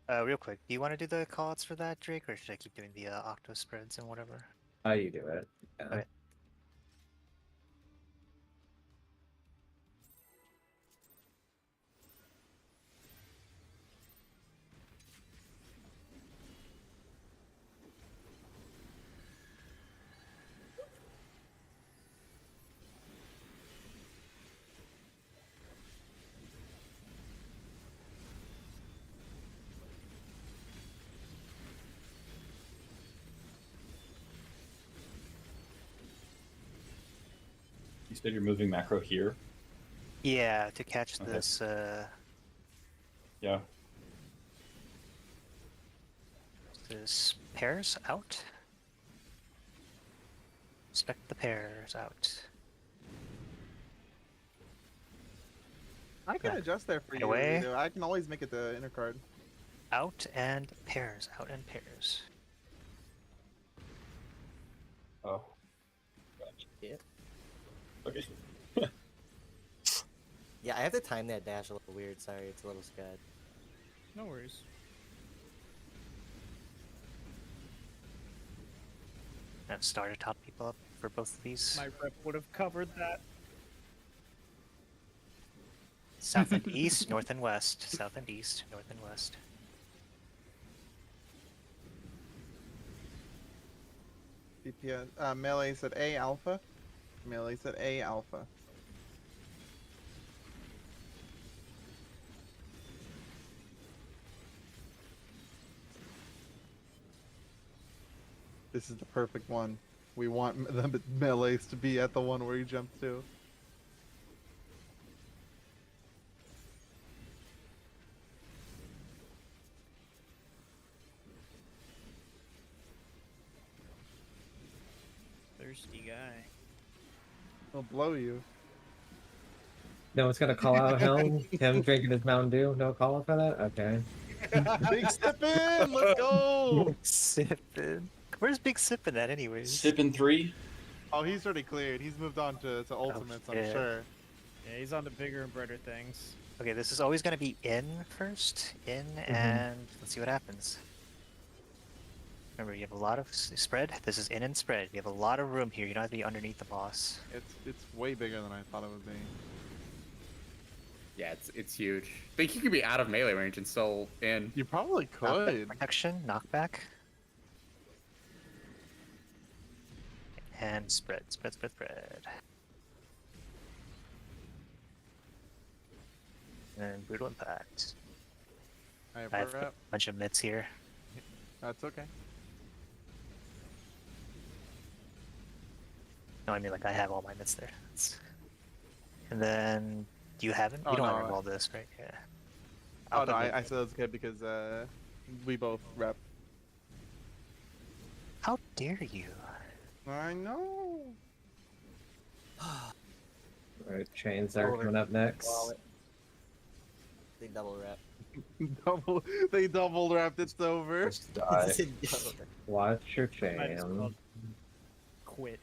Real quick, do you want to do the callouts for that, Drake, or should I keep doing the octo spreads and whatever? You do it. Yeah. Okay. You said you're moving macro here. Yeah, to catch Okay. this. Yeah. This pairs out. Spec the pairs out. I can Yeah. adjust there for Right you. away. Rito. I can always make it the inner card. Out and pairs. Out and pairs. Oh. Yeah. Okay. Yeah, I have to time that dash a little weird. Sorry, it's a little scud. No worries. And start to top people up for both of these. My rep would have covered that. South and east, north and west. South and east, north and west. DPS. Melee said A alpha. Melee said A alpha. This is the perfect one. We want the melees to be at the one where he jumped to. Thirsty guy. He'll blow you. No one's gonna call out him. Him drinking his Mountain Dew. No call out for that. Okay. Big Sippin'! Let's go! Sippin'. Where's Big Sippin' at anyways? Sipping 3. Oh, he's already cleared. He's moved on to ultimates, I'm shit. sure. Yeah, he's on to bigger and brighter things. Okay, this is always gonna be in first. In and let's see what happens. Remember, you have a lot of spread. This is in and spread. You have a lot of room here. You don't have to be underneath the boss. It's way bigger than I thought it would be. Yeah, it's huge. I think you could be out of melee range and still in. You probably Knockback could. protection, knockback. And spread, spread, spread, spread. And brutal impact. I have I have her a up. bunch of mitts here. That's okay. No, I mean like I have all my mitts there. And then do you haven't? Oh, You don't no, have I- all this, right? Yeah. Oh I'll no, put the- I said that's good because we both rep. How dare you? I know. Alright, chains are coming up next. They double wrap. They double wrapped. It's over. Just die. Watch your Might as well chain. quit.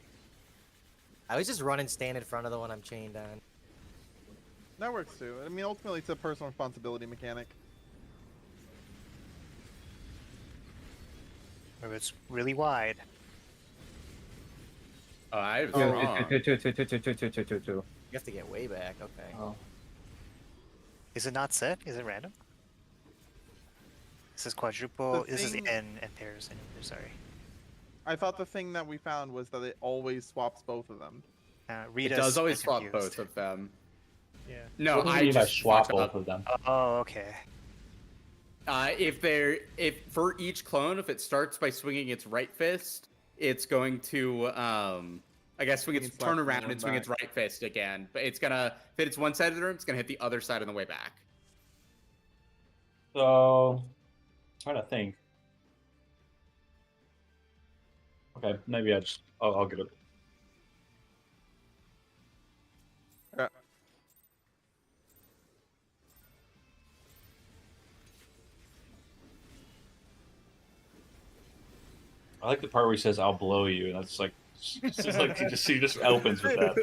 I was just run and stand in front of the one I'm chained on. That works too. I mean, ultimately, it's a personal responsibility mechanic. Or it's really wide. Oh, I was Two, wrong. two. You have to get way back. Okay. Oh. Is it not set? Is it random? This is quadruple. The This is thing- in and pairs. And sorry. I thought the thing that we found was that it always swaps both of them. It Rita's does always been swap confused. both of them. Yeah. No, What do you I mean by just swap fucked up. both of them. Oh, okay. If for each clone, if it starts by swinging its right fist, it's going to I guess swing its It's turn left around and and swing back. its right fist again. But it's gonna if it's one side of the room, it's gonna hit the other side on the way back. So, trying to think. Okay, maybe I'll get it. Yeah. I like the part where he says, "I'll blow you," and that's like, it's just like he just opens with that.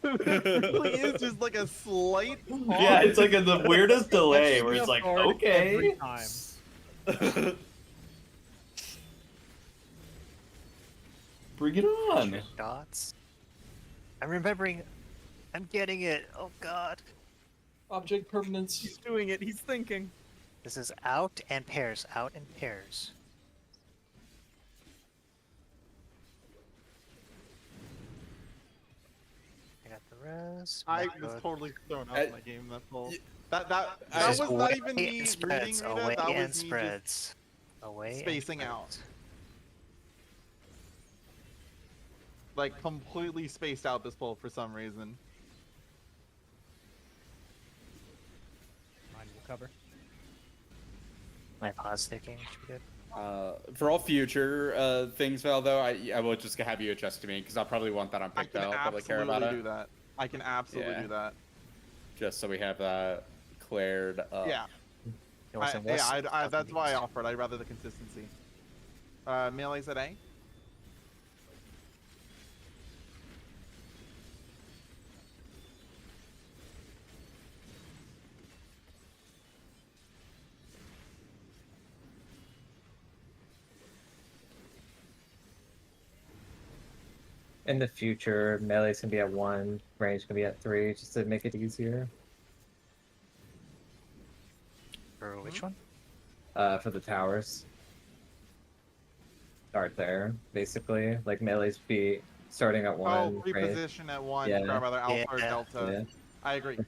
It really is just like a slight Yeah, it's like the weirdest delay where it's like, Every okay. time. Bring it on. Dots. I'm remembering. I'm getting it. Oh god. Object permanence. He's doing it. He's thinking. This is out and pairs. Out and pairs. I got the res. I Not was good. totally thrown off I- my game. That's all. That This is was away not even me and reading spreads. Rita. Away That and was me spreads. Away and spacing out. spreads. like completely spaced out this pull for some reason. Mine will cover. My pause sticking should be good. For all future things, Val, though, I will just have you adjust to me because I'll probably want that on I pick can Val. Probably care about absolutely it. do that. I can absolutely Yeah. do that. Just so we have that cleared up. Yeah. It wasn't less That's why I these. offered. I'd rather the consistency. Melee's at A. In the future, melee's gonna be at 1, range gonna be at 3, just to make it easier. For which one? For the towers. Start there, basically. Like melee's be starting at 1. Oh, range. reposition at 1. Yeah. Grab either alpha or Yeah. delta. Yeah. I agree.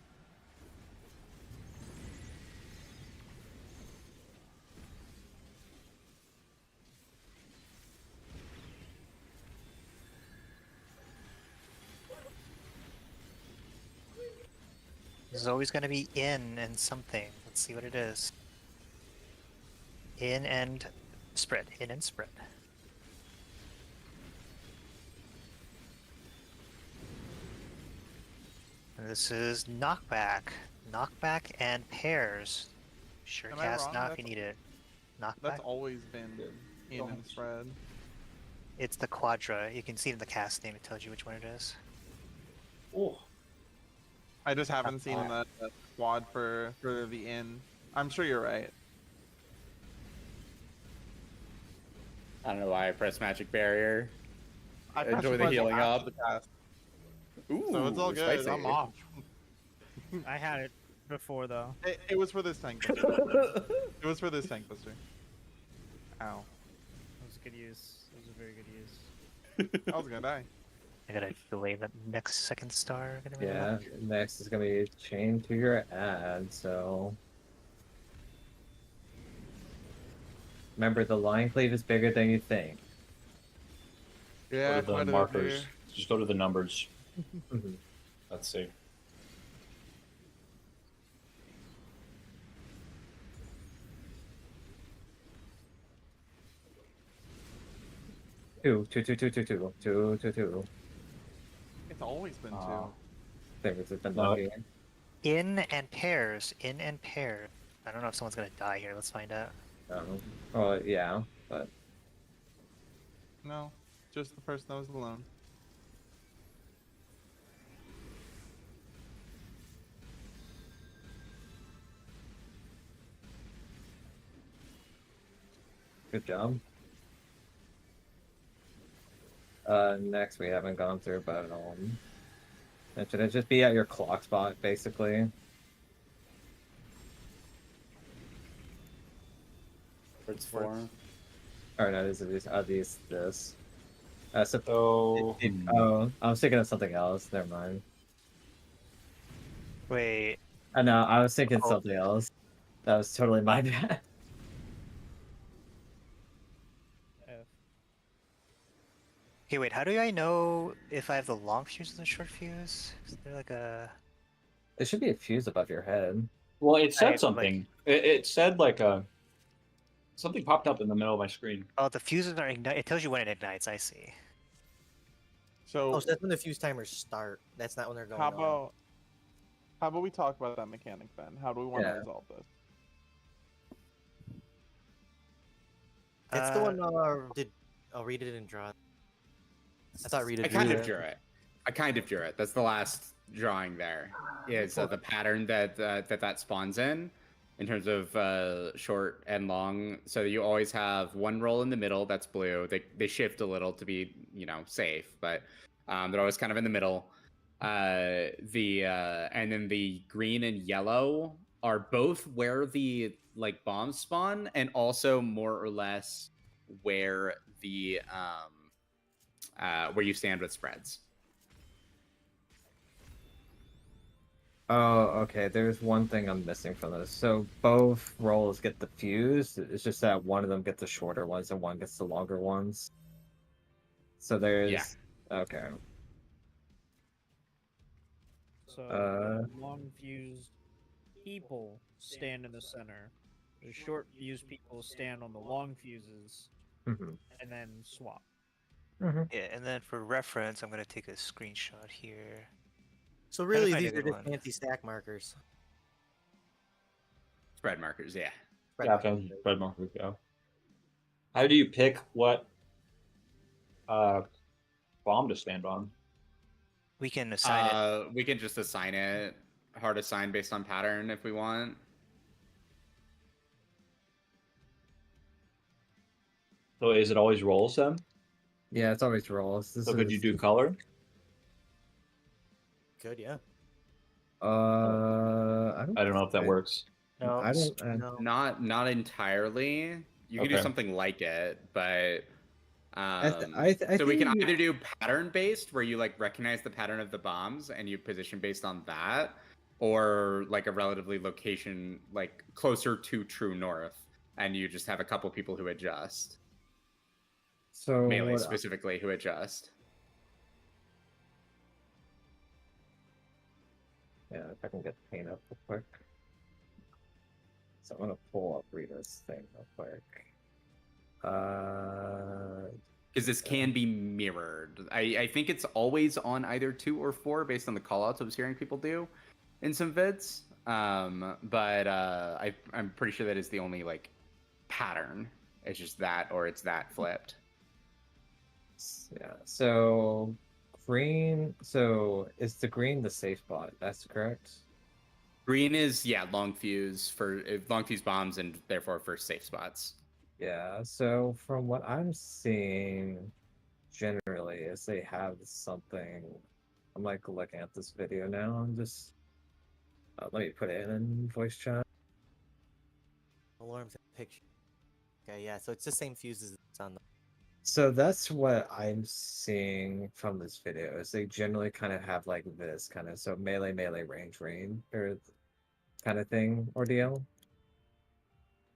There's always going to be in and something. Let's see what it is. In and spread. In and spread. And this is knockback. Knockback and pairs. Sure Am I cast wrong? now if That's- you need it. Knockback. That's always been in and spread. It's the quadra. You can see it in the cast name. It tells you which one it is. Oh, I just haven't seen the quad for the in. I'm sure you're right. I don't know why I press magic barrier. I Enjoy pressed the button healing after up. the cast, Ooh, so it's all good. spicy. I'm off. I had it before though. It was for this tank buster. It was for this tank buster. Ow. That was a good use. That was a very good use. I was gonna die. I gotta delay the next second star. Gonna be Yeah, next is gonna be chained to your ad, so. Remember, the line cleave is bigger than you think. Yeah, go to the quite a bit markers. here. Just go to the numbers. Mhm. Let's see. Two. It's always been two. There was it, the No. monkey. in and pairs. In and pairs. I don't know if someone's gonna die here. Let's find out. Well, yeah, but No, just the person that was alone. good job. Next we haven't gone through, but that should just be at your clock spot, basically. It's 4. Or no, this. So, Oh, I was thinking of something else. Never mind. Wait. I know, I was thinking Oh. something else. That was totally my bad. Okay, wait. How do I know if I have the long fuse or the short fuse? Is there like a? There should be a fuse above your head. well, it I, said like- something. It said like a. Something popped up in the middle of my screen. Oh, the fuses are ignite. It tells you when it ignites. I see. So, Oh, so that's when the fuse timers start. That's not when they're going how on. about we talk about that mechanic then? How do we want to Yeah. resolve this? That's the one. Rita didn't draw. I thought Rita I drew kind of that. drew it. I kind of drew it. That's the last drawing there. Is the pattern that spawns in terms of short and long. So you always have one roll in the middle that's blue. They shift a little to be safe, but they're always kind of in the middle. And then the green and yellow are both where the bombs spawn, and also more or less where the where you stand with spreads. Oh, okay. There's one thing I'm missing from this. So both rolls get the fuse. It's just that one of them gets the shorter ones and one gets the longer ones. So there's okay. So Uh, the long fuse people stand in the center. The short fuse people stand on the long fuses, mhm, and then swap. mhm. Yeah, and then for reference, I'm gonna take a screenshot here. So Trying to really, find a these are good just one. fancy stack markers. Spread markers, yeah. Spread Yeah, markers. from red marker go. How do you pick what bomb to stand on? We can assign it. We can just assign it hard assign based on pattern if we want. So is it always rolls then? Yeah, it's always rolls. This So could you is do color? Good, yeah. I I don't know if that works. No, I don't. No. Not entirely. You can do Okay. something like it, but I so we can think either do pattern based, where you recognize the pattern of the bombs and you position based on that, or a relatively location closer to true north, and you just have a couple people who adjust. so. Melee What, specifically who adjust. yeah, if I can get the paint up real quick. So I'm gonna pull up Rita's thing real quick. Because this can be mirrored. I think it's always on either 2 or 4 based on the callouts I was hearing people do in some vids. But I'm pretty sure that is the only pattern. It's just that, or it's that flipped. Yeah. So green. So is the green the safe spot? That's correct. Green is long fuse bombs, and therefore for safe spots. Yeah. So from what I'm seeing, generally, is they have something. I'm looking at this video now. I'm just. Let me put it in voice chat. Alarms picture. Okay, yeah. So it's the same fuses that's on the. So that's what I'm seeing from this video. Is they generally kind of have this kind of melee range or kind of thing ordeal.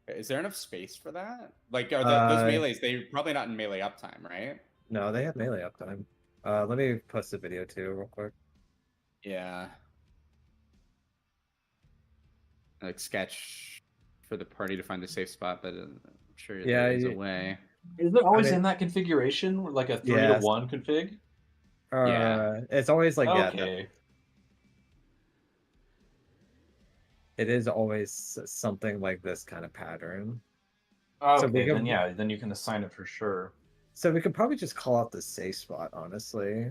Is there enough space for that? Are those melees? They're probably not in melee uptime, right? No, they have melee uptime. Let me post the video too, real quick. Yeah. Sketch for the party to find a safe spot, but I'm sure there is a way. Is it always in that configuration, like a 3-to-1 config? It's always Okay. It is always something like this kind of pattern. Okay, then you can assign it for sure. So we could probably just call out the safe spot, honestly.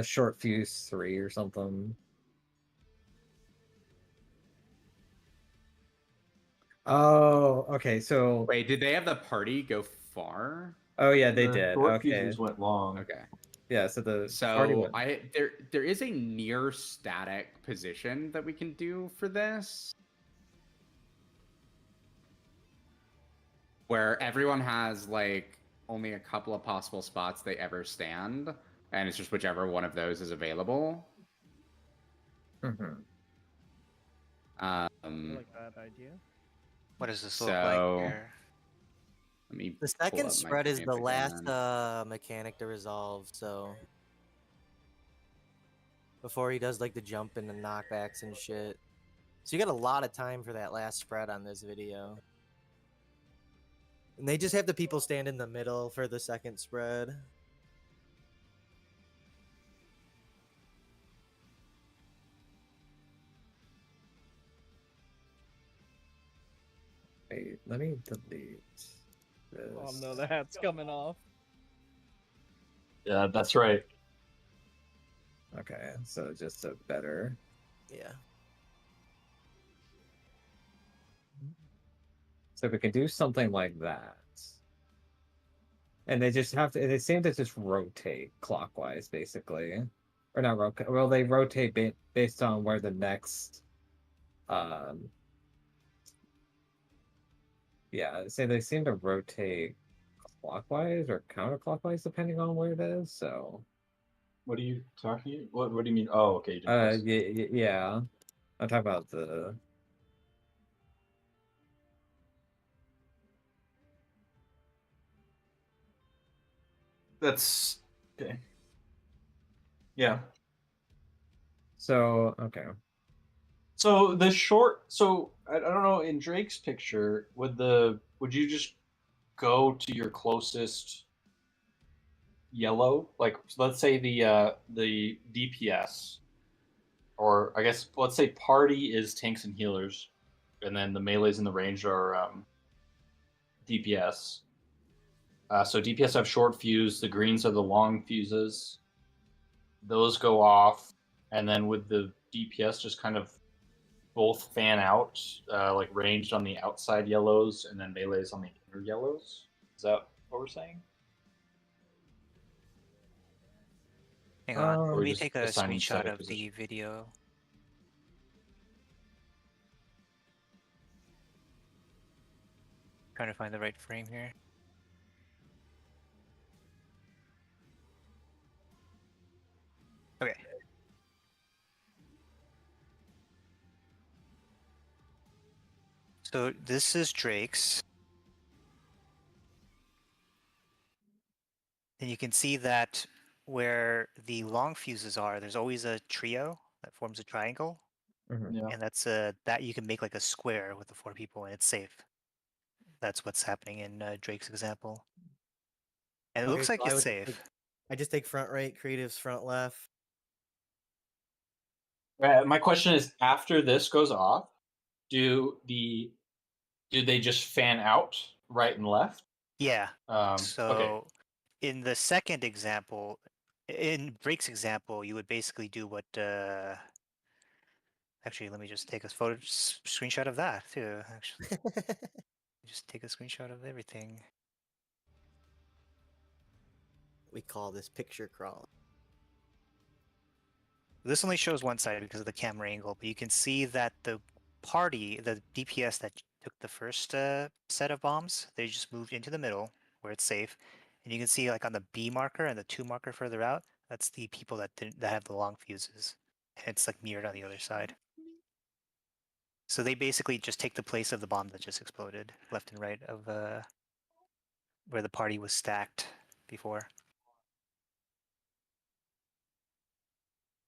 Short fuse 3 or something. Oh, okay. So wait, did they have the party go far? Oh yeah, they did. Short Okay. fuses went long. Okay. Yeah, so the party there is a near static position that we can do for this, where everyone has only a couple of possible spots they ever stand, and it's just whichever one of those is available. Mm-hmm. I like that idea. What does this look like here? Let me The second spread is the last mechanic to resolve, so before he does the jump and the knockbacks and shit. So you got a lot of time for that last spread on this video. And they just have the people stand in the middle for the second spread. Wait, let me delete this. Oh no, the hat's coming off. Yeah, that's right. Okay, so just a better. Yeah. So we can do something like that. And they just have to, they seem to just rotate clockwise, basically. Or not rotate, well, they rotate based on where the next, yeah, so they seem to rotate clockwise or counterclockwise, depending on where it is, so. What are you talking? What do you mean? Oh, okay. You didn't press. Yeah. I'm talking about the. That's okay. Yeah. So, okay. So the short. So I don't know. In Drake's picture, would you just go to your closest yellow? Like, so let's say the DPS, or I guess let's say party is tanks and healers, and then the melees and the range are DPS. So DPS have short fuse. The greens are the long fuses. Those go off, and then with the DPS just kind of both fan out, like ranged on the outside yellows, and then melees on the inner yellows. Is that what we're saying? Hang on, Or let me just take a assigning screenshot static of the position? video. Trying to find the right frame here. Okay. So this is Drake's. And you can see that where the long fuses are, there's always a trio that forms a triangle. Yeah. And that's that you can make like a square with the 4 people and it's safe. That's what's happening in Drake's example. And it Okay, looks so like it's safe. I just take front right, creatives front left. My question is, after this goes off, do they just fan out right and left? Yeah. Okay. So in the second example, in Drake's example, you would basically do what actually let me just take a photo screenshot of that too, actually. Just take a screenshot of everything. We call this picture crawl. This only shows one side because of the camera angle, but you can see that the party, the DPS that took the first set of bombs, they just moved into the middle where it's safe. And you can see like on the B marker and the 2 marker further out, that's the people that have the long fuses. And it's like mirrored on the other side. So they basically just take the place of the bomb that just exploded, left and right of where the party was stacked before.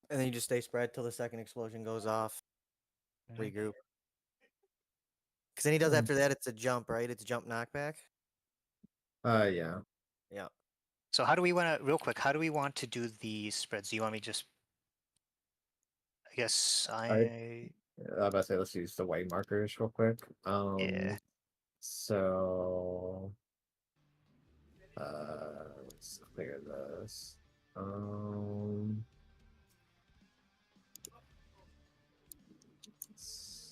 And then you just stay spread till the second explosion goes off. Regroup. Because then he does after that, it's a jump, right? It's jump knockback. Yeah. Yeah. So how do we want to, real quick, how do we want to do the spreads? Do you want me just, I guess I was about to say, let's use the white markers real quick. Yeah. So, let's clear this.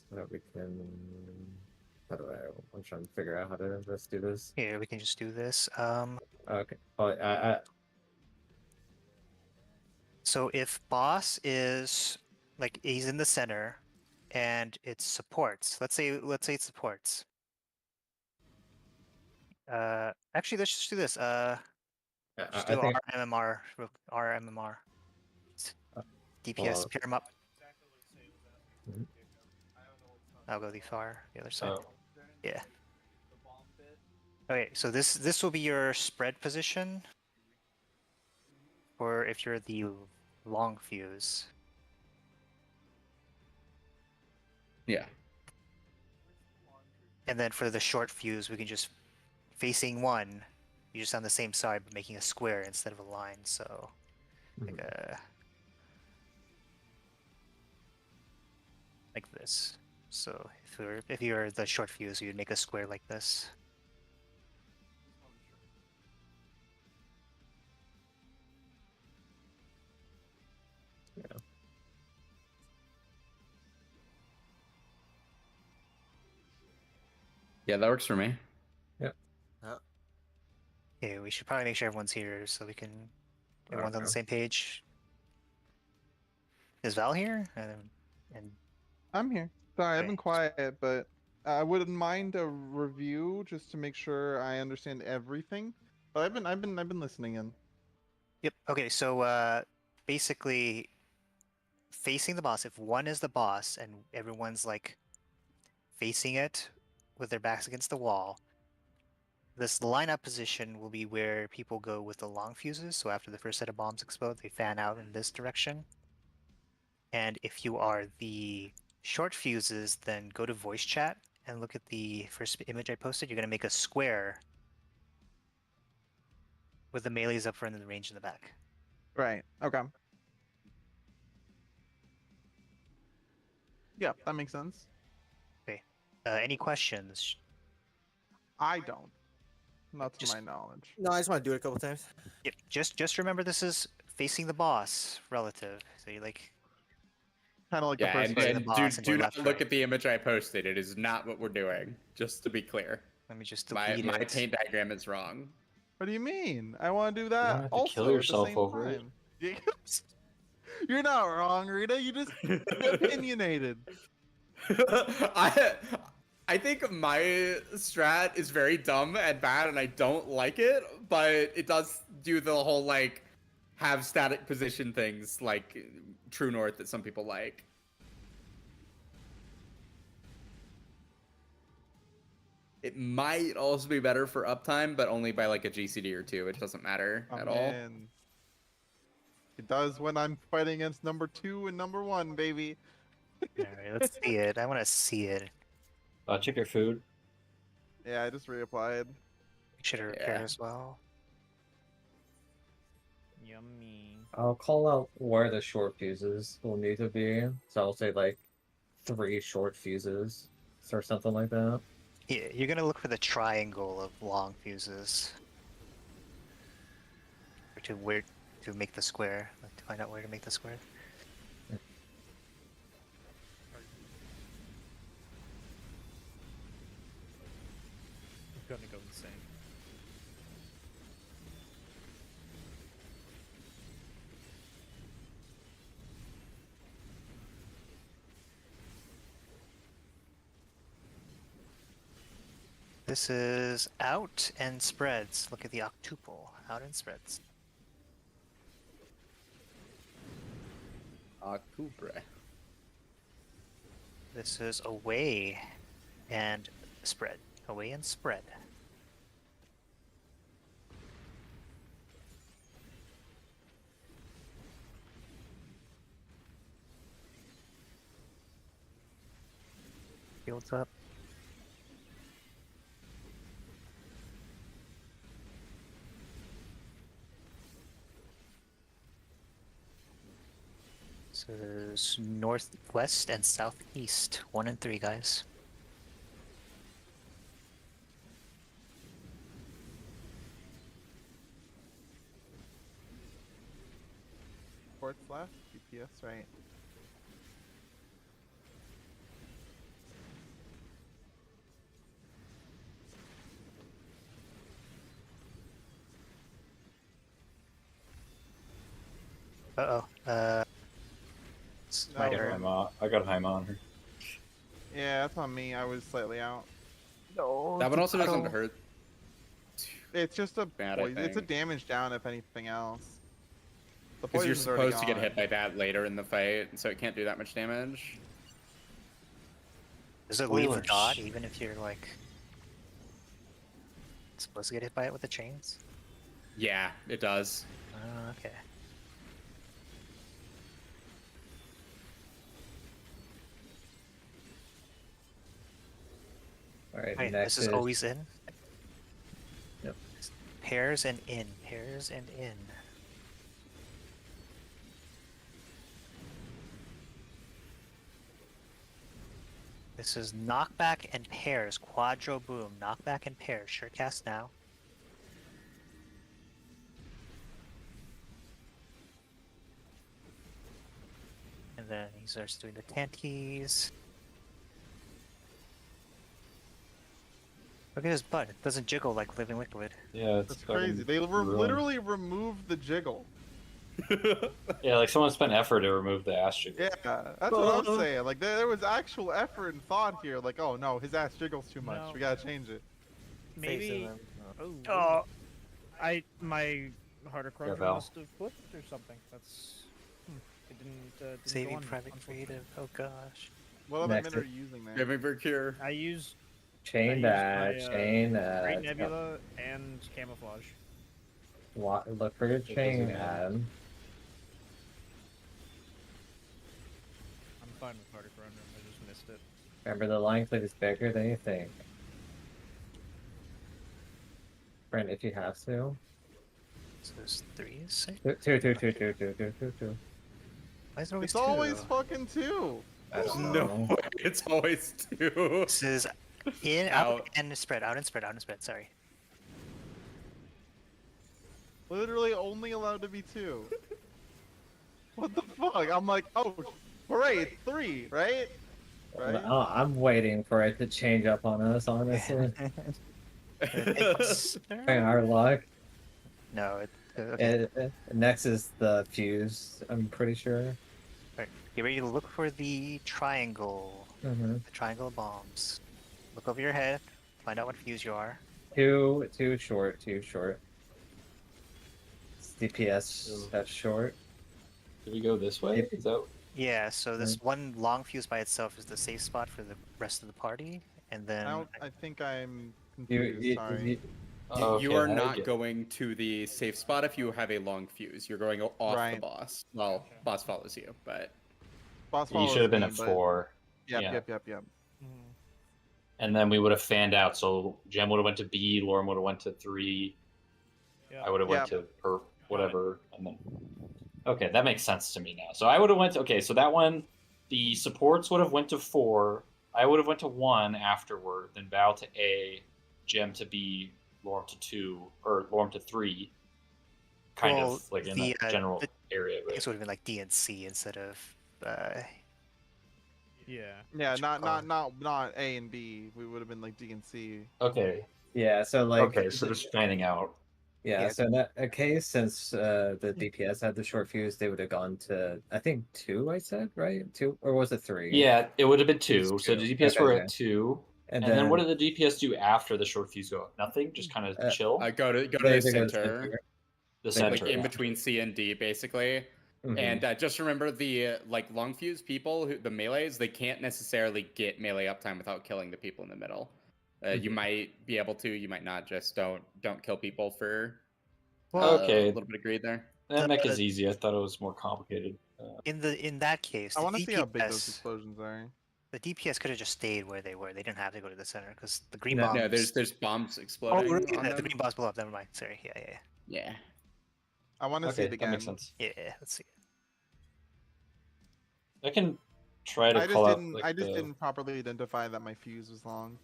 So that we can. How do I'm trying to figure out how to let's do this. Here, we can just do this. Okay. Oh, So if boss is like he's in the center and it supports, let's say it supports. Actually, let's just do this. Just I do think. RMMR. DPS, pair them up. Mhm. I'll go the other side. Yeah. Okay, so this will be your spread position, or if you're the long fuse. Yeah. And then for the short fuse, we can just facing one, you just on the same side, but making a square instead of a line. So like a like this. So if you're the short fuse, you'd make a square like this. Yeah, that works for me. Okay, we should probably make sure everyone's here so we can everyone's on the Okay. same page. Is Val here? And I'm here. Sorry, I've Okay. been quiet, but I wouldn't mind a review just to make sure I understand everything. But I've been listening in. yep. Okay, so basically facing the boss, if one is the boss and everyone's like facing it with their backs against the wall, this lineup position will be where people go with the long fuses. So after the first set of bombs explode, they fan out in this direction. And if you are the short fuses, then go to voice chat and look at the first image I posted. You're going to make a square with the melees up front and the range in the back. Right. Okay. Yeah, that makes sense. Okay. Any questions? I don't. Not to Just- my knowledge. No, I just want to do it a couple times. Yep. Just remember this is facing the boss relative. So you like Kind of like Yeah, the first and, fight. fight. The and boss do, and do go not left, look right. at the image I posted. It is not what we're doing, just to be clear. let me just My delete it. paint diagram is wrong. What do you mean? I want to do don't that have to also kill at the yourself same over it. time. You're not wrong, Rita. You just opinionated. I think my strat is very dumb and bad, and I don't like it. But it does do the whole like have static position things like True North that some people like. It might also be better for uptime, but only by like a GCD or two. It doesn't matter at all. Man. It does when I'm fighting against number 2 and number 1, baby. All right, let's see it. I want to see it. Check your food. Yeah, I just reapplied. Make sure to repair Yeah. as well. Yummy. I'll call out where the short fuses will need to be. So I'll say like 3 short fuses or something like that. Yeah, you're gonna look for the triangle of long fuses. Or to make the square. Like to find out where to make the square. I'm gonna go insane. This is out and spreads. Look at the octuple. Out and spreads. Cubre. This is away and spread. Away and spread. Fields up. This is northwest and southeast. 1 and 3, guys. / GPS, right? Uh-oh. It's No, my I got turn. I got high monitor. Yeah, that's on me. I was slightly out. No. That one also doesn't puddle. hurt. It's just a Bad, I it's a think. damage down if anything else. The Because you're poison's already supposed to get gone. hit by that later in the fight, so it can't do that much damage. Does it leave the Spoilers. dot even if you're like supposed to get hit by it with the chains? Yeah, it does. Okay. All right, Okay, next this is always in. Yep. Pairs and in. Pairs and in. This is knockback and pairs. Quadro boom. Knockback and pairs. Sure cast now. And then he starts doing the tanties. Look at his butt. It doesn't jiggle like living liquid. Yeah, it's That's crazy. fucking They ruined. literally removed the jiggle. Yeah, like someone spent effort to remove the ass jiggle. Yeah, that's what I'm saying. Like there was actual effort and thought here. Like, oh no, his ass jiggles too much. No. We gotta change it. Maybe. Oh. Oh, my harder Yeah, chrono Val. must have flipped or something. That's it didn't go Saving on, private unfortunately. creative. Oh gosh. What other Next men are you using there? Giving for cure. I used chain used that, my, chain Great that. Nebula and camouflage. Look for your chain ad. I'm fine with harder chrono. I just missed it. Remember, the line clip is bigger than you think. Brent, if you have to. So there's 3, 6. Two. It's Why is it always 2? always fucking two. I don't No, know. it's always two. This is in, out, Out. and spread. Out and spread. Out and spread. Sorry. Literally only allowed to be two. What the fuck? I'm like, oh, hooray, it's 3, right? Right? I'm waiting for it to change up on us, honestly. Our luck. No, okay. Next is the fuse, I'm pretty sure. Right. Get ready to look for the triangle. Mm-hmm. The triangle of bombs. Look over your head. Find out what fuse you are. Too short. It's DPS, that's short. Did we go this way? Is that... Yeah, so this one long fuse by itself is the safe spot for the rest of the party, and then I think I'm You, confused. Sorry. You are now I not get- going to the safe spot if you have a long fuse. You're going off Right. the boss. Well, boss follows you, but Boss You follows should have been me, at but- 4. Yep, yeah. yep. And then we would have fanned out. So Gem would have went to B, Lauren would have went to 3. Yeah. I would have went Yep. to per whatever, and then. Okay, that makes sense to me now. So I would have went to, okay, so that one, the supports would have went to 4. I would have went to 1 afterward, then Val to A, Gem to B, Lorm to 2, or Lorm to 3. Kind Well, of like in the, that general the- area. I guess it would have been like D and C instead of. Yeah. Yeah, What you not A and B. We would have been like D and C. Okay. Yeah, so like Okay, so just fanning out. yeah, Yeah. so in that case, since the DPS had the short fuse, they would have gone to I think 2. I said right 2 or was it 3? Yeah, it would have been 2. It's So 2. the DPS Okay, were okay. at 2. and And then what did the DPS do after the short fuse go? Nothing? Just kind of chill? go to They- the they go to center, The they- like, center. like in between C and D, basically. Mhm. And just remember the like long fuse people, the melees, they can't necessarily get melee uptime without killing the people in the middle. You might be able to, you might not. Just don't kill people for Okay. a little bit of greed there. That mech is easy. I thought it was more complicated. In that case, I the want to see how big those DPS explosions are. the DPS could have just stayed where they were. They didn't have to go to the center because the green No, bombs. No, there's bombs Oh, exploding. really? on The them. green bombs blow up. Never mind. Sorry. Yeah. Yeah. I want to see Okay, it that again. makes sense. Yeah. Let's see. I can try to I just call didn't. out. Like, I just the... didn't properly identify that my fuse was long.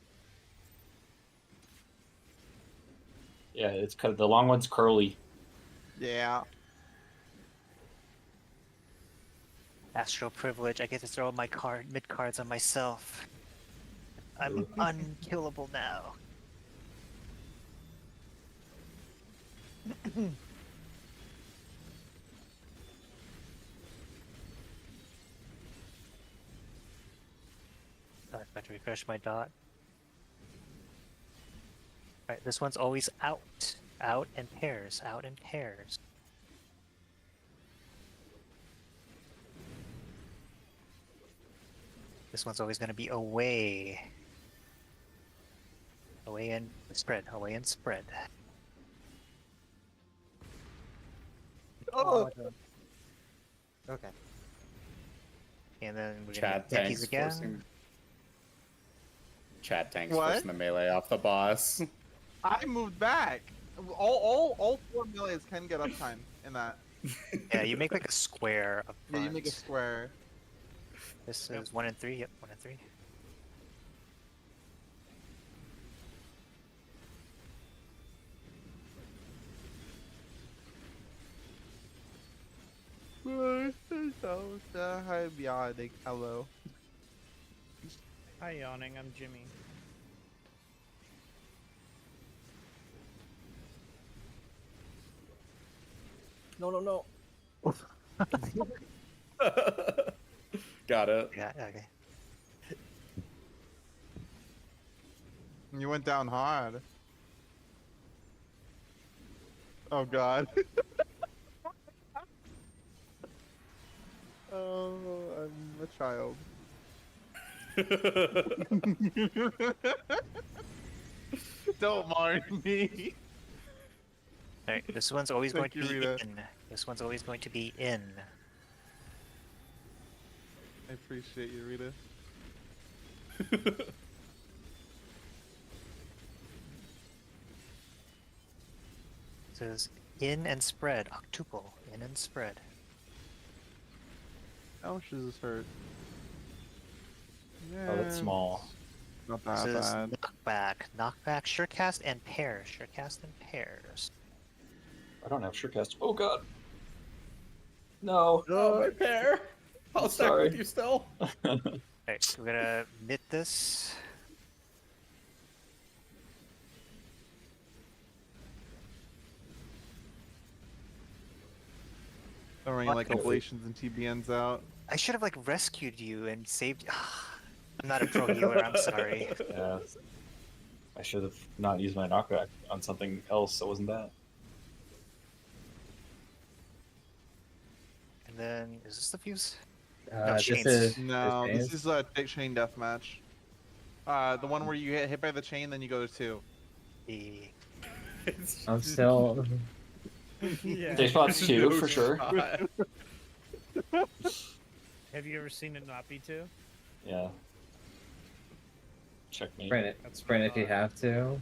Yeah, it's kind of, the long one's curly. Yeah. Astral privilege. I get to throw my mid cards on myself. I'm unkillable now. I have to refresh my dot. Alright, this one's always out. Out in pairs. Out in pairs. This one's always going to be away. Away and spread. Away and spread. Oh. Okay. And then we're Chad, going to thanks. again. Chat tanks What? forcing the melee off the boss. I moved back. All 4 melees can get uptime in that. Yeah, you make like a square up Yeah, you make a front. square. This is 1 and 3. Yep, 1 and 3. Hi, Bionic. Hello. Hi, yawning. I'm Jimmy. No, no, no. Got it. Yeah, okay. You went down hard. Oh god. Oh, I'm a child. Don't mind me. Alright, this one's always going Thank to you, be Rita. in. This one's always going to be in. I appreciate you, Rita. It says in and spread. Octuple. In and spread. How much does this hurt? Oh, that's small. Not This that is bad. knockback. Knockback, surecast, and pairs. Surecast and pairs. I don't have surecast. Oh god. No. Oh, my pair. I'll I'm stack sorry. with you still. Alright, we're gonna knit this. Throwing like oblations and TBNs out. I should have like rescued you and saved you. I'm not a pro healer, I'm sorry. Yeah. I should have not used my knockback on something else that wasn't that. And then, is this the fuse? This Shane's. is No, this Shane's. is a chain deathmatch. The one where you get hit by the chain, then you go to 2. The... I'm still. Yeah. Safe spot's 2 for sure. Have you ever seen it not be 2? Yeah. Check me. Sprint it. That's Sprint what if you have to.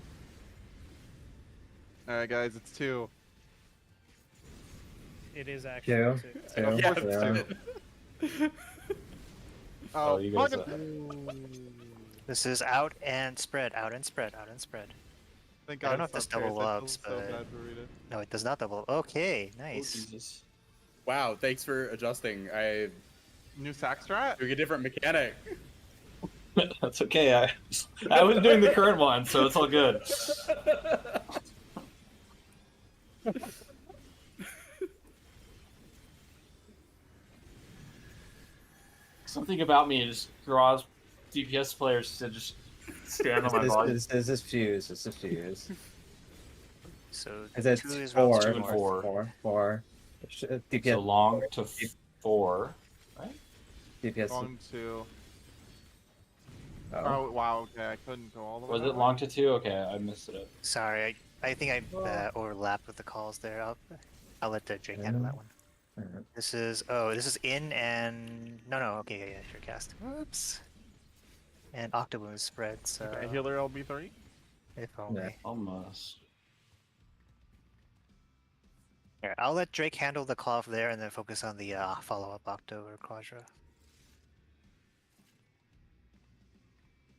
Alright, guys, it's 2. It is actually 2. 2. 2. Yeah, Zero. Oh, you guys. This is out and spread, out and spread, out and spread. Thank I God don't know it's if this not double Paris. I ups, feel so but- bad for Rita. No, it does not double. Okay, Oh, nice. Jesus. Wow, thanks for adjusting. I New sack strat? took a different mechanic. That's okay. I was doing the current one, so it's all good. Something about me just draws DPS players to just stand on my body. This is fuse. This is fuse. So Is it 2 is 4? round 2 and 4. 4. So DPS. long to 4, right? DPS. Long 2. Oh. Oh, wow, okay, I couldn't go all the way. Was that it way. long to 2? Okay, I missed it. Sorry, I think I overlapped with the calls there. I'll let Drake handle that one. Alright. This is in and no, okay, yeah, sure cast. Whoops. And Octobloom spread. So Okay, healer LB3? if only. Yeah. Almost. Here, I'll let Drake handle the call off there and then focus on the follow-up Octo or Quadra.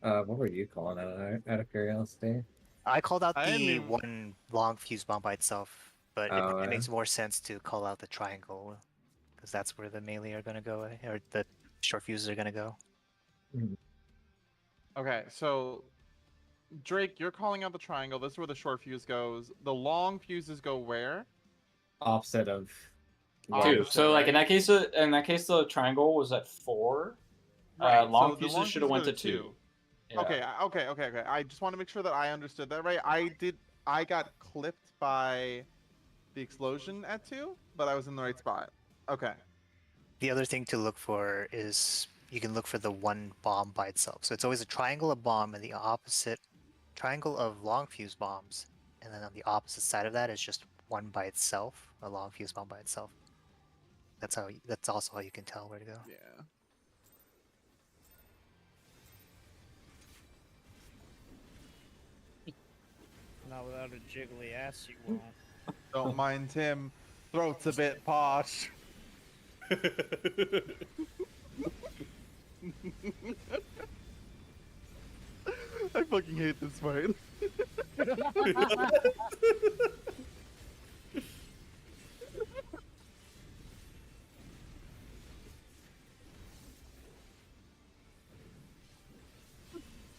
What were you calling out of curiosity? I called out I didn't the even- one long fuse bomb by itself, but Oh, it yeah. makes more sense to call out the triangle because that's where the melee are gonna go, or the short fuses are gonna go. Okay, so Drake, you're calling out the triangle. This is where the short fuse goes. The long fuses go where? Opposite of. Two. Opposite, So like in right? that case, the triangle was at 4. Right, Long so the fuses long should have fuses went go to 2. Yeah. Okay. I just want to make sure that I understood that right. I got clipped by the explosion at 2, but I was in the right spot. Okay. The other thing to look for is you can look for the one bomb by itself. So it's always a triangle of bomb and the opposite triangle of long fuse bombs, and then on the opposite side of that is just one by itself, a long fuse bomb by itself. That's also how you can tell where to go. Yeah. Not without a jiggly ass, you won't. Don't mind him. Throat's a bit posh. I fucking hate this fight.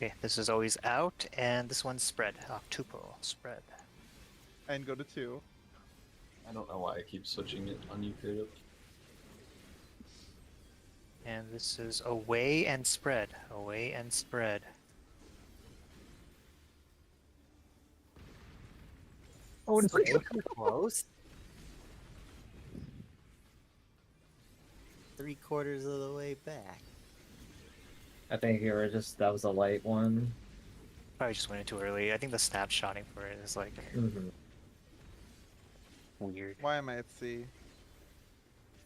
Okay, this is always out, and this one's spread. Octuple, spread. And go to 2. I don't know why I keep switching it on you, creative. And this is away and spread. Away and spread. Oh, it's close. 3/4 of the way back. I think you were that was a light one. Probably just went in too early. I think the snapshotting for it is like weird. Why am I at C?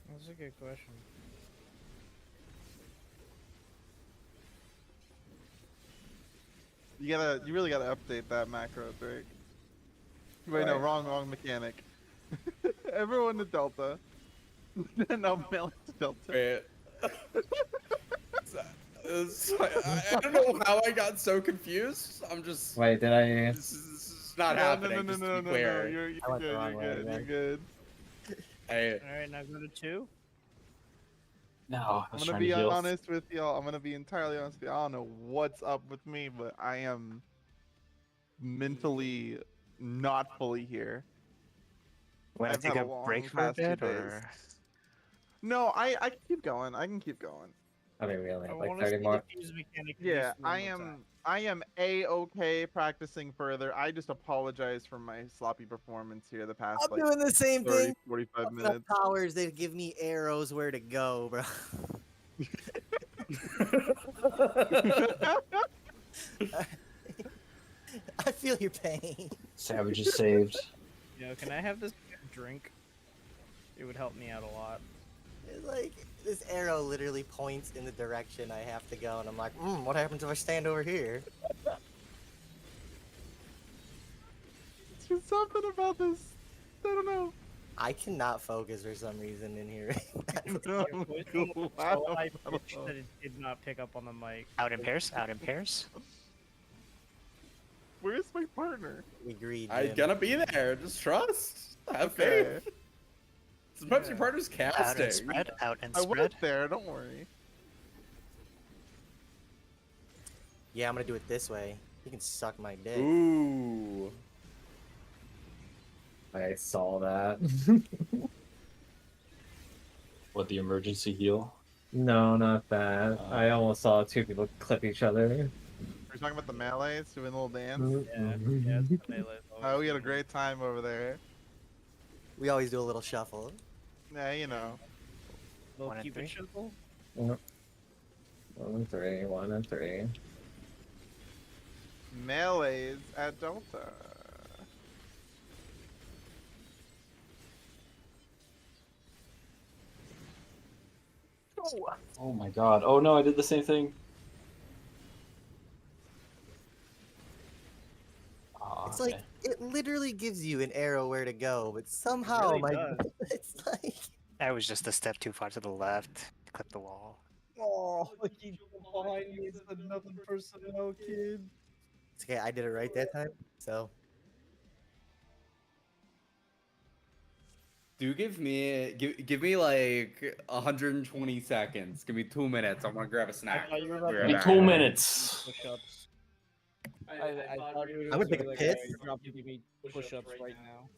That's a good question. You really gotta update that macro, Drake. Wait, no, wrong mechanic. Everyone to Delta. No, Mel to Delta. Wait. I don't know how I got so confused. I'm just. Wait, did I? This is not No, happening. no, just to no, be no, clear. you're I went the good, wrong you're way, good, you're man. good. Alright, now go to 2. No, I I'm was gonna trying be to heal. honest with y'all. I'm gonna be entirely honest with you. I don't know what's up with me, but I am mentally not fully here. Want to I've take had a a long break for a past 2 bit, days. or No, I can keep going. I can keep going. I mean, we only I have like want to 30 see more. the fuse mechanic. Yeah, used one more time. I am a-okay practicing further. I just apologize for my sloppy performance here the past I'm like doing the same 30, thing. 45 Enough minutes. powers, they give me arrows where to go, bro. I feel your pain. Savage is saved. Yo, can I have this drink? It would help me out a lot. It's like this arrow literally points in the direction I have to go, and I'm like, what happens if I stand over here? It's just something about this. I don't know. I cannot focus for some reason in here. Your voice was so high pitched that it did not pick up on the mic. out in pairs? Out in pairs? Where's my partner? We agreed. I'm Jim. gonna be there. Just trust. Have Okay. faith. Sometimes your partner's Out casting. and spread. Out and I was spread. there. Don't worry. Yeah, I'm gonna do it this way. You can suck my dick. Ooh. I saw that. What, the emergency heal? No, not that. I almost saw 2 people clip each other. We're talking about the melees doing a little dance. Yeah, it's the melee. Oh, we had a great time over there. We always do a little shuffle. Yeah, you know. Little 1 and Cupid 3. shuffle. 1 and 3, 1 and 3. Melees at Delta. Oh my god. Oh no, I did the same thing. Aw, It's like okay. it literally gives you an arrow where to go, but somehow really my does. it's like I was just a step too far to the left. Clip the wall. Oh, he behind you is another personnel kid. it's okay. I did it right that time. So Do give me like 120 seconds. Give me 2 minutes. I want to grab a snack. thought you were about Be to right In back. 2 minutes. Push-ups. I thought you were I'm gonna just take a like, piss. "Hey, drop you give me push-ups right now."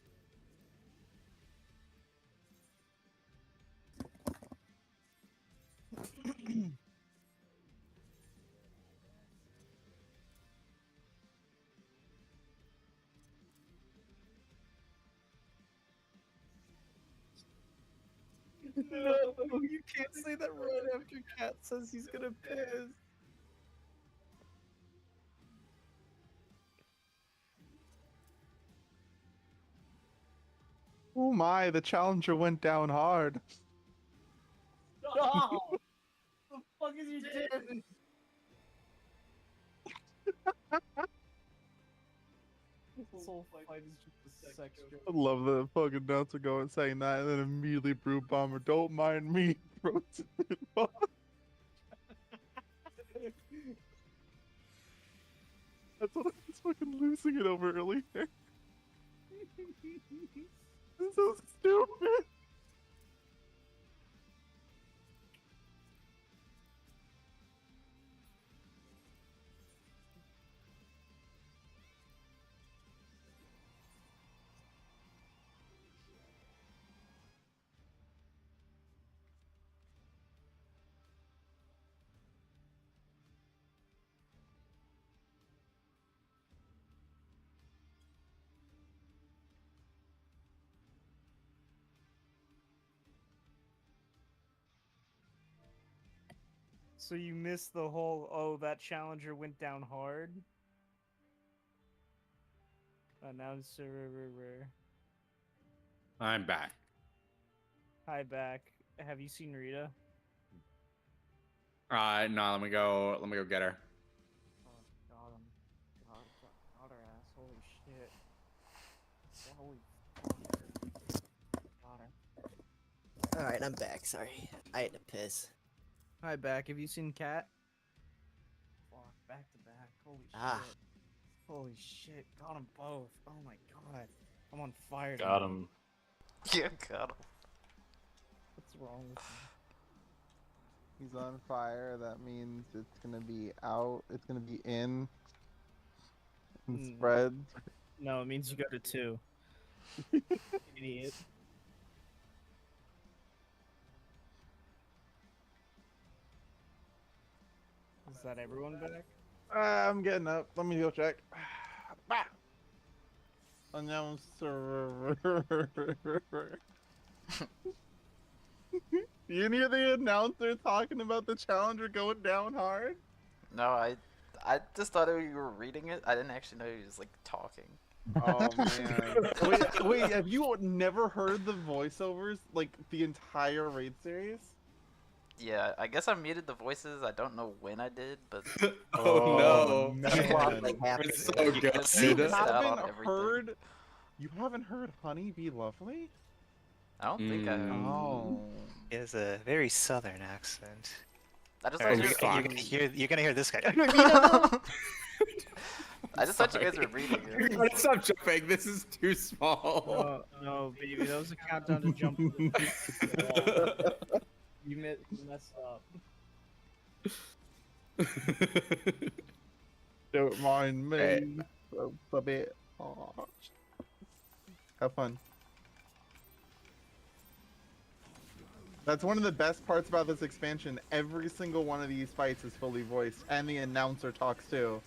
No, you can't say that right after Cat says he's gonna piss. Oh my, the challenger went down hard. No! The fuck is you doing? This whole fight is just a sex joke. I love the fucking announcer going saying that and then immediately Brute Bomber, don't mind me, Proton Bomb. That's what I was fucking losing it over earlier. This is so stupid. So you missed the whole, oh, that challenger went down hard? Announcer. I'm back. Hi, back. Have you seen Rita? No, let me go get her. Oh, got him. Got her ass. Holy shit. Holy fuck. Got her. All right, I'm back. Sorry, I had to piss. Hi, back. Have you seen Cat? Fuck, back to back. Holy Ah. shit. Holy shit. Got them both. Oh my god. I'm on fire. Got tonight. him. Yeah, got him. What's wrong with me? He's on fire. That means it's gonna be out. It's gonna be in. And spread. No, it means you go to 2. Idiot. Is that everyone back? I'm getting up. Let me go check. Bah! Announcer. You didn't hear the announcer talking about the challenger going down hard? No, I just thought you were reading it. I didn't actually know he was like talking. Oh man. wait, have you never heard the voiceovers like the entire raid series? Yeah, I guess I muted the voices. I don't know when I did, but Oh, no. Man. It's so good. Just You missed out on haven't everything. heard you haven't heard Honey Be Lovely? I don't think I have. Oh. He has a very southern accent. I just Alright, thought you're gonna hear this guy. I just thought you guys were reading it. Stop jumping. This is too small. No, baby, that was a countdown to jump. You messed up. Don't mind me. Hey. A bit. Aw. Have fun. That's one of the best parts about this expansion. Every single one of these fights is fully voiced, and the announcer talks too.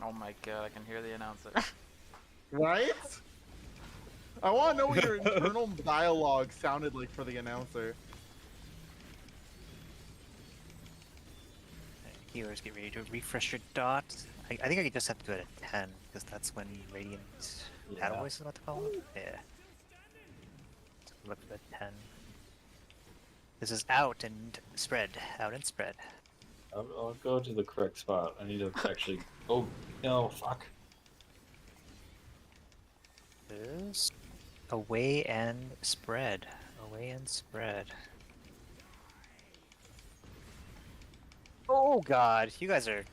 Oh my god, I can hear the announcer. Right? I want to know what your internal dialogue sounded like for the announcer. Healers, get ready to refresh your dot. I think I just have to do it at 10 because that's when Radiant Battle Voice is about to call it. Yeah. So look at 10. This is out and spread. Out and spread. I'll go to the correct spot. I need to actually. Oh no! Fuck. This away and spread. Away and spread. Oh god, you guys are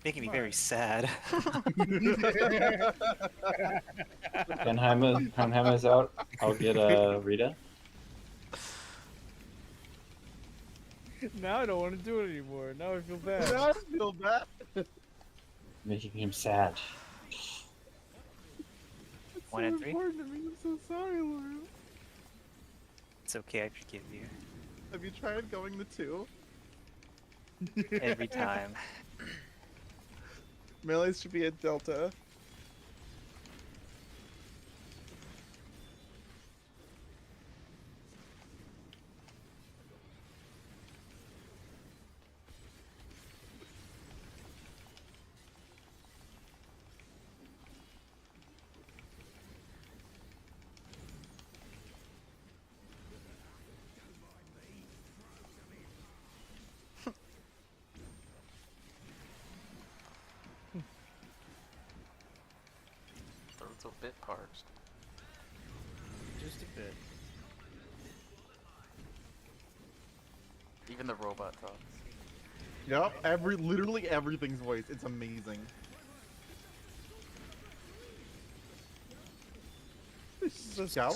making me very sad. Panheim is out. I'll get Rita. Now I don't want to do it anymore. Now I feel bad. I feel bad. Making him sad. It's One so and 3? important to me. I'm so sorry, Laura. It's okay, I forgive you. Have you tried going to 2? Every time. Melees should be at Delta. It's a bit parsed. Just a bit. Even the robot talks. Yep, literally everything's voiced. It's amazing. Scout?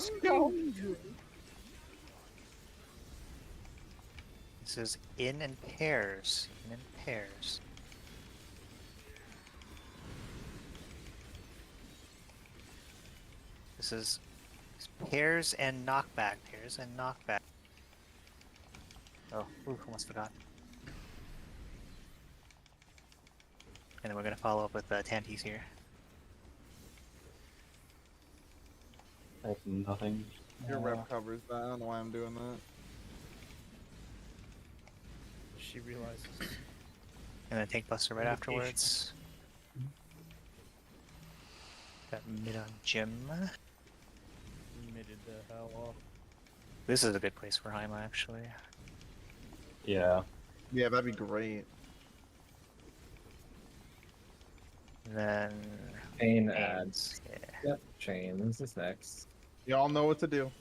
This is in pairs. In pairs. This is pairs and knockback. Pairs and knockback. Oh, ooh, almost forgot. And then we're gonna follow up with Tanties here. I have nothing. Your rep covers that. I don't know why I'm doing that. She realizes. And then Tank Buster right afterwards. Got mid on Jim. Admitted the hell off. This is a good place for Haima, actually. Yeah. Yeah, that'd be great. Then Chain Chains, ads. yeah. Yep, chains is next. Y'all know what to do.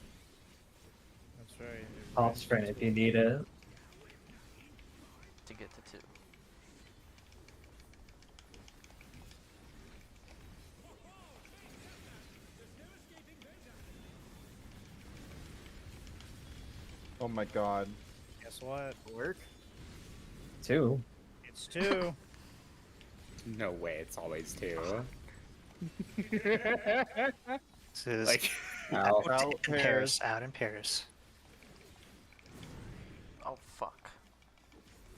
That's right. Pop sprint if you need it. To get to 2. Oh my god. Guess what? Work. 2. It's 2. No way, it's always 2. This is Like, Out. Out in pairs. Out in pairs. Oh fuck.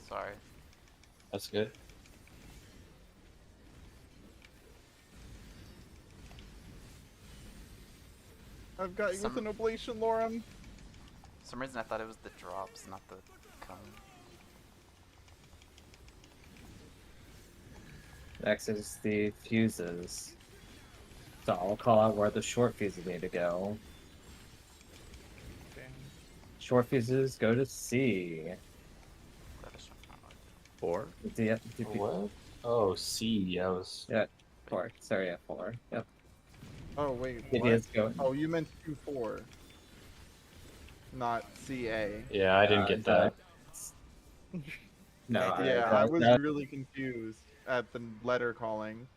Sorry. That's good. I've got you with an oblation, Lauren. For some reason I thought it was the drops, not the cone. Next is the fuses. So I'll call out where the short fuses need to go. Okay. Short fuses go to C. That is not 4? What? Oh, C. I was. Yeah, 4. Sorry, yeah, 4. Yep. Oh wait, DPS what? go. Oh, you meant 2-4. Not CA. Yeah, I didn't get that. No, Yeah, I was that- really confused at the letter calling.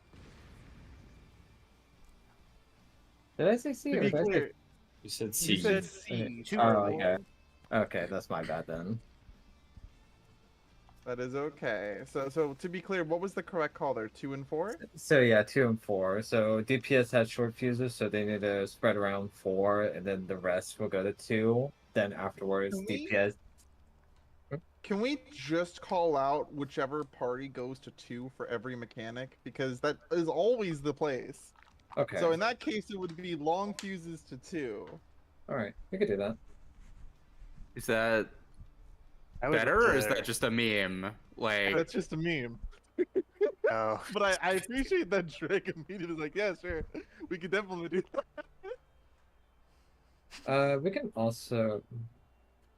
Did I say C To or be did I say? clear, You said C. you said C. Oh, okay. Okay, that's my bad then. That is okay. So to be clear, what was the correct call there? 2 and 4? So yeah, 2 and 4. So DPS has short fuses, so they need to spread around 4, and then the rest will go to 2. Then afterwards, Can we- DPS. Can we just call out whichever party goes to 2 for every mechanic? Because that is always the place. Okay. So in that case, it would be long fuses to 2. All right, we could do that. Is that I would better, or is the- that just a meme? Like, That's just a meme. Oh, But I appreciate that Drake immediately was like, yeah, sure. We could definitely do that. We can also.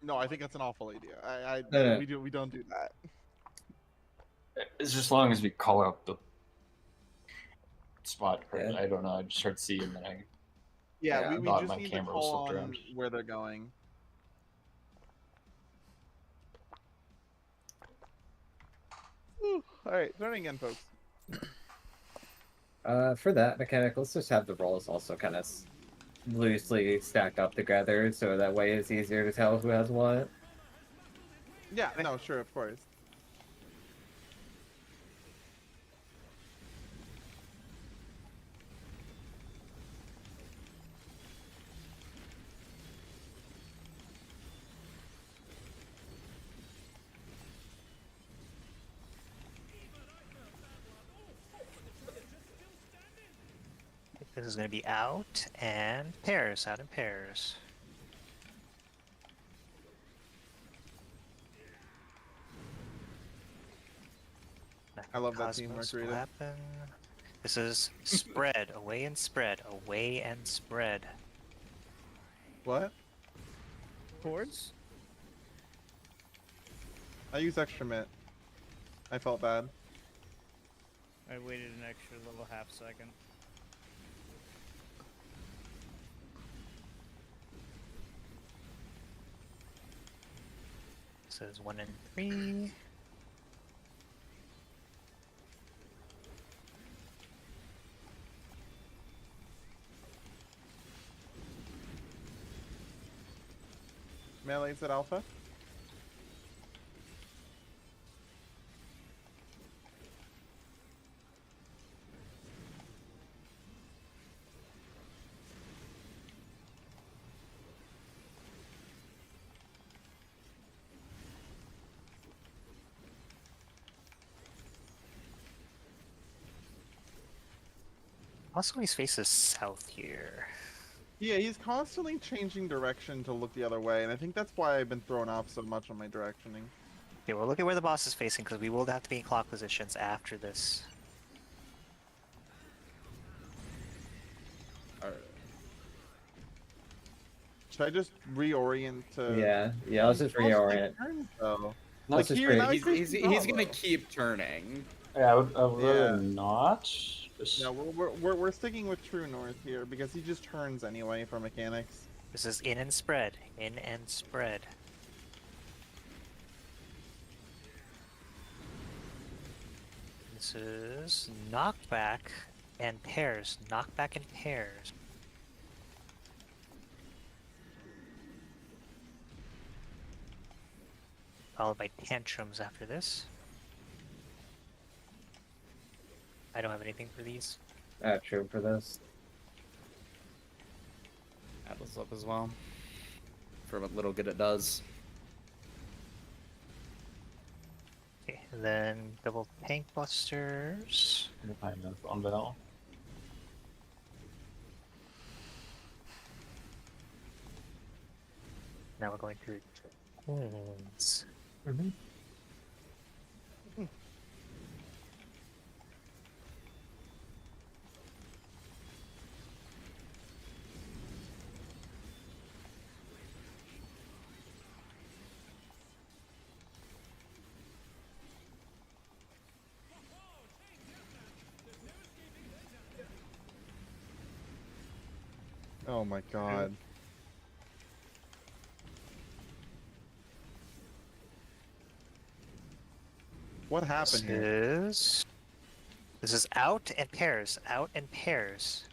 No, I think that's an awful idea. No. We don't do that. It's just as long as we call out the spot. Yeah. I don't know. I just heard C and then I. Yeah, Yeah, we thought just my need to camera was call flipped on around. where they're going. Alright, starting again, folks. For that mechanic, let's just have the rolls also kind of loosely stacked up together, so that way it's easier to tell who has what. Yeah, no, sure, of course. this is going to be out and pairs. Out in pairs. I love that Cosmos teamwork, will Rita. happen. This is spread. Away and spread. Away and spread. What? Chords? I use extra mitt. I felt bad. I waited an extra little half second. This is 1 and 3. Melee's at alpha. Also, he's faces south here. Yeah, he's constantly changing direction to look the other way, and I think that's why I've been thrown off so much on my directioning. Okay, well, look at where the boss is facing, because we will have to be in clock positions after this. Should I just reorient to? Yeah, let's just reorient. So, Let's just here, now He's facing gonna Bravo. keep turning. Yeah, I would rather Yeah. not. Just... Yeah, we're sticking with true north here because he just turns anyway for mechanics. This is in and spread. In and spread. This is knockback and pairs. Knockback and pairs. Followed by tantrums after this. I don't have anything for these. True for this. Atlas up as well. For what little good it does. Okay, and then double tank busters. Kind of on Val. Now we're going to twins. Oh my god. What happened here? This is out and pairs. Out and pairs.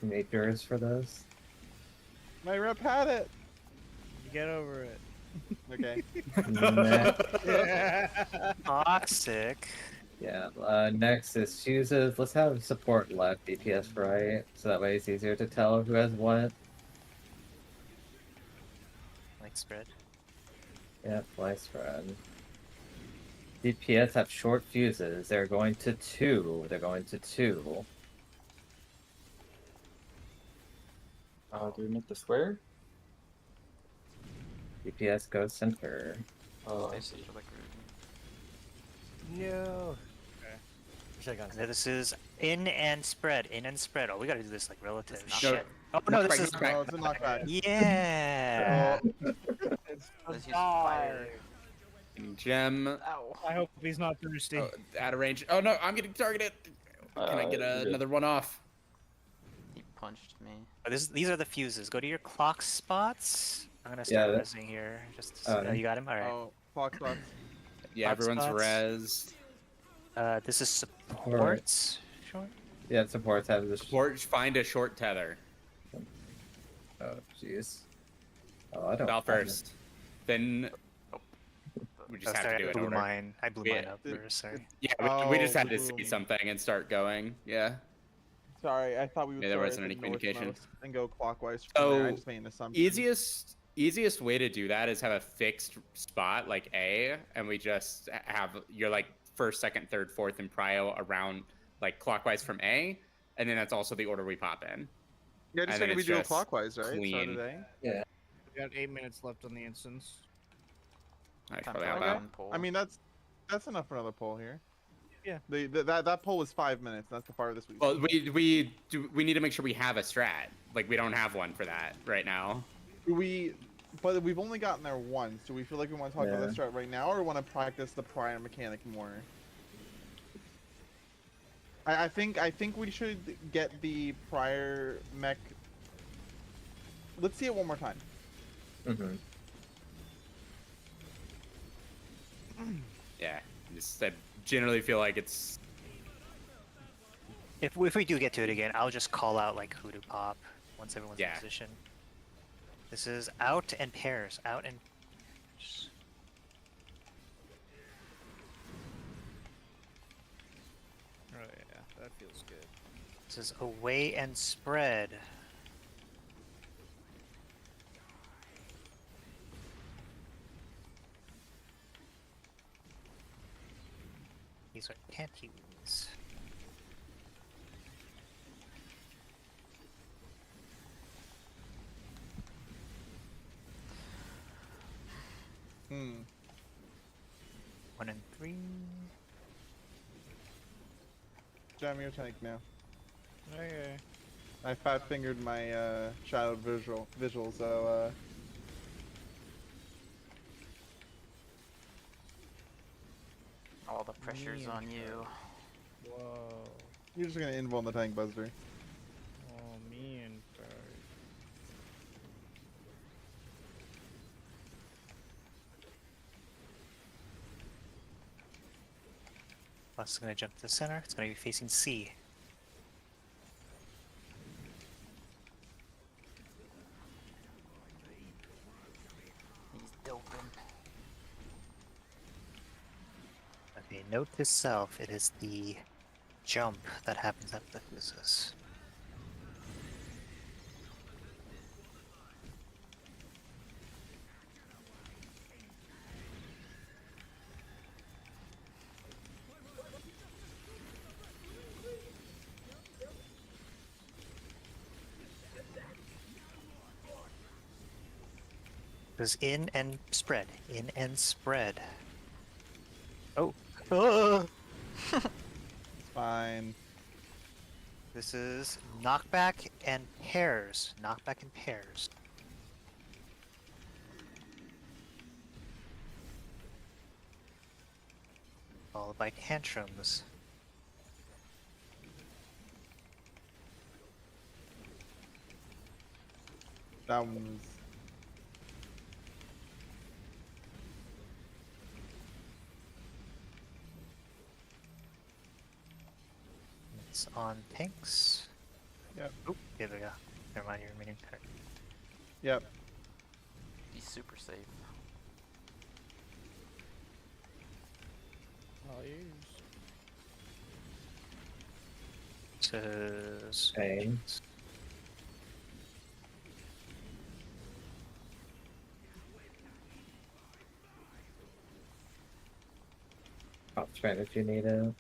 Makers for this. My rep had it. Get over it. Okay. Toxic. Yeah, next is chooses. Let's have support left, DPS right, so that way it's easier to tell who has what. Like spread. Yeah, fly spread. DPS have short fuses. They're going to 2. They're going to 2. Do we make the square? DPS goes center. Oh, I see. No. And then this is in and spread. In and spread. Oh, we gotta do this like relative. It's Shit. Oh no, this is. Oh, it's a knockback. Yeah. Let's use fire. Gem. Ow. I hope he's not thirsty. Oh, out of range. Oh no, I'm getting targeted. Can I get another one off? He punched me. Oh, these are the fuses. Go to your clock spots. I'm gonna start resing here. Just you got him. All right. Oh, Fox box. Yeah, Hot everyone's spots. res. This is supports. Sure. Yeah, supports have this. Support, find a short tether. Oh, jeez. Oh, I don't. Val first. Then we just have Sorry, to do I it blew order. mine. I blew mine Yeah. up. Sorry. Yeah, we just Oh, had to say boom. something and start going. Yeah. Sorry, I thought we would Yeah, there start wasn't at any the communication. northmost and go clockwise from there. I So just made an assumption. easiest way to do that is have a fixed spot like A, and we just have your like first, second, third, fourth, and prio around like clockwise from A, and then that's also the order we pop in. Yeah, I just and then figured we it's do it just clockwise, right? clean. Start at A. We got 8 minutes left on the instance. I should Time probably for help like out. one pull. I mean, that's enough for another poll here. Yeah. That poll was 5 minutes. That's the farthest we. Well, we need to make sure we have a strat. Like we don't have one for that right now. But we've only gotten there once. Do we feel like we want to talk about the strat right now, or want to practice the prior mechanic more? I think we should get the prior mech. Let's see it one more time. Mm-hmm. Yeah, I generally feel like it's. If we do get to it again, I'll just call out like who to pop once everyone's in Yeah. position. This is out and pairs. Out and Oh yeah, that feels good. this is away and spread. These are panties. Hmm. 1 and 3. Jam your tank now. Okay. I fat fingered my shadowed visual, so All the pressure's on you. Whoa. you're just gonna invul the tank buster. Oh, me and Plus, it's gonna jump to the center. It's gonna be facing C. He's doping. Okay, note to self, it is the jump that happens after the fuses. Goes in and spread. In and spread. Oh. Ah! It's fine. This is knockback and pairs. Knockback and pairs. Followed by tantrums. That one was. It's on tanks. Yep. Oh, there we go. Never mind, you're remaining turn. Yep. He's super safe. I'll use. Says Same. Pop spread if you need it.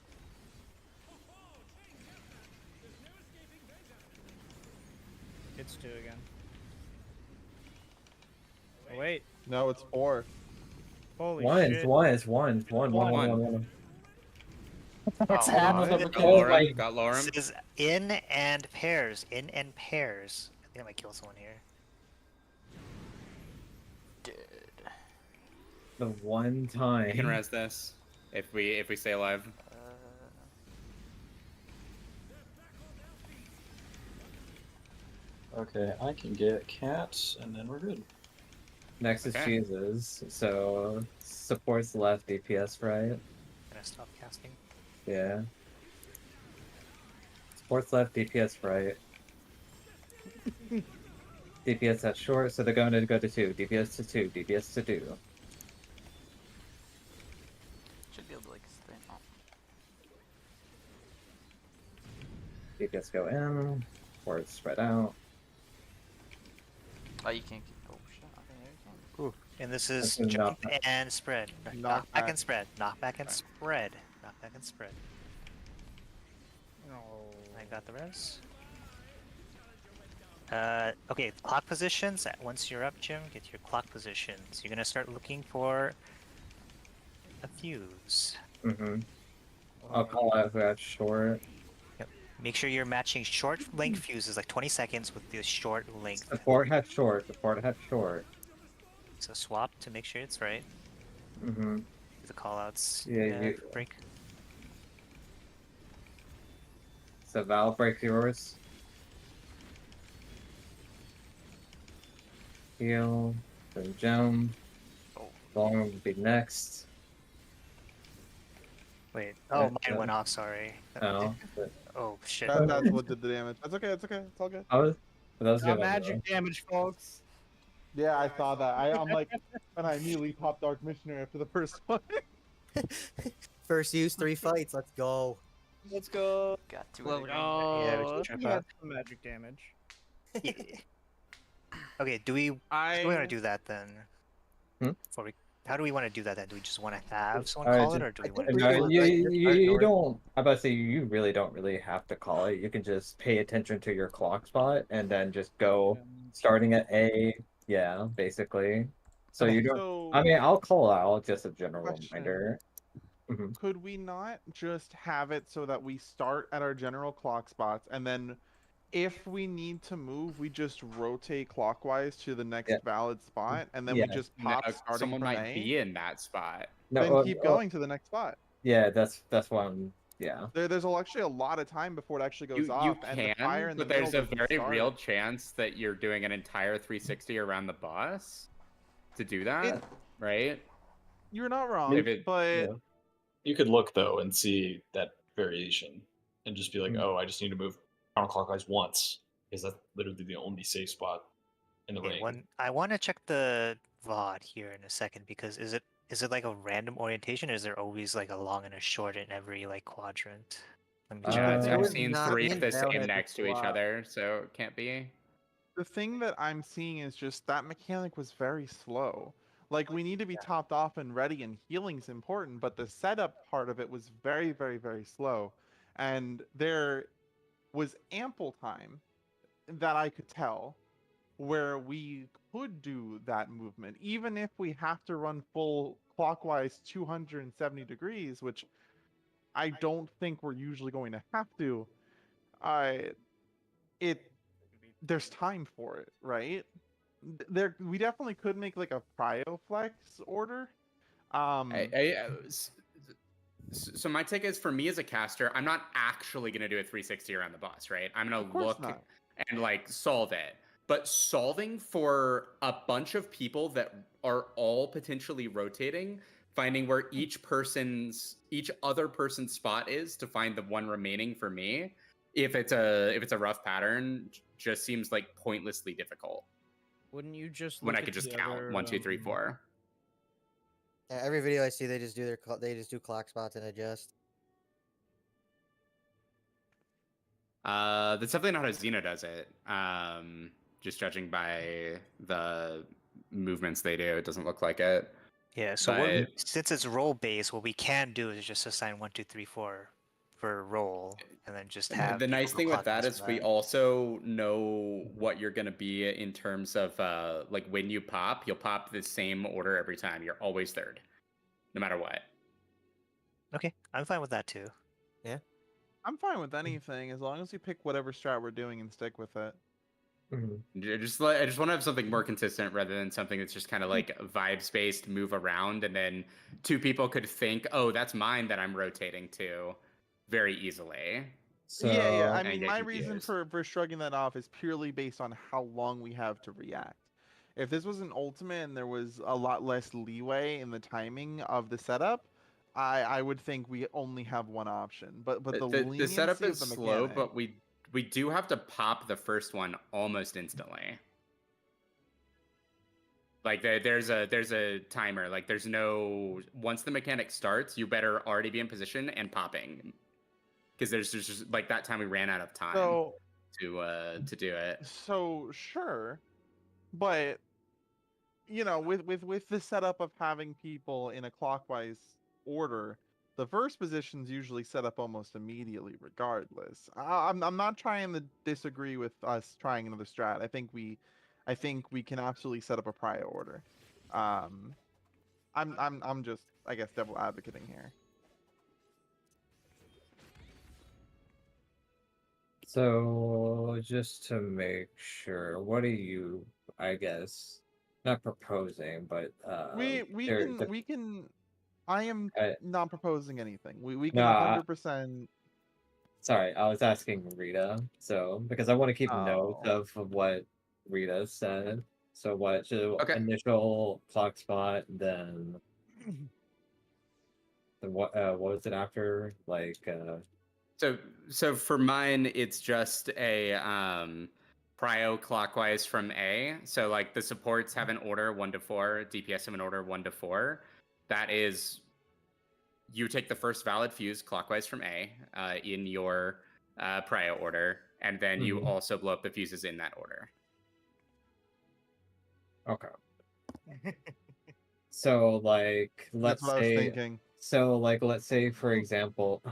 It's 2 again. Oh, wait. No, it's 4. Holy One, shit. it's one, it's one, it's one, one, one, one, one. What's Oh, happening? Got Oh Lorem. my- Got Lorem. This is in and pairs. In and pairs. I think I might kill someone here. Dude. The one time. We can res this if we stay alive. Okay, I can get cats, and then we're good. Next is Okay. Jesus, so supports left, DPS right. Gonna stop casting. Yeah. Supports left, DPS right. DPS at short, so they're going to go to 2. DPS to 2, DPS to 2. Should be able to like stay up. DPS go in, or spread out. Oh, you can't keep. Oh shit! Okay, there you can. And this is This is jump knockback. and spread. Knockback. Knockback and spread. Knockback and spread. Knockback and spread. No. I got the res. Okay, clock positions. Once you're up, Jim, get your clock positions. You're gonna start looking for a fuse. Mm-hmm. I'll call out that short. Make sure you're matching short length fuses, like 20 seconds, with the short length. Support had short, support had short. So swap to make sure it's right. Mm-hmm. The callouts. Yeah, you- break. So Val, break yours. Heal. Then gem. Oh. Long will be next. Wait. Oh, That- mine went off. Sorry. Oh, but Oh shit. That's what did the damage. That's okay. It's okay. It's all good. I was, but that was Not good. magic damage, folks. Yeah, I saw that. I'm like, and I immediately popped Dark Missionary after the first one. First use, 3 fights. Let's go. Let's go. Got two. Let's of the Yeah, we go. should trip Yeah, out. some magic damage. Yeah. Okay. Do we want to do that then? Hmm? Before we, how do we want to do that then? Do we just want to have someone Alright, call it, just- or do we I want think to? we No, do, you, like, you, start you north. don't. I'm about to say you really don't really have to call it. You can just pay attention to your clock spot and then just go starting at A. Yeah, basically. So Okay. you don't. So, I mean, I'll call out just a general Question. reminder. Mhm. could we not just have it so that we start at our general clock spots, and then if we need to move, we just rotate clockwise to the next Yeah. valid spot, and then Yeah. we just pop starting someone from might A, be in that spot. No, then keep going to the next spot. Yeah, that's one. Yeah. There's actually a lot of time before it actually goes You off, and the fire can, in the but there's a middle very doesn't real start. chance that you're doing an entire 360 around the boss to do that, It- right? You're not wrong, If it- but Yeah. You could look though and see that variation, and just be like, Mm. oh, I just need to move counterclockwise once, because that's literally the only safe spot in the Okay, ring. I want to check the VOD here in a second because is it like a random orientation, or is there always like a long and a short in every like quadrant? Let me check. Yeah, There I've was seen not- 3 me of and the Val same had next to each swap. other, so it can't be. the thing that I'm seeing is just that mechanic was very slow. Like, we need to be topped off and ready, and healing's important, but the setup part of it was very, very, very slow. And there was ample time that I could tell where we could do that movement, even if we have to run full clockwise 270 degrees, which I don't think we're usually going to have to. There's time for it, right? We definitely could make like a prio flex order. So my take is, for me as a caster, I'm not actually gonna do a 360 around the boss, right? I'm gonna Of course look not. and like solve it. But solving for a bunch of people that are all potentially rotating, finding where each other person's spot is to find the one remaining for me, if it's a rough pattern, just seems like pointlessly difficult. Wouldn't you just When look I at could just the count other, 1, 2, 3, 4. Yeah, every video I see, they just do they just do clock spots and adjust. That's definitely not how Xena does it. Just judging by the movements they do, it doesn't look like it. Yeah, so since it's role based, what we can do is just assign 1, 2, 3, 4 for role, and then just have The nice people thing go with that clockwise is for we that. also know what you're gonna be in terms of like when you pop, you'll pop the same order every time. You're always third, no matter what. Okay, I'm fine with that too. I'm fine with anything as long as we pick whatever strat we're doing and stick with it. Mhm. I just want to have something more consistent rather than something that's just kind of like vibes based, move around, and then two people could think, oh, that's mine that I'm rotating to, very easily. So Yeah. I And mean, get my reason confused. for shrugging that off is purely based on how long we have to react. If this was an ultimate and there was a lot less leeway in the timing of the setup, I would think we only have one option. But the The setup leniency is of the slow, mechanic. but we do have to pop the first one almost instantly. Like there's a timer. Like there's no, once the mechanic starts, you better already be in position and popping, because there's just like that time we ran out of time So to do it. So sure, but you know, with the setup of having people in a clockwise order, the first position's usually set up almost immediately, regardless. I'm not trying to disagree with us trying another strat. I think we can absolutely set up a prior order. I'm just, I guess, devil advocating here. So just to make sure, what are you, I guess, not proposing, but We there- can. I am uh, not proposing anything. We can No, 100%. Sorry, I was asking Rita. So because I want to keep notes Oh. of what Rita said. So what? So Okay. initial clock spot, then what was it after? Like So for mine, it's just a prio clockwise from A. So like the supports have an order 1 to 4, DPS have an order 1 to 4. That is, you take the first valid fuse clockwise from A in your prio order, and then you also blow up the fuses in that order. okay. So like That's what I was thinking. so like let's say for example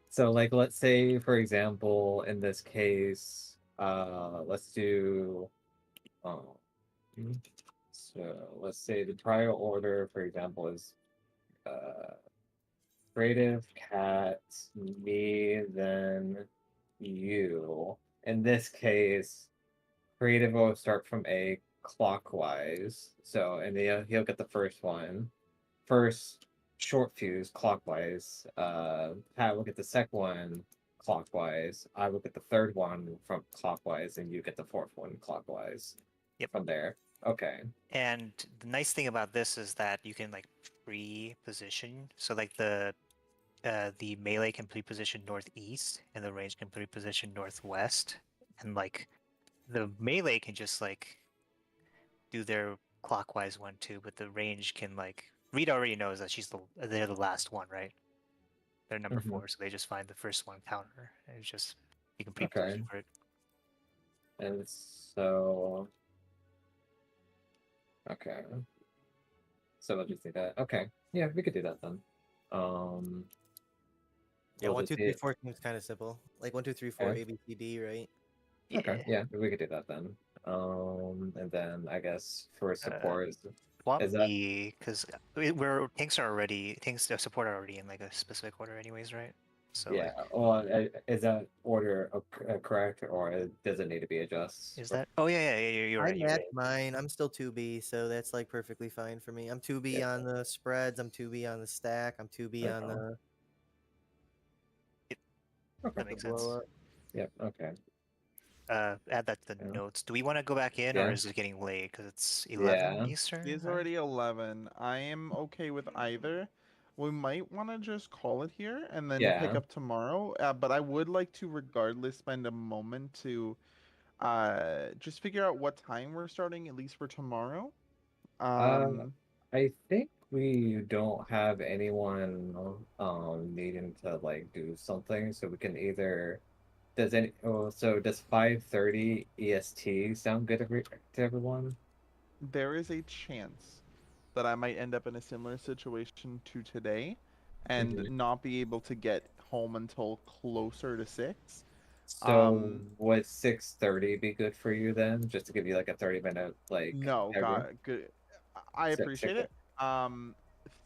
so like let's say for example in this case let's do so let's say the prior order for example is creative cat me then you. In this case creative will start from A clockwise. So, and he'll get the first one. First short fuse clockwise. Pat will get the second one clockwise. I will get the third one from clockwise, and you get the fourth one clockwise. Yep. From there. Okay. And the nice thing about this is that you can like pre-position. So like the melee can pre-position northeast, and the range can pre-position northwest, and like the melee can just like do their clockwise one too, but the range can like Rita already knows that they're the last one, right? They're number 4, so they just find the first one counter. And it's just you can pre-position for it. And so okay. So we'll just do that. Okay. Yeah, we could do that then. Yeah, we'll 1, just 2, do 3, it- 4 seems kind of simple. Like 1, 2, 3, 4, Okay. A, B, C, D, right? Okay, yeah, we could do that then. And then I guess for support Swap is that B, because tanks support are already in like a specific order anyways, right? So yeah. like, Well, is that order correct, or does it need to be adjusted? is that? Oh yeah, you're I right. You're right. matched mine. I'm still 2B, so that's like perfectly fine for me. I'm 2B Yeah. on the spreads. I'm 2B on the stack. I'm 2B on the That makes blow sense. up. Yep. Okay. Add that to the notes. Do we want to go back in, or Yeah. is it getting late? Because it's 11 Eastern. It is right? already 11. I am okay with either. We might want to just call it here and then pick Yeah. up tomorrow. But I would like to, regardless, spend a moment to just figure out what time we're starting, at least for tomorrow. I think we don't have anyone needing to like do something, so we can either so does 5:30 EST sound good to everyone? There is a chance that I might end up in a similar situation to today and not be able to get home until closer to 6. So would 6:30 be good for you then? Just to give you like a 30-minute like No, good. I appreciate it.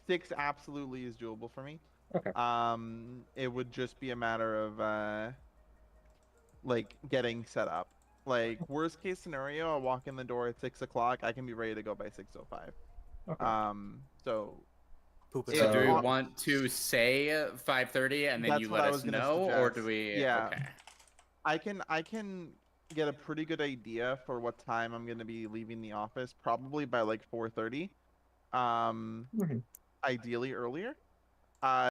6 absolutely is doable for me. Okay. It would just be a matter of like getting set up. Like worst case scenario, I walk in the door at 6 o'clock. I can be ready to go by 6:05. Okay. So. So do we want to say 5:30 and then That's you what let I us was gonna know, or do suggest. we? Yeah. Okay. I can get a pretty good idea for what time I'm gonna be leaving the office, probably by like 4:30. Ideally earlier.